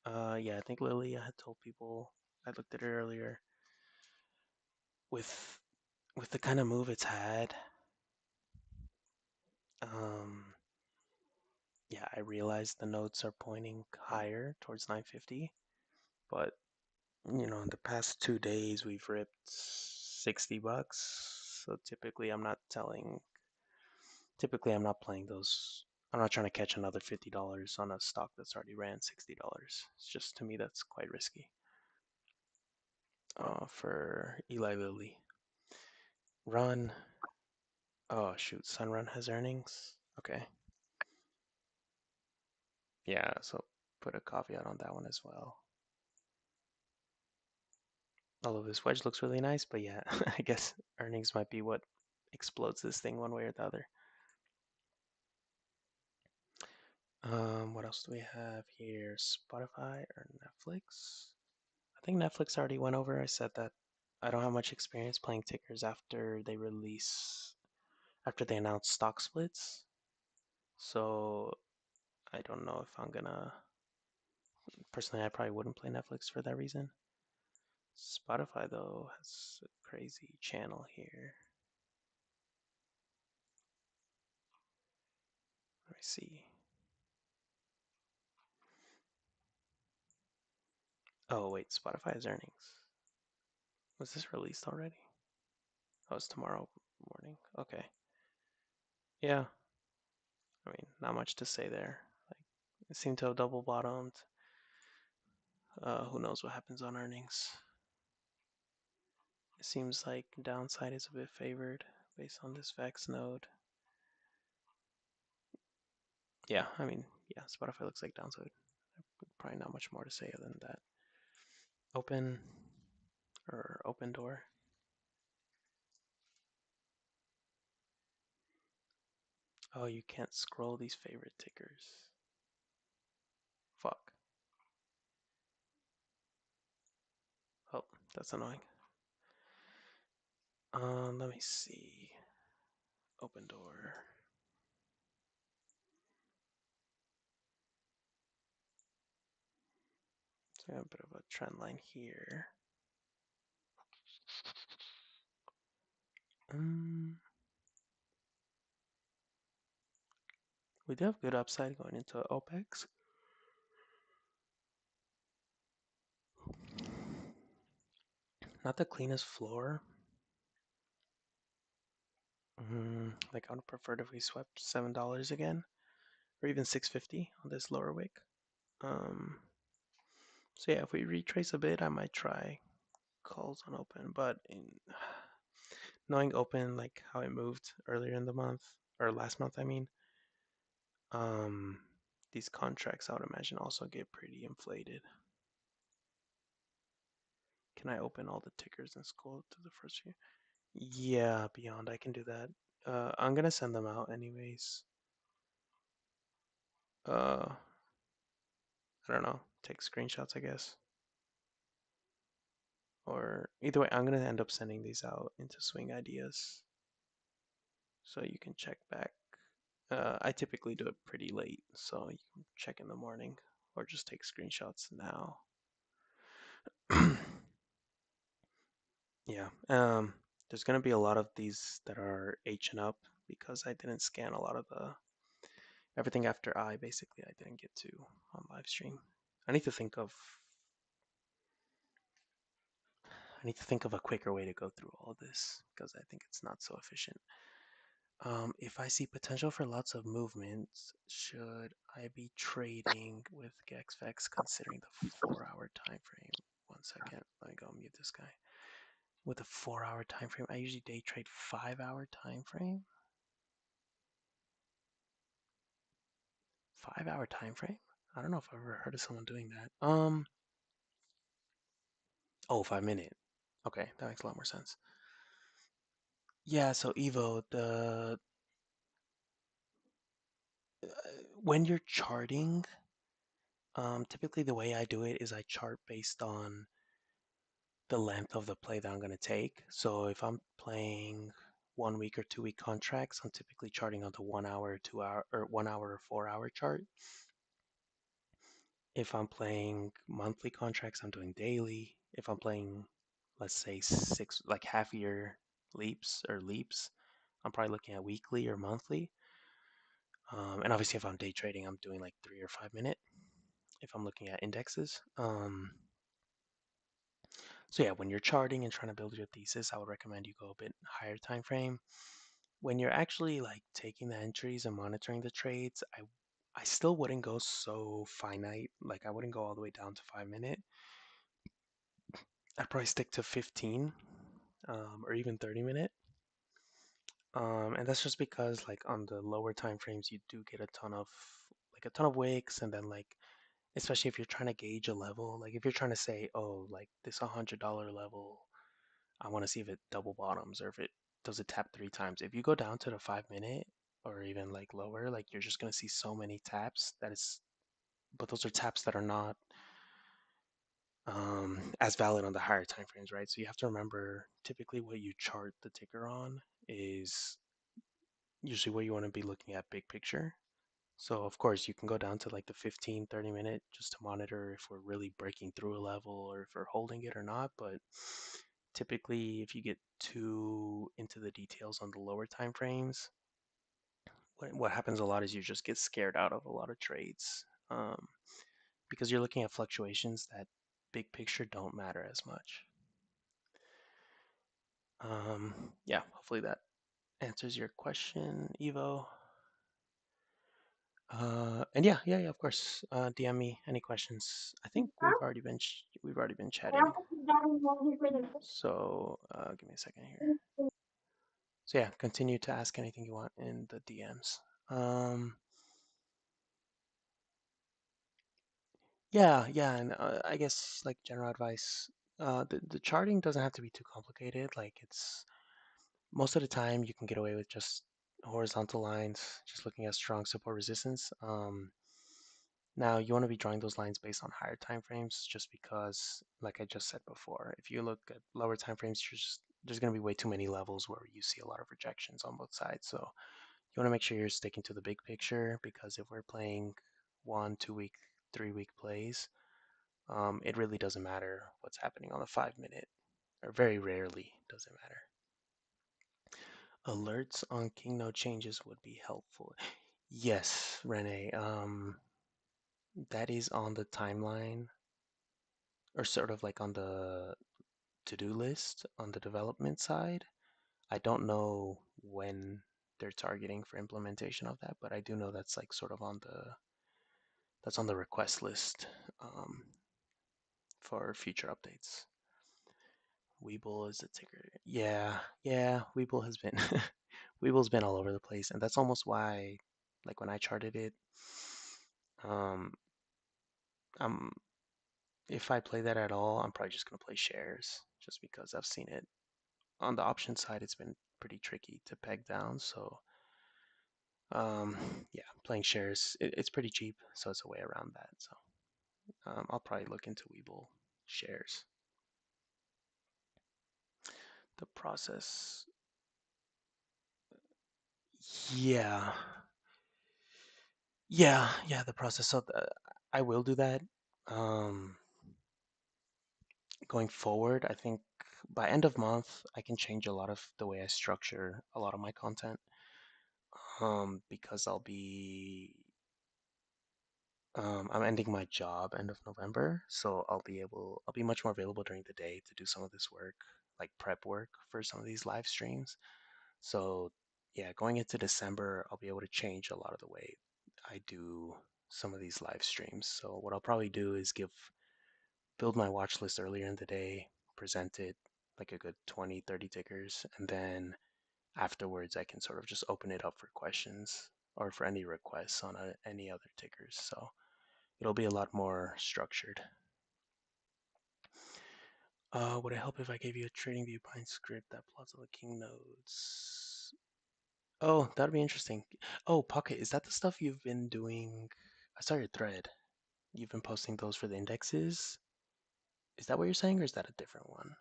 Yeah, I think Lily. I had told people. I looked at it earlier. With the kind of move it's had, um, yeah, I realize the notes are pointing higher towards 950, but in the past 2 days we've ripped $60. So typically I'm not playing those. I'm not trying to catch another $50 on a stock that's already ran $60. It's just, to me, that's quite risky. For Eli Lilly. Run. Oh shoot, Sunrun has earnings. Okay. Yeah, so put a caveat on that one as well. Although this wedge looks really nice, but yeah, I guess earnings might be what explodes this thing one way or the other. What else do we have here? Spotify or Netflix? I think Netflix already went over. I said that I don't have much experience playing tickers after they announce stock splits. So I don't know if I'm gonna. Personally, I probably wouldn't play Netflix for that reason. Spotify though has a crazy channel here. Let me see. Oh wait, Spotify has earnings. Was this released already? Oh, it's tomorrow morning. Okay. Yeah. I mean, not much to say there. Like, it seemed to have double bottomed. Who knows what happens on earnings? It seems like downside is a bit favored based on this Vex node. Yeah, I mean, yeah, Spotify looks like downside. Probably not much more to say other than that. Open or open door. Oh, you can't scroll these favorite tickers. Fuck. Oh, that's annoying. Let me see. Open door. So we have a bit of a trend line here. We do have good upside going into OPEX. Not the cleanest floor. Like I would prefer if we swept $7 again, or even 650 on this lower wick. So yeah, if we retrace a bit, I might try calls on open. But knowing open, like how it moved earlier in the month or last month, I mean, um, these contracts I would imagine also get pretty inflated. Can I open all the tickers and scroll to the first few? Yeah, beyond I can do that. I'm gonna send them out anyways. I don't know, take screenshots, I guess. Or either way, I'm gonna end up sending these out into Swing Ideas so you can check back. I typically do it pretty late, so you can check in the morning or just take screenshots now. Yeah, there's gonna be a lot of these that are H and up because I didn't scan a lot of the everything after I basically I didn't get to on live stream. I need to think of a quicker way to go through all of this because I think it's not so efficient. If I see potential for lots of movements, should I be trading with GexVex considering the 4 hour time frame? 1 second, let me go mute this guy. With a 4 hour time frame, I usually day trade 5 hour time frame. 5 hour time frame? I don't know if I've ever heard of someone doing that. Oh, 5 minute. Okay, that makes a lot more sense. Yeah, so Evo, the when you're charting, typically the way I do it is I chart based on the length of the play that I'm going to take. So if I'm playing 1 week or 2 week contracts, I'm typically charting on the 1 hour, 2 hour, or 1 hour or 4 hour chart. If I'm playing monthly contracts, I'm doing daily. If I'm playing, let's say, like half year leaps, I'm probably looking at weekly or monthly. And obviously, if I'm day trading, I'm doing like 3 or 5 minute. If I'm looking at indexes. So yeah, when you're charting and trying to build your thesis, I would recommend you go a bit higher time frame. When you're actually like taking the entries and monitoring the trades, I still wouldn't go so finite. Like I wouldn't go all the way down to 5 minute. I'd probably stick to 15 or even 30 minute. And that's just because like on the lower time frames, you do get a ton of wicks, and then like especially if you're trying to gauge a level, like if you're trying to say, oh, like this $100 level, I want to see if it double bottoms or if it does it tap 3 times. If you go down to the 5 minute, or even like lower, like you're just gonna see so many taps that is, but those are taps that are not as valid on the higher time frames, right? So you have to remember typically what you chart the ticker on is usually what you want to be looking at big picture. So of course you can go down to like the 15, 30 minute just to monitor if we're really breaking through a level or if we're holding it or not. But typically if you get too into the details on the lower time frames, what happens a lot is you just get scared out of a lot of trades because you're looking at fluctuations that big picture don't matter as much. Yeah, hopefully that answers your question, Evo. And yeah, of course. DM me any questions. I think we've already been chatting. So give me a second here. So yeah, continue to ask anything you want in the DMs. Yeah, and I guess like general advice, the charting doesn't have to be too complicated. Like it's most of the time you can get away with just horizontal lines, just looking at strong support resistance. Now you want to be drawing those lines based on higher time frames, just because, like I just said before, if you look at lower time frames, there's going to be way too many levels where you see a lot of rejections on both sides. So you want to make sure you're sticking to the big picture, because if we're playing 1, 2 week, 3 week plays, it really doesn't matter what's happening on the 5 minute, or very rarely does it matter. Alerts on King node changes would be helpful. Yes, Renee. That is on the timeline, or sort of like on the to-do list on the development side. I don't know when they're targeting for implementation of that, but I do know that's like sort of on the request list for future updates. Weeble is the ticker. Yeah, Weeble has been Weeble's been all over the place, and that's almost why, like when I charted it, um, I'm if I play that at all, I'm probably just gonna play shares, just because I've seen it on the option side. It's been pretty tricky to peg down, so um, yeah, playing shares, it's pretty cheap, so it's a way around that. So I'll probably look into Weeble shares. The process, yeah, yeah, the process. So I will do that. Um, Going forward, I think by end of month, I can change a lot of the way I structure a lot of my content. Because I'm ending my job end of November, so I'll be much more available during the day to do some of this work, like prep work for some of these live streams. So yeah, going into December, I'll be able to change a lot of the way I do some of these live streams. So what I'll probably do is build my watch list earlier in the day, present it like a good 20, 30 tickers, and then afterwards I can sort of just open it up for questions or for any requests on any other tickers. So it'll be a lot more structured. Would it help if I gave you a TradingView Pine script that plots all the king nodes? Oh, that'd be interesting. Oh, Pocket, is that the stuff you've been doing? I saw your thread. You've been posting those for the indexes? Is that what you're saying, or is that a different one?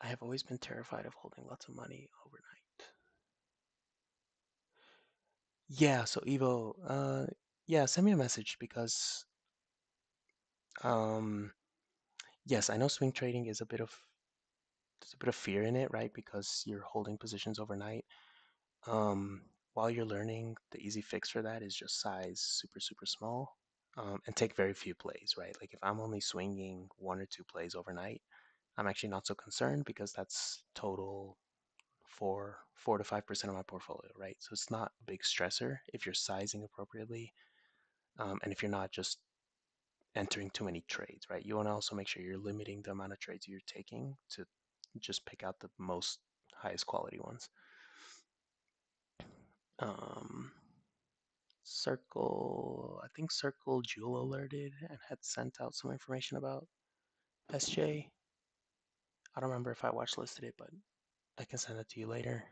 I have always been terrified of holding lots of money overnight. Yeah, so Evo, yeah, send me a message, because um yes, I know swing trading is there's a bit of fear in it, right? Because you're holding positions overnight. Um, while you're learning, the easy fix for that is just size super small, and take very few plays, right? Like if I'm only swinging 1 or 2 plays overnight, I'm actually not so concerned, because that's total 4 to 5% of my portfolio, right? So it's not a big stressor if you're sizing appropriately, and if you're not just entering too many trades, right? You want to also make sure you're limiting the amount of trades you're taking to just pick out the most highest quality ones. Um, I think Circle Jewel alerted and had sent out some information about SJ. I don't remember if I watch listed it, but I can send it to you later.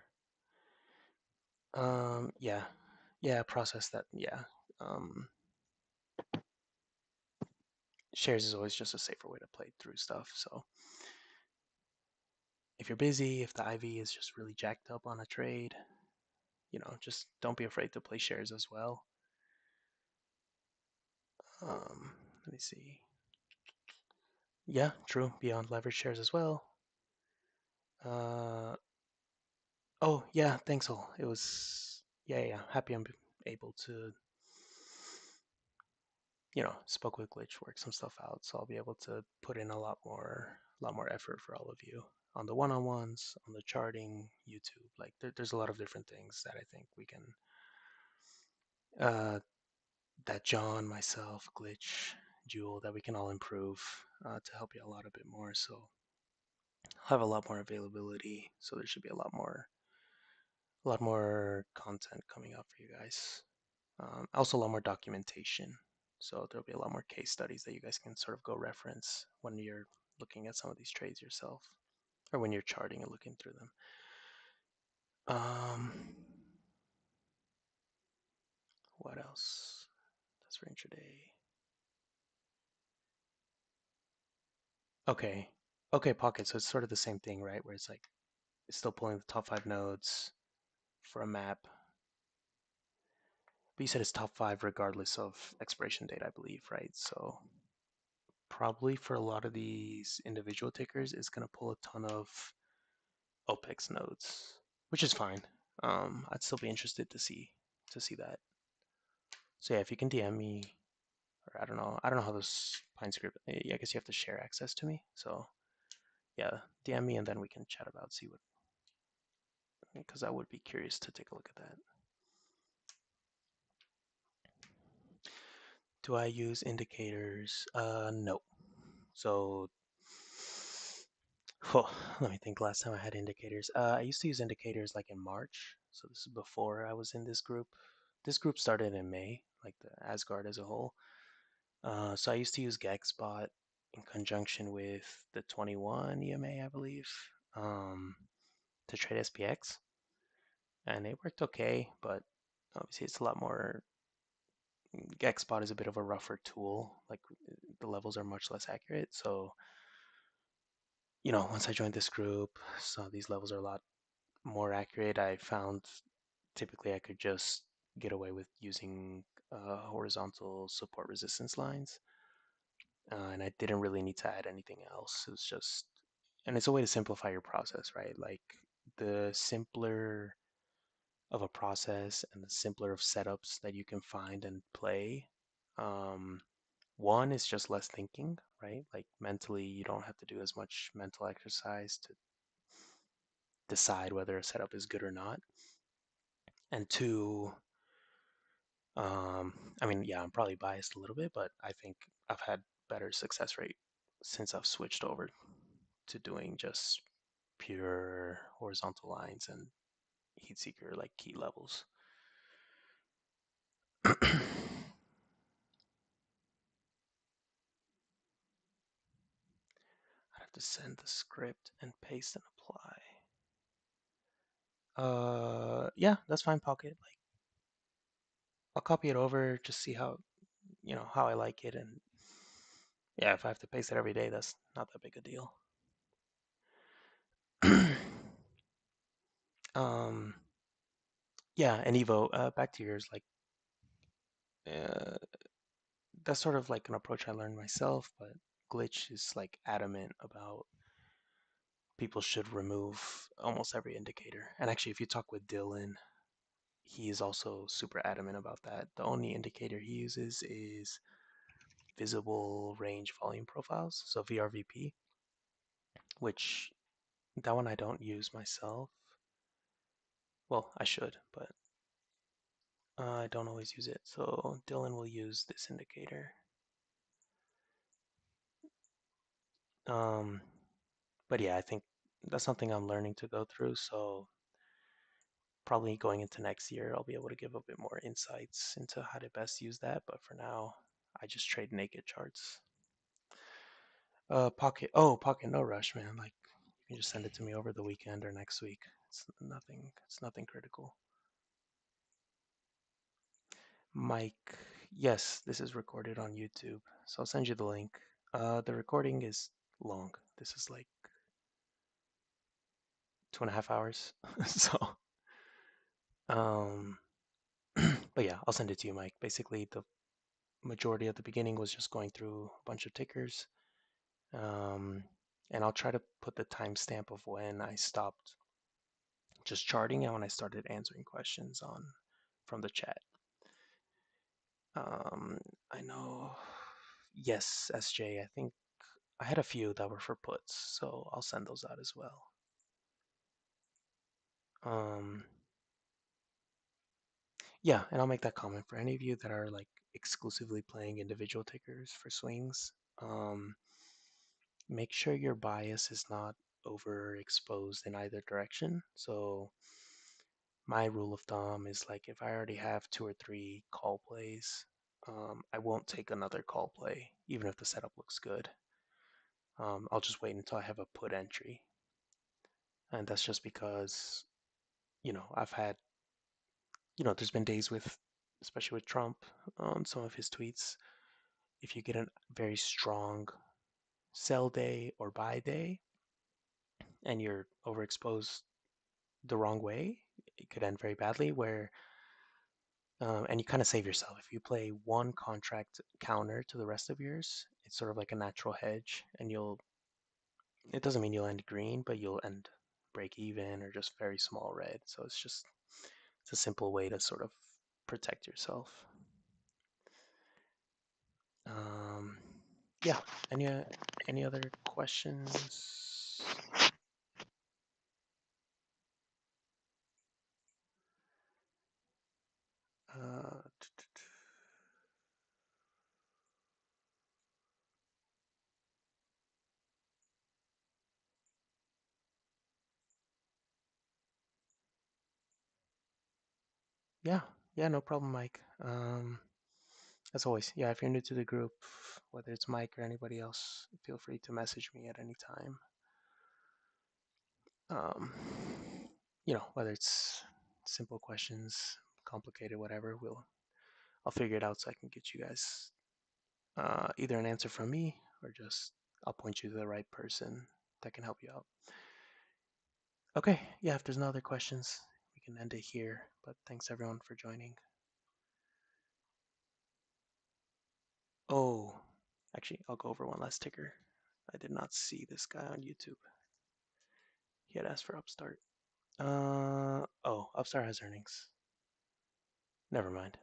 Yeah, yeah, process that. Yeah, um, shares is always just a safer way to play through stuff. So if you're busy, if the IV is just really jacked up on a trade, just don't be afraid to play shares as well. Let me see. Yeah, true. Beyond leverage shares as well. Uh, oh yeah, thanks all. It was yeah. Happy I'm able to spoke with Glitch, work some stuff out, so I'll be able to put in a lot more effort for all of you on the one-on-ones, on the charting, YouTube. Like there's a lot of different things that I think we can, uh, that John, myself, Glitch, Jewel, that we can all improve to help you a lot a bit more. So I'll have a lot more availability. So there should be a lot more content coming up for you guys. Also, a lot more documentation. So there'll be a lot more case studies that you guys can sort of go reference when you're looking at some of these trades yourself, or when you're charting and looking through them. Um, what else? That's for intraday. Okay. Okay, Pocket. So it's sort of the same thing, right? Where it's like it's still pulling the top 5 nodes for a map. But you said it's top 5 regardless of expiration date, I believe, right? So probably for a lot of these individual tickers, it's going to pull a ton of OPEX nodes, which is fine. I'd still be interested to see that. So yeah, if you can DM me, or I don't know how those Pine script. Yeah, I guess you have to share access to me. So yeah, DM me and then we can chat about see what, because I would be curious to take a look at that. Do I use indicators? No. So, oh, let me think. Last time I had indicators, I used to use indicators like in March. So this is before I was in this group. This group started in May, like the Asgard as a whole. So I used to use GagSpot in conjunction with the 21 EMA, I believe, um, to trade SPX, and it worked okay. But obviously, it's a lot more. GagSpot is a bit of a rougher tool. Like the levels are much less accurate. So once I joined this group, so these levels are a lot more accurate. I found typically I could just get away with using horizontal support resistance lines, and I didn't really need to add anything else. It was just, and it's a way to simplify your process, right? Like the simpler of a process and the simpler of setups that you can find and play. Um, one is just less thinking, right? Like mentally, you don't have to do as much mental exercise to decide whether a setup is good or not. And two, I mean, yeah, I'm probably biased a little bit, but I think I've had better success rate since I've switched over to doing just pure horizontal lines and heat seeker like key levels. I'd have to send the script and paste and apply. Yeah, that's fine, Pocket. Like, I'll copy it over, just see how I like it, and yeah, if I have to paste it every day, that's not that big a deal. um, yeah, and Evo, back to yours. Like, uh, that's sort of like an approach I learned myself, but Glitch is like adamant about people should remove almost every indicator. And actually, if you talk with Dylan, he is also super adamant about that. The only indicator he uses is visible range volume profiles, so VRVP, which that one I don't use myself. Well, I should, but I don't always use it. So Dylan will use this indicator. Um, but yeah, I think that's something I'm learning to go through. So probably going into next year, I'll be able to give a bit more insights into how to best use that. But for now, I just trade naked charts. Pocket. Oh, Pocket. No rush, man. Like you can just send it to me over the weekend or next week. It's nothing. It's nothing critical. Mike, yes, this is recorded on YouTube, so I'll send you the link. The recording is long. This is like 2.5 hours. So, um, but yeah, I'll send it to you, Mike. Basically, the majority of the beginning was just going through a bunch of tickers. Um, and I'll try to put the timestamp of when I stopped just charting and when I started answering questions on from the chat. Um, I know, yes, SJ, I think I had a few that were for puts, so I'll send those out as well. Um, yeah, and I'll make that comment for any of you that are like exclusively playing individual tickers for swings. Make sure your bias is not overexposed in either direction. So my rule of thumb is like if I already have 2 or 3 call plays, I won't take another call play, even if the setup looks good. I'll just wait until I have a put entry. And that's just because, I've had, there's been days with, especially with Trump on some of his tweets, if you get a very strong sell day or buy day and you're overexposed the wrong way, it could end very badly where and you kind of save yourself. If you play one contract counter to the rest of yours, it's sort of like a natural hedge, and it doesn't mean you'll end green, but you'll end break even or just very small red. So it's a simple way to sort of protect yourself. Um, yeah. Any other questions? Uh, yeah, yeah, no problem, Mike. As always, yeah, if you're new to the group, whether it's Mike or anybody else, feel free to message me at any time. Um, whether it's simple questions, complicated, whatever, I'll figure it out so I can get you guys either an answer from me or just I'll point you to the right person that can help you out. Okay, yeah, if there's no other questions, we can end it here. But thanks everyone for joining. Oh, actually, I'll go over one last ticker. I did not see this guy on YouTube. He had asked for Upstart. Oh, Upstart has earnings. Never mind.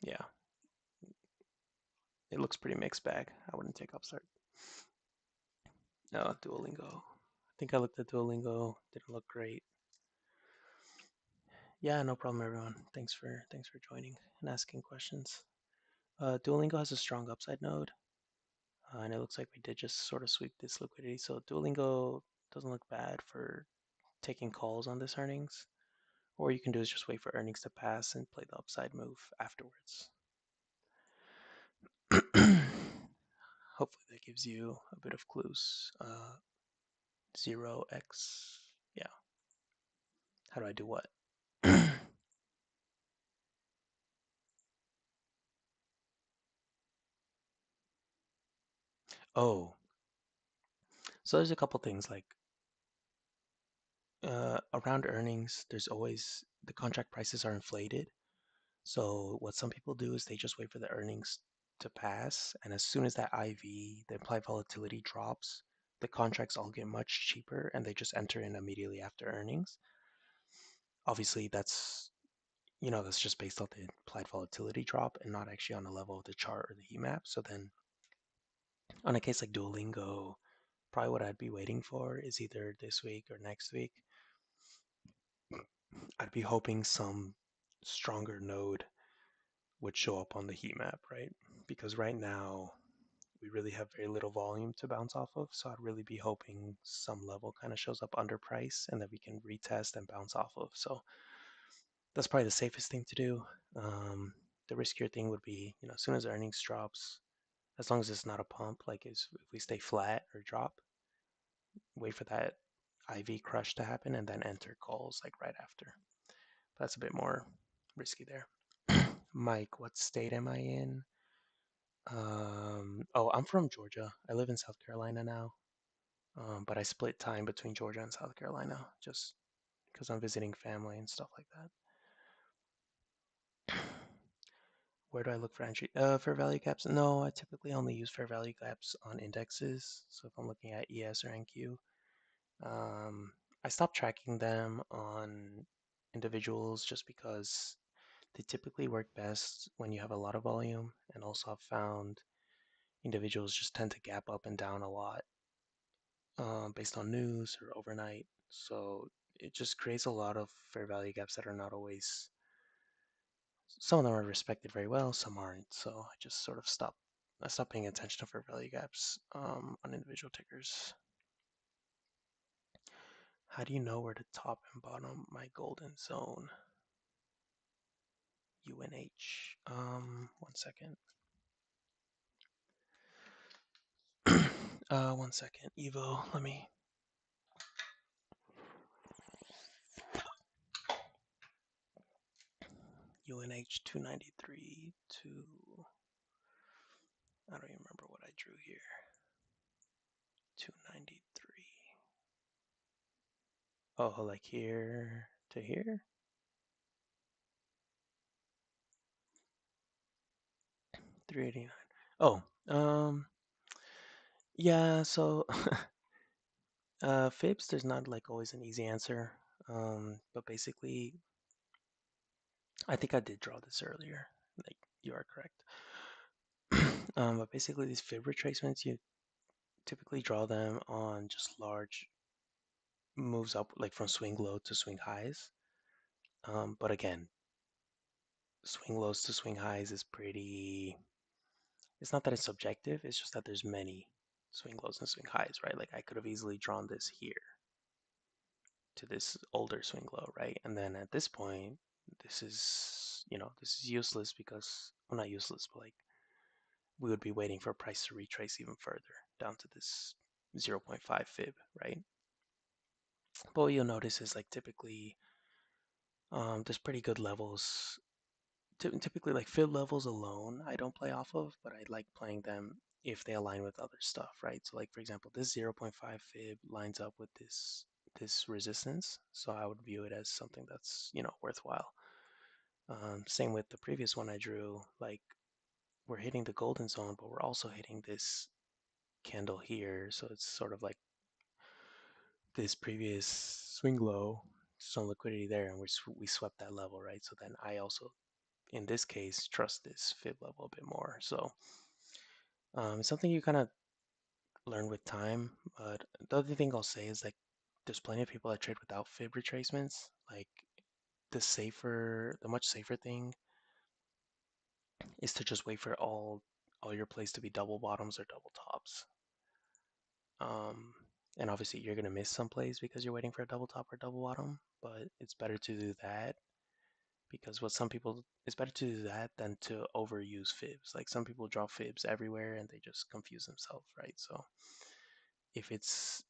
Yeah, it looks pretty mixed bag. I wouldn't take Upstart. No, Duolingo. I think I looked at Duolingo. Didn't look great. Yeah, no problem, everyone. Thanks for joining and asking questions. Duolingo has a strong upside node, and it looks like we did just sort of sweep this liquidity. So Duolingo doesn't look bad for taking calls on this earnings. Or you can do is just wait for earnings to pass and play the upside move afterwards. Hopefully that gives you a bit of clues. 0x. Yeah. How do I do what? Oh, so there's a couple things like around earnings, there's always the contract prices are inflated. So what some people do is they just wait for the earnings to pass, and as soon as that IV, the implied volatility drops, the contracts all get much cheaper and they just enter in immediately after earnings. Obviously, that's just based off the implied volatility drop and not actually on the level of the chart or the heat map. So then on a case like Duolingo, probably what I'd be waiting for is either this week or next week. I'd be hoping some stronger node would show up on the heat map, right? Because right now we really have very little volume to bounce off of. So I'd really be hoping some level kind of shows up under price and that we can retest and bounce off of. So that's probably the safest thing to do. The riskier thing would be, as soon as earnings drops, as long as it's not a pump, like if we stay flat or drop, wait for that IV crush to happen and then enter calls like right after. That's a bit more risky there. Mike, what state am I in? Oh, I'm from Georgia. I live in South Carolina now. But I split time between Georgia and South Carolina just because I'm visiting family and stuff like that. Where do I look for entry? Fair value gaps? No, I typically only use fair value gaps on indexes. So if I'm looking at ES or NQ, um, I stopped tracking them on individuals just because they typically work best when you have a lot of volume, and also I've found individuals just tend to gap up and down a lot based on news or overnight. So it just creates a lot of fair value gaps that are not always. Some of them are respected very well, some aren't. So I just sort of stopped. I stopped paying attention to fair value gaps on individual tickers. How do you know where to top and bottom my golden zone? UNH. 1 second. 1 second. Evo, let me. UNH 293 to. I don't even remember what I drew here. 293. Oh, like here to here? 389. Oh, yeah, so fibs, there's not like always an easy answer. But basically, I think I did draw this earlier. Like, you are correct. But basically, these fib retracements, you typically draw them on just large moves up, like from swing low to swing highs. But again, swing lows to swing highs is pretty. It's not that it's subjective, it's just that there's many swing lows and swing highs, right? Like I could have easily drawn this here to this older swing low, right? And then at this point, this is, this is useless because, well, not useless, but like we would be waiting for a price to retrace even further down to this 0.5 fib, right? But what you'll notice is like typically there's pretty good levels. Typically, like fib levels alone, I don't play off of, but I like playing them if they align with other stuff, right? So, like for example, this 0.5 fib lines up with this resistance, so I would view it as something that's worthwhile. Same with the previous one I drew. Like we're hitting the golden zone, but we're also hitting this candle here, so it's sort of like this previous swing low, some liquidity there, and we swept that level, right? So then I also, in this case, trust this fib level a bit more. So it's something you kind of learn with time. But the other thing I'll say is like there's plenty of people that trade without fib retracements. Like the much safer thing is to just wait for all your plays to be double bottoms or double tops. Um, and obviously you're gonna miss some plays because you're waiting for a double top or double bottom. But it's better to do that because what some people it's better to do that than to overuse fibs. Like some people draw fibs everywhere and they just confuse themselves, right? So if it's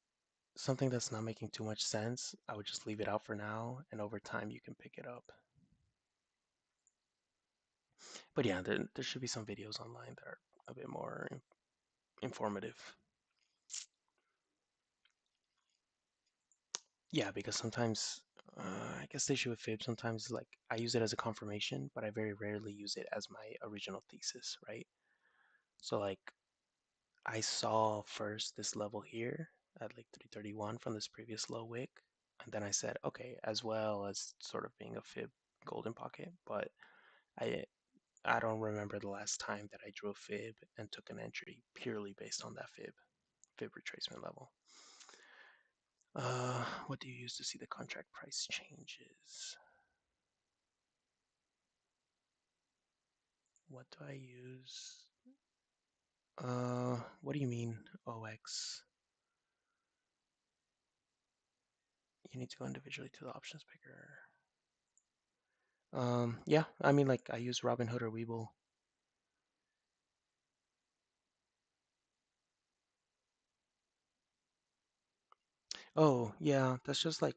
something that's not making too much sense, I would just leave it out for now, and over time you can pick it up. But yeah, there should be some videos online that are a bit more informative. Yeah, because sometimes I guess the issue with fib sometimes is like I use it as a confirmation, but I very rarely use it as my original thesis, right? So like I saw first this level here at like 331 from this previous low wick, and then I said, okay, as well as sort of being a fib golden pocket, but I I don't remember the last time that I drew a fib and took an entry purely based on that fib retracement level. What do you use to see the contract price changes? What do I use? What do you mean, OX? You need to go individually to the options picker. Yeah, I mean, like I use Robinhood or Webull. Oh, yeah, that's just like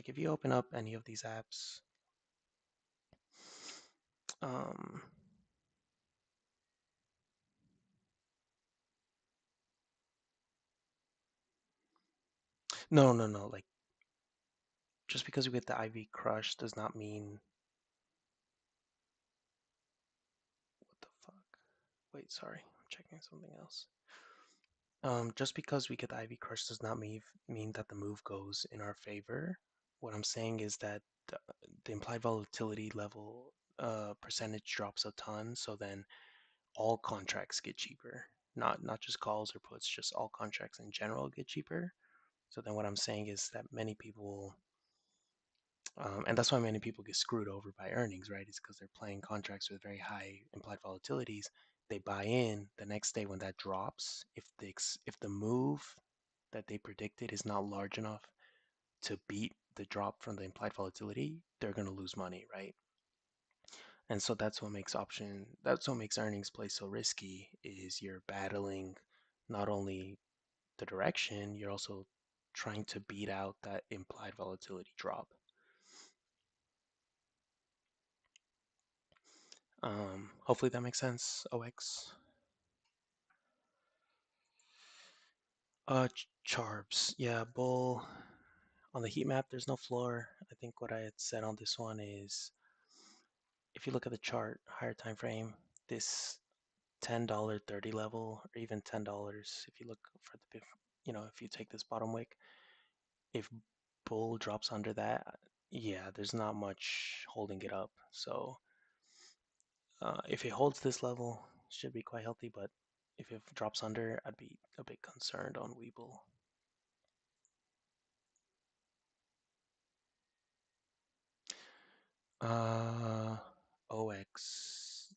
if you open up any of these apps, Um, no, no, no. Like just because we get the IV crush does not mean what the fuck. Wait, sorry, I'm checking something else. Just because we get the IV crush does not mean that the move goes in our favor. What I'm saying is that the implied volatility level percentage drops a ton, so then all contracts get cheaper. Not just calls or puts, just all contracts in general get cheaper. So then what I'm saying is that many people, and that's why many people get screwed over by earnings, right? It's because they're playing contracts with very high implied volatilities. They buy in the next day when that drops. If the move that they predicted is not large enough to beat the drop from the implied volatility, they're going to lose money, right? And so that's what makes earnings play so risky is you're battling not only the direction, you're also trying to beat out that implied volatility drop. Hopefully that makes sense, OX. Charbs. Yeah, bull. On the heat map, there's no floor. I think what I had said on this one is if you look at the chart, higher time frame, this $10, 30 level, or even $10, if you look for if you take this bottom wick, if bull drops under that, yeah, there's not much holding it up. So if it holds this level, it should be quite healthy, but if it drops under, I'd be a bit concerned on Weeble. Uh, OX,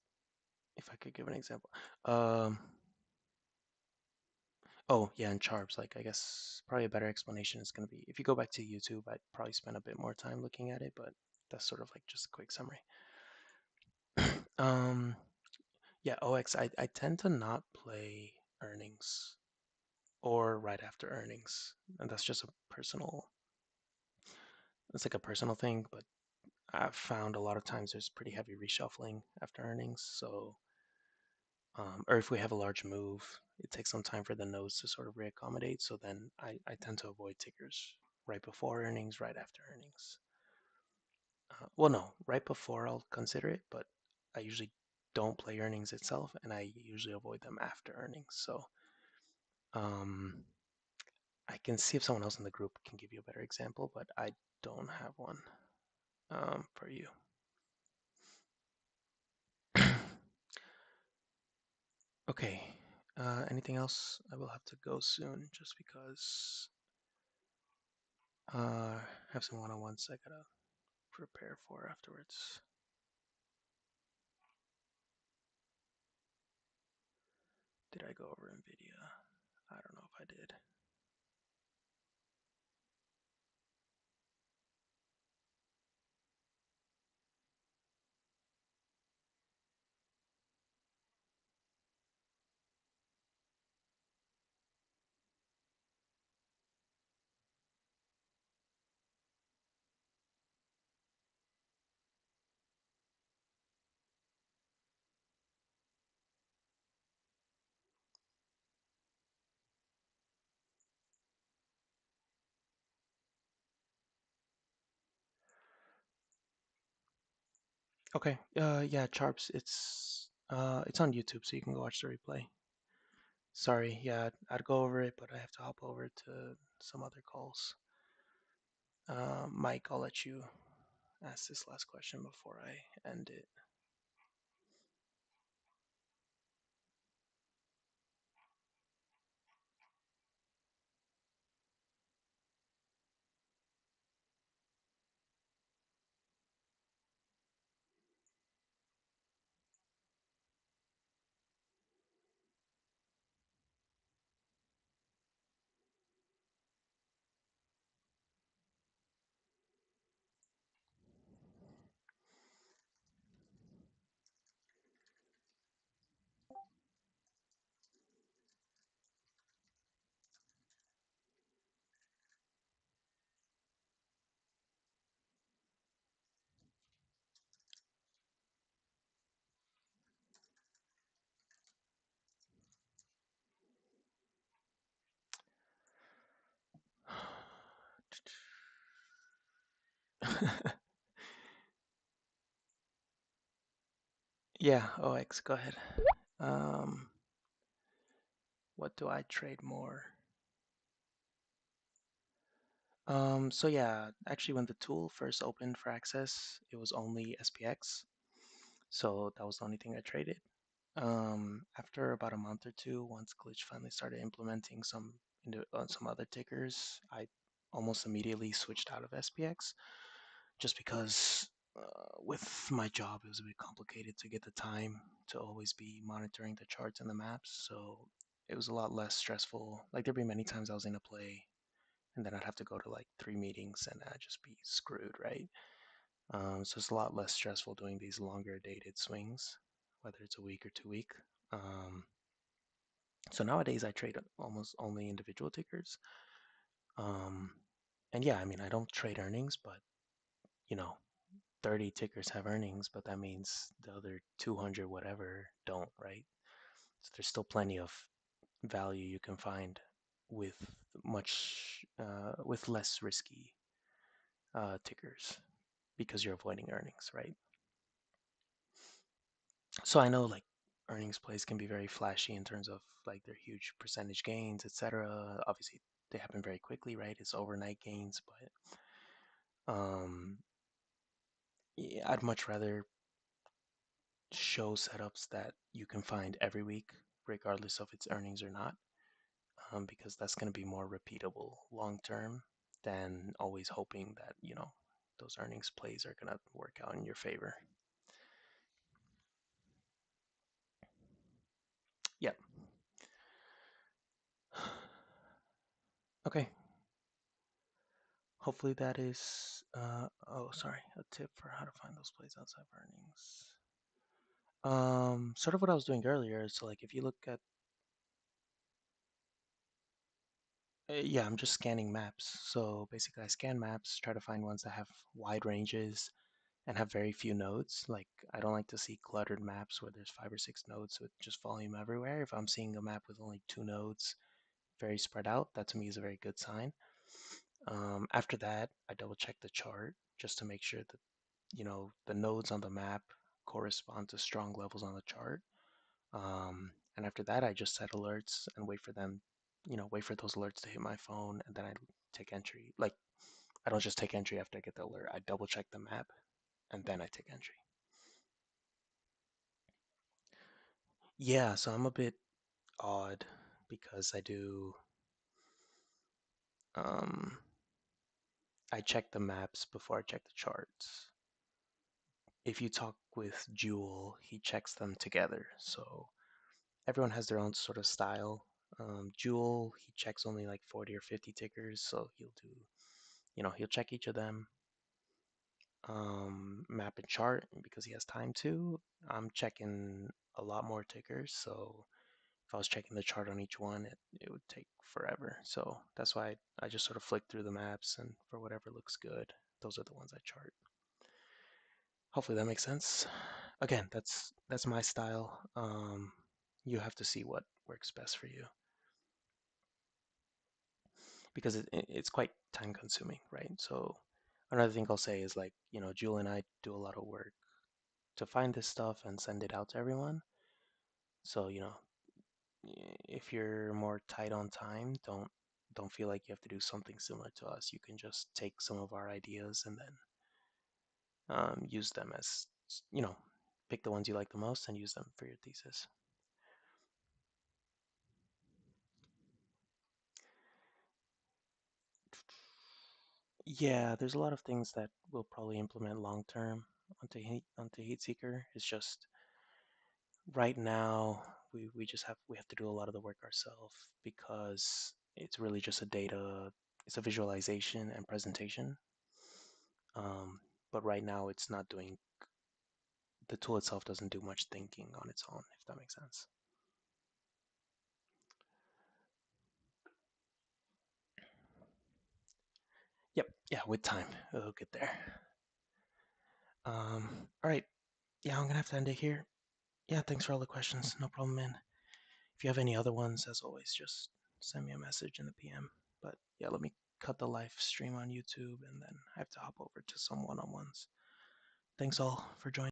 if I could give an example. Um, oh, yeah, and Charbs, like, I guess probably a better explanation is going to be if you go back to YouTube, I'd probably spend a bit more time looking at it, but that's sort of like just a quick summary. um, yeah, OX, I tend to not play earnings or right after earnings, and that's just a it's like a personal thing, but I've found a lot of times there's pretty heavy reshuffling after earnings. So, or if we have a large move, it takes some time for the nodes to sort of reaccommodate. So then I tend to avoid tickers right before earnings, right after earnings. Well, no, right before I'll consider it, but I usually don't play earnings itself, and I usually avoid them after earnings. So, um, I can see if someone else in the group can give you a better example, but I don't have one for you. Okay. Anything else? I will have to go soon just because I have some one-on-ones I gotta prepare for afterwards. Did I go over NVIDIA? I don't know if I did. Okay. Yeah, Charps. It's on YouTube, so you can go watch the replay. Sorry. Yeah, I'd go over it, but I have to hop over to some other calls. Mike, I'll let you ask this last question before I end it. Yeah, OX, go ahead. Um, what do I trade more? So yeah, actually when the tool first opened for access, it was only SPX. So that was the only thing I traded. After about a month or two, once Glitch finally started implementing some into some other tickers, I almost immediately switched out of SPX just because with my job it was a bit complicated to get the time to always be monitoring the charts and the maps. So it was a lot less stressful. Like there'd be many times I was in a play and then I'd have to go to like 3 meetings and I'd just be screwed, right? So it's a lot less stressful doing these longer dated swings, whether it's a week or 2 week. Um, so nowadays I trade almost only individual tickers. Um, and yeah, I mean, I don't trade earnings, but you know, 30 tickers have earnings, but that means the other 200 whatever don't, right? So there's still plenty of value you can find with with less risky tickers because you're avoiding earnings, right? So I know like earnings plays can be very flashy in terms of like their huge percentage gains, etc. Obviously, they happen very quickly, right? It's overnight gains, but yeah, I'd much rather show setups that you can find every week, regardless of its earnings or not, because that's going to be more repeatable long term than always hoping that those earnings plays are going to work out in your favor. Yep. Okay. Hopefully that is, oh, sorry, a tip for how to find those plays outside of earnings. Sort of what I was doing earlier. So like if you look at, yeah, I'm just scanning maps. So basically I scan maps, try to find ones that have wide ranges and have very few nodes. Like I don't like to see cluttered maps where there's 5 or 6 nodes with just volume everywhere. If I'm seeing a map with only 2 nodes, very spread out, that to me is a very good sign. After that, I double check the chart just to make sure that the nodes on the map correspond to strong levels on the chart. And after that, I just set alerts and wait for them, wait for those alerts to hit my phone, and then I take entry. Like I don't just take entry after I get the alert. I double check the map and then I take entry. Yeah, so I'm a bit odd because um, I check the maps before I check the charts. If you talk with Jewel, he checks them together. So everyone has their own sort of style. Jewel, he checks only like 40 or 50 tickers, so he'll check each of them. Map and chart because he has time to. I'm checking a lot more tickers, so if I was checking the chart on each one, it would take forever. So that's why I just sort of flick through the maps and for whatever looks good, those are the ones I chart. Hopefully that makes sense. Again, that's my style. You have to see what works best for you because it's quite time consuming, right? So another thing I'll say is like, Jewel and I do a lot of work to find this stuff and send it out to everyone. So, if you're more tight on time, don't feel like you have to do something similar to us. You can just take some of our ideas and then use them as, pick the ones you like the most and use them for your thesis. Yeah, there's a lot of things that we'll probably implement long term onto Heatseeker. It's just right now we have to do a lot of the work ourselves because it's really just it's a visualization and presentation. Um, but right now it's not doing the tool itself doesn't do much thinking on its own, if that makes sense. Yep, yeah, with time it'll get there. All right, yeah, I'm gonna have to end it here. Yeah, thanks for all the questions. No problem, man. If you have any other ones, as always, just send me a message in the PM. But yeah, let me cut the live stream on YouTube, and then I have to hop over to some one-on-ones. Thanks all for joining.